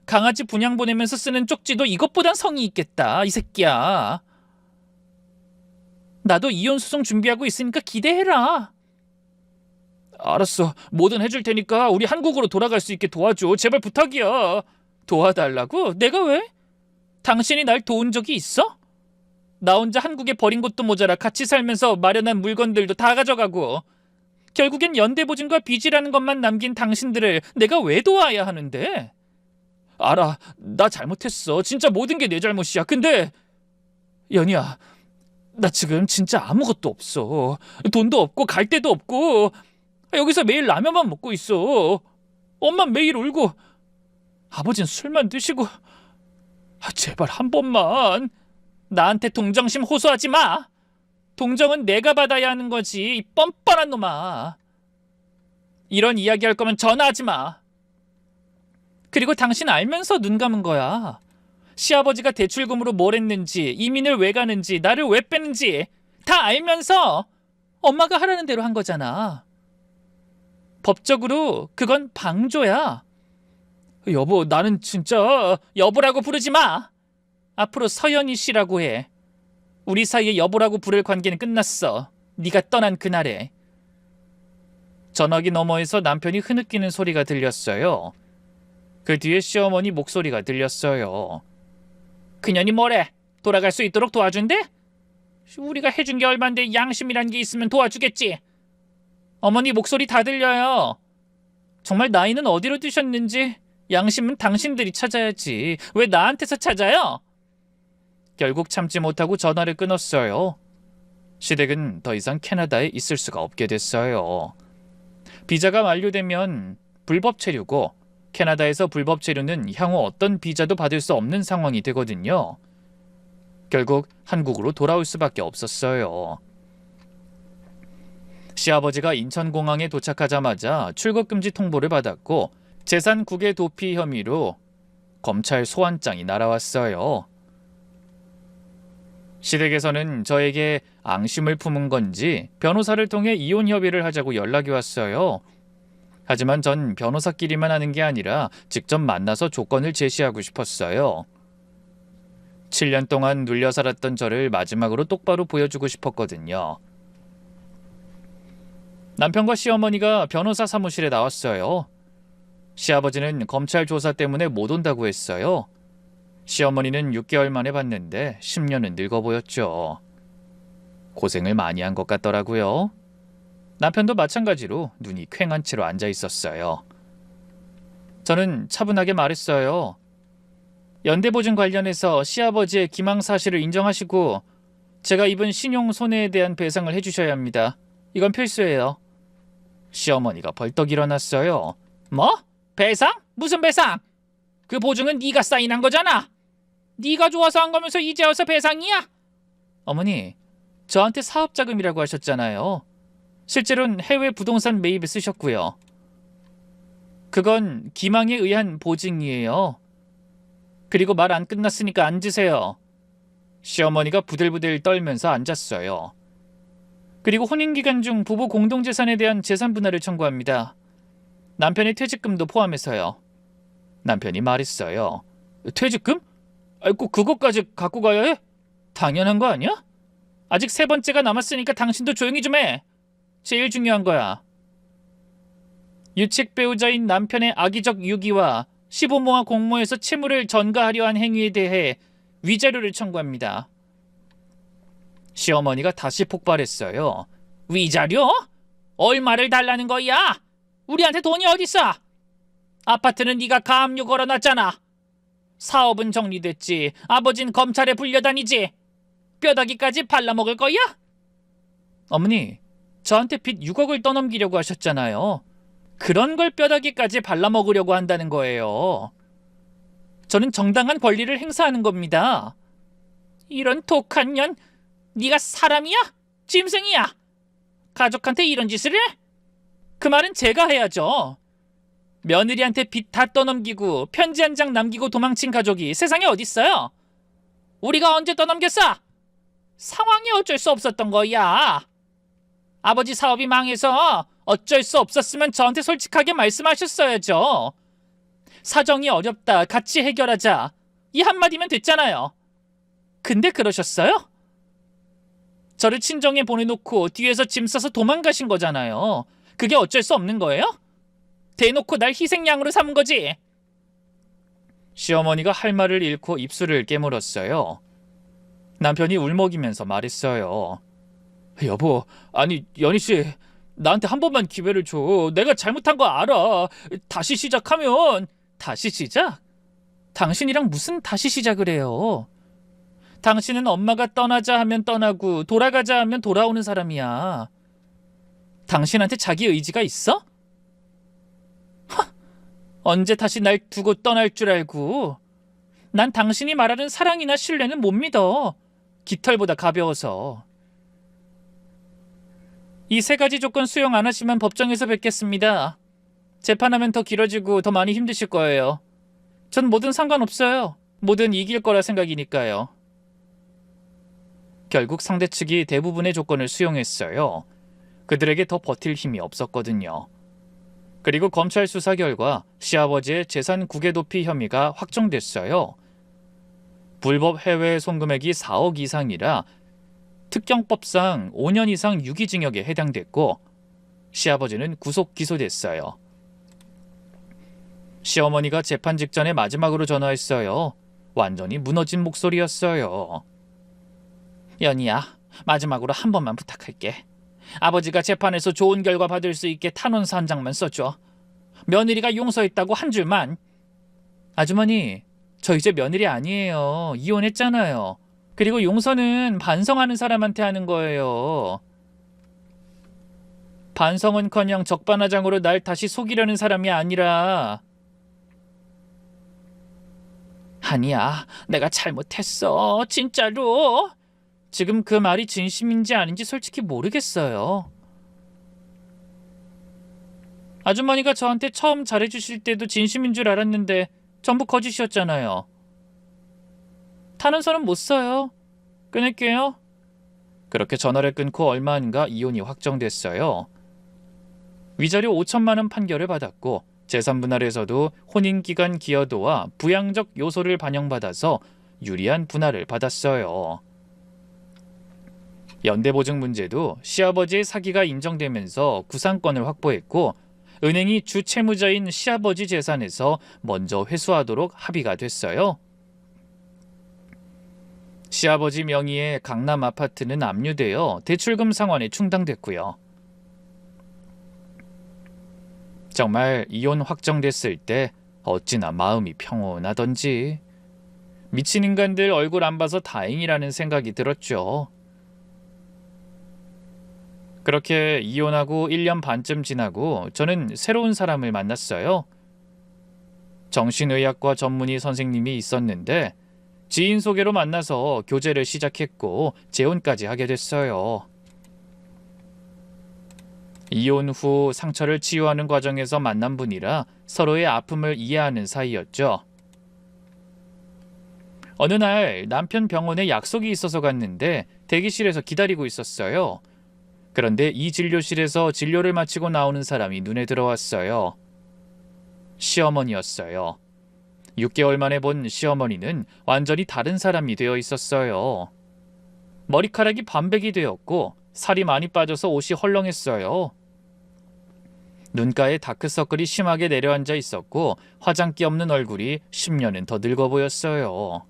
강아지 분양 보내면서 쓰는 쪽지도 이것보단 성의 있겠다 이 새끼야. 나도 이혼 소송 준비하고 있으니까 기대해라. 알았어. 뭐든 해줄 테니까 우리 한국으로 돌아갈 수 있게 도와줘. 제발 부탁이야. 도와달라고? 내가 왜? 당신이 날 도운 적이 있어? 나 혼자 한국에 버린 것도 모자라 같이 살면서 마련한 물건들도 다 가져가고 결국엔 연대보증과 빚이라는 것만 남긴 당신들을 내가 왜 도와야 하는데? 알아. 나 잘못했어. 진짜 모든 게 내 잘못이야. 근데 연희야, 나 지금 진짜 아무것도 없어. 돈도 없고 갈 데도 없고 여기서 매일 라면만 먹고 있어. 엄마 매일 울고 아버진 술만 드시고. 제발 한 번만 나한테 동정심 호소하지 마. 동정은 내가 받아야 하는 거지 이 뻔뻔한 놈아. 이런 이야기 할 거면 전화하지 마. 그리고 당신 알면서 눈 감은 거야. 시아버지가 대출금으로 뭘 했는지 이민을 왜 가는지 나를 왜 빼는지 다 알면서 엄마가 하라는 대로 한 거잖아. 법적으로 그건 방조야. 여보, 나는 진짜 여보라고 부르지 마. 앞으로 서연이 씨라고 해. 우리 사이에 여보라고 부를 관계는 끝났어. 네가 떠난 그날에. 전화기 너머에서 남편이 흐느끼는 소리가 들렸어요. 그 뒤에 시어머니 목소리가 들렸어요. 그년이 뭐래? 돌아갈 수 있도록 도와준대? 우리가 해준 게 얼만데 양심이란 게 있으면 도와주겠지. 어머니 목소리 다 들려요. 정말 나이는 어디로 뛰셨는지 양심은 당신들이 찾아야지. 왜 나한테서 찾아요? 결국 참지 못하고 전화를 끊었어요. 시댁은 더 이상 캐나다에 있을 수가 없게 됐어요. 비자가 만료되면 불법 체류고 캐나다에서 불법 체류는 향후 어떤 비자도 받을 수 없는 상황이 되거든요. 결국 한국으로 돌아올 수밖에 없었어요. 시아버지가 인천공항에 도착하자마자 출국금지 통보를 받았고 재산 국외 도피 혐의로 검찰 소환장이 날아왔어요. 시댁에서는 저에게 앙심을 품은 건지 변호사를 통해 이혼 협의를 하자고 연락이 왔어요. 하지만 전 변호사끼리만 하는 게 아니라 직접 만나서 조건을 제시하고 싶었어요. 7년 동안 눌려 살았던 저를 마지막으로 똑바로 보여주고 싶었거든요. 남편과 시어머니가 변호사 사무실에 나왔어요. 시아버지는 검찰 조사 때문에 못 온다고 했어요. 시어머니는 6개월 만에 봤는데 10년은 늙어 보였죠. 고생을 많이 한 것 같더라고요. 남편도 마찬가지로 눈이 퀭한 채로 앉아 있었어요. 저는 차분하게 말했어요. 연대보증 관련해서 시아버지의 기망 사실을 인정하시고 제가 입은 신용 손해에 대한 배상을 해주셔야 합니다. 이건 필수예요. 시어머니가 벌떡 일어났어요. 뭐? 배상? 무슨 배상? 그 보증은 네가 사인한 거잖아. 네가 좋아서 한 거면서 이제 와서 배상이야? 어머니, 저한테 사업자금이라고 하셨잖아요. 실제로는 해외 부동산 매입에 쓰셨고요. 그건 기망에 의한 보증이에요. 그리고 말 안 끝났으니까 앉으세요. 시어머니가 부들부들 떨면서 앉았어요. 그리고 혼인기간 중 부부 공동재산에 대한 재산 분할을 청구합니다. 남편의 퇴직금도 포함해서요. 남편이 말했어요. 퇴직금? 꼭 그것까지 갖고 가야 해? 당연한 거 아니야? 아직 3번째가 남았으니까 당신도 조용히 좀 해. 제일 중요한 거야. 유책 배우자인 남편의 악의적 유기와 시부모와 공모해서 채무를 전가하려 한 행위에 대해 위자료를 청구합니다. 시어머니가 다시 폭발했어요. 위자료? 얼마를 달라는 거야? 우리한테 돈이 어딨어? 아파트는 네가 가압류 걸어놨잖아. 사업은 정리됐지. 아버진 검찰에 불려다니지. 뼈다귀까지 발라먹을 거야? 어머니, 저한테 빚 6억을 떠넘기려고 하셨잖아요. 그런 걸 뼈다귀까지 발라먹으려고 한다는 거예요. 저는 정당한 권리를 행사하는 겁니다. 이런 독한 년, 네가 사람이야? 짐승이야? 가족한테 이런 짓을 해? 그 말은 제가 해야죠. 며느리한테 빚 다 떠넘기고 편지 한 장 남기고 도망친 가족이 세상에 어딨어요? 우리가 언제 떠넘겼어? 상황이 어쩔 수 없었던 거야. 아버지 사업이 망해서 어쩔 수 없었으면 저한테 솔직하게 말씀하셨어야죠. 사정이 어렵다. 같이 해결하자. 이 한마디면 됐잖아요. 근데 그러셨어요? 저를 친정에 보내놓고 뒤에서 짐 싸서 도망가신 거잖아요. 그게 어쩔 수 없는 거예요? 대놓고 날 희생양으로 삼은 거지. 시어머니가 할 말을 잃고 입술을 깨물었어요. 남편이 울먹이면서 말했어요. 여보, 아니 연희씨, 나한테 한 번만 기회를 줘. 내가 잘못한 거 알아. 다시 시작하면. 다시 시작? 당신이랑 무슨 다시 시작을 해요? 당신은 엄마가 떠나자 하면 떠나고 돌아가자 하면 돌아오는 사람이야. 당신한테 자기 의지가 있어? 하, 언제 다시 날 두고 떠날 줄 알고. 난 당신이 말하는 사랑이나 신뢰는 못 믿어. 깃털보다 가벼워서. 이 3가지 조건 수용 안 하시면 법정에서 뵙겠습니다. 재판하면 더 길어지고 더 많이 힘드실 거예요. 전 뭐든 상관없어요. 뭐든 이길 거라 생각이니까요. 결국 상대 측이 대부분의 조건을 수용했어요. 그들에게 더 버틸 힘이 없었거든요. 그리고 검찰 수사 결과 시아버지의 재산 국외 도피 혐의가 확정됐어요. 불법 해외 송금액이 4억 이상이라 특경법상 5년 이상 유기징역에 해당됐고 시아버지는 구속 기소됐어요. 시어머니가 재판 직전에 마지막으로 전화했어요. 완전히 무너진 목소리였어요. 연희야, 마지막으로 한 번만 부탁할게. 아버지가 재판에서 좋은 결과 받을 수 있게 탄원서 한 장만 써줘. 며느리가 용서했다고 한 줄만. 아주머니, 저 이제 며느리 아니에요. 이혼했잖아요. 그리고 용서는 반성하는 사람한테 하는 거예요. 반성은커녕 적반하장으로 날 다시 속이려는 사람이 아니라. 아니야, 내가 잘못했어. 진짜로. 지금 그 말이 진심인지 아닌지 솔직히 모르겠어요. 아주머니가 저한테 처음 잘해주실 때도 진심인 줄 알았는데 전부 거짓이었잖아요. 탄원서는 못 써요. 끊을게요. 그렇게 전화를 끊고 얼마 안가 이혼이 확정됐어요. 위자료 5천만 원 판결을 받았고 재산분할에서도 혼인기간 기여도와 부양적 요소를 반영받아서 유리한 분할을 받았어요. 연대보증 문제도 시아버지의 사기가 인정되면서 구상권을 확보했고 은행이 주 채무자인 시아버지 재산에서 먼저 회수하도록 합의가 됐어요. 시아버지 명의의 강남 아파트는 압류되어 대출금 상환이 중단됐고요. 정말 이혼 확정됐을 때 어찌나 마음이 평온하던지 미친 인간들 얼굴 안 봐서 다행이라는 생각이 들었죠. 그렇게 이혼하고 1년 반쯤 지나고 저는 새로운 사람을 만났어요. 정신의학과 전문의 선생님이 있었는데 지인 소개로 만나서 교제를 시작했고 재혼까지 하게 됐어요. 이혼 후 상처를 치유하는 과정에서 만난 분이라 서로의 아픔을 이해하는 사이였죠. 어느 날 남편 병원에 약속이 있어서 갔는데 대기실에서 기다리고 있었어요. 그런데 이 진료실에서 진료를 마치고 나오는 사람이 눈에 들어왔어요. 시어머니였어요. 6개월 만에 본 시어머니는 완전히 다른 사람이 되어 있었어요. 머리카락이 반백이 되었고 살이 많이 빠져서 옷이 헐렁했어요. 눈가에 다크서클이 심하게 내려앉아 있었고 화장기 없는 얼굴이 10년은 더 늙어 보였어요.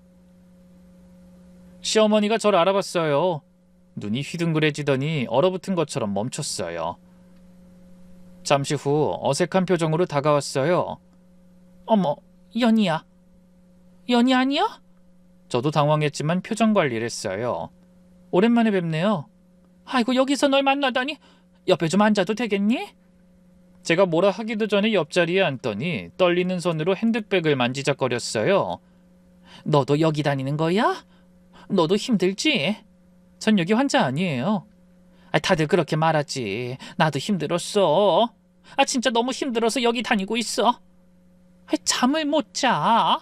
시어머니가 저를 알아봤어요. 눈이 휘둥그레지더니 얼어붙은 것처럼 멈췄어요. 잠시 후 어색한 표정으로 다가왔어요. 어머, 연희야. 연희 아니야? 저도 당황했지만 표정 관리를 했어요. 오랜만에 뵙네요. 아이고, 여기서 널 만나다니. 옆에 좀 앉아도 되겠니? 제가 뭐라 하기도 전에 옆자리에 앉더니 떨리는 손으로 핸드백을 만지작거렸어요. 너도 여기 다니는 거야? 너도 힘들지? 전 여기 환자 아니에요. 다들 그렇게 말하지. 나도 힘들었어. 진짜 너무 힘들어서 여기 다니고 있어. 잠을 못 자.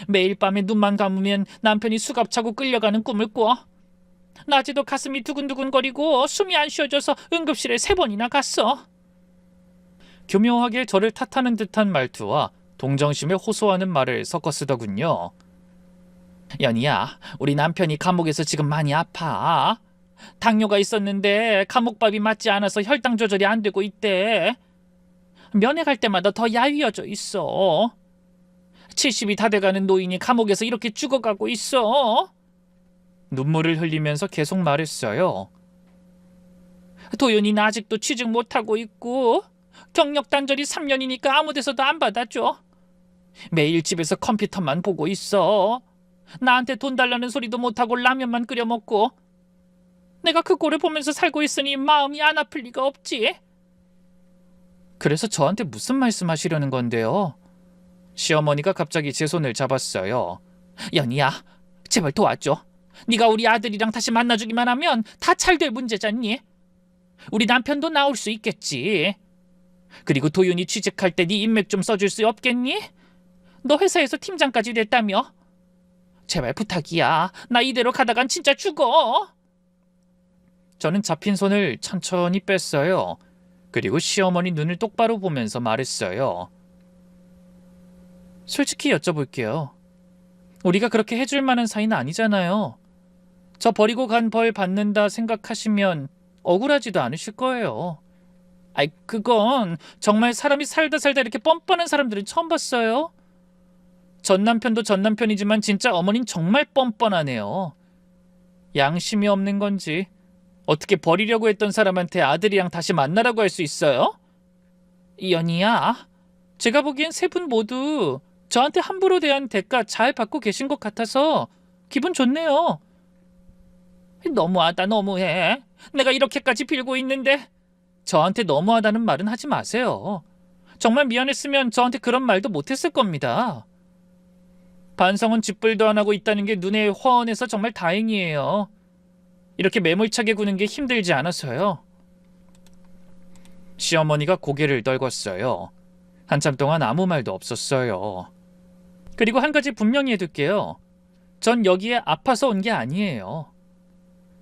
매일 밤에 눈만 감으면 남편이 수갑 차고 끌려가는 꿈을 꿔. 낮에도 가슴이 두근두근거리고 숨이 안 쉬어져서 응급실에 3번이나 갔어. 교묘하게 저를 탓하는 듯한 말투와 동정심에 호소하는 말을 섞어 쓰더군요. 연희야, 우리 남편이 감옥에서 지금 많이 아파. 당뇨가 있었는데 감옥밥이 맞지 않아서 혈당 조절이 안 되고 있대. 면회 갈 때마다 더 야위어져 있어. 70이 다 돼가는 노인이 감옥에서 이렇게 죽어가고 있어. 눈물을 흘리면서 계속 말했어요. 도윤이는 아직도 취직 못하고 있고 경력 단절이 3년이니까 아무 데서도 안 받아줘. 매일 집에서 컴퓨터만 보고 있어. 나한테 돈 달라는 소리도 못하고 라면만 끓여 먹고. 내가 그 꼴을 보면서 살고 있으니 마음이 안 아플 리가 없지. 그래서 저한테 무슨 말씀하시려는 건데요? 시어머니가 갑자기 제 손을 잡았어요. 연희야, 제발 도와줘. 네가 우리 아들이랑 다시 만나주기만 하면 다 잘 될 문제잖니. 우리 남편도 나올 수 있겠지. 그리고 도윤이 취직할 때 네 인맥 좀 써줄 수 없겠니? 너 회사에서 팀장까지 됐다며. 제발 부탁이야. 나 이대로 가다간 진짜 죽어. 저는 잡힌 손을 천천히 뺐어요. 그리고 시어머니 눈을 똑바로 보면서 말했어요. 솔직히 여쭤볼게요. 우리가 그렇게 해줄 만한 사이는 아니잖아요. 저 버리고 간 벌 받는다 생각하시면 억울하지도 않으실 거예요. 그건 정말 사람이 살다 이렇게 뻔뻔한 사람들은 처음 봤어요. 전 남편도 전 남편이지만 진짜 어머닌 정말 뻔뻔하네요. 양심이 없는 건지 어떻게 버리려고 했던 사람한테 아들이랑 다시 만나라고 할 수 있어요? 연희야, 제가 보기엔 3분 모두 저한테 함부로 대한 대가 잘 받고 계신 것 같아서 기분 좋네요. 너무하다, 너무해. 내가 이렇게까지 빌고 있는데. 저한테 너무하다는 말은 하지 마세요. 정말 미안했으면 저한테 그런 말도 못했을 겁니다. 반성은 쥐뿔도 안 하고 있다는 게 눈에 훤해서 정말 다행이에요. 이렇게 매몰차게 구는 게 힘들지 않아서요. 시어머니가 고개를 떨궜어요. 한참 동안 아무 말도 없었어요. 그리고 한 가지 분명히 해둘게요. 전 여기에 아파서 온 게 아니에요.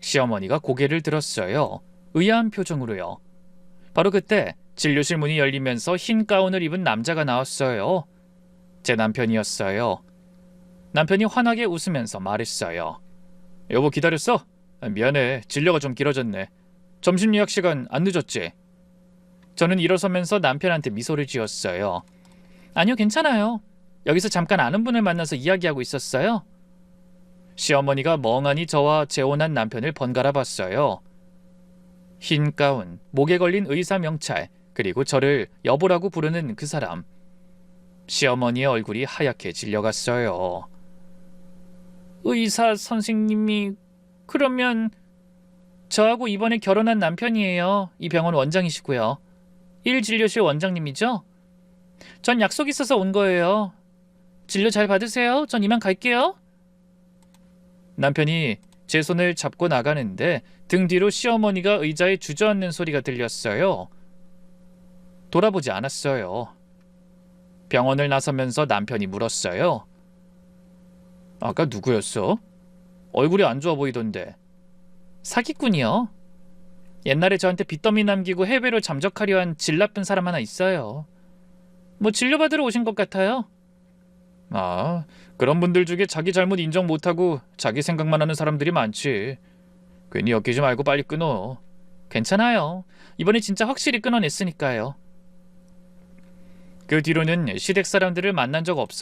시어머니가 고개를 들었어요. 의아한 표정으로요. 바로 그때 진료실 문이 열리면서 흰 가운을 입은 남자가 나왔어요. 제 남편이었어요. 남편이 환하게 웃으면서 말했어요. 여보, 기다렸어? 미안해. 진료가 좀 길어졌네. 점심 예약 시간 안 늦었지? 저는 일어서면서 남편한테 미소를 지었어요. 아니요, 괜찮아요. 여기서 잠깐 아는 분을 만나서 이야기하고 있었어요. 시어머니가 멍하니 저와 재혼한 남편을 번갈아 봤어요. 흰 가운, 목에 걸린 의사 명찰, 그리고 저를 여보라고 부르는 그 사람. 시어머니의 얼굴이 하얗게 질려갔어요. 의사 선생님이... 그러면... 저하고 이번에 결혼한 남편이에요. 이 병원 원장이시고요. 1진료실 원장님이죠? 전 약속 있어서 온 거예요. 진료 잘 받으세요. 전 이만 갈게요. 남편이 제 손을 잡고 나가는데 등 뒤로 시어머니가 의자에 주저앉는 소리가 들렸어요. 돌아보지 않았어요. 병원을 나서면서 남편이 물었어요. 아까 누구였어? 얼굴이 안 좋아 보이던데. 사기꾼이요. 옛날에 저한테 빚더미 남기고 해외로 잠적하려 한 질 나쁜 사람 하나 있어요. 뭐 진료받으러 오신 것 같아요. 아, 그런 분들 중에 자기 잘못 인정 못하고 자기 생각만 하는 사람들이 많지. 괜히 엮이지 말고 빨리 끊어. 괜찮아요. 이번에 진짜 확실히 끊어냈으니까요. 그 뒤로는 시댁 사람들을 만난 적 없어요.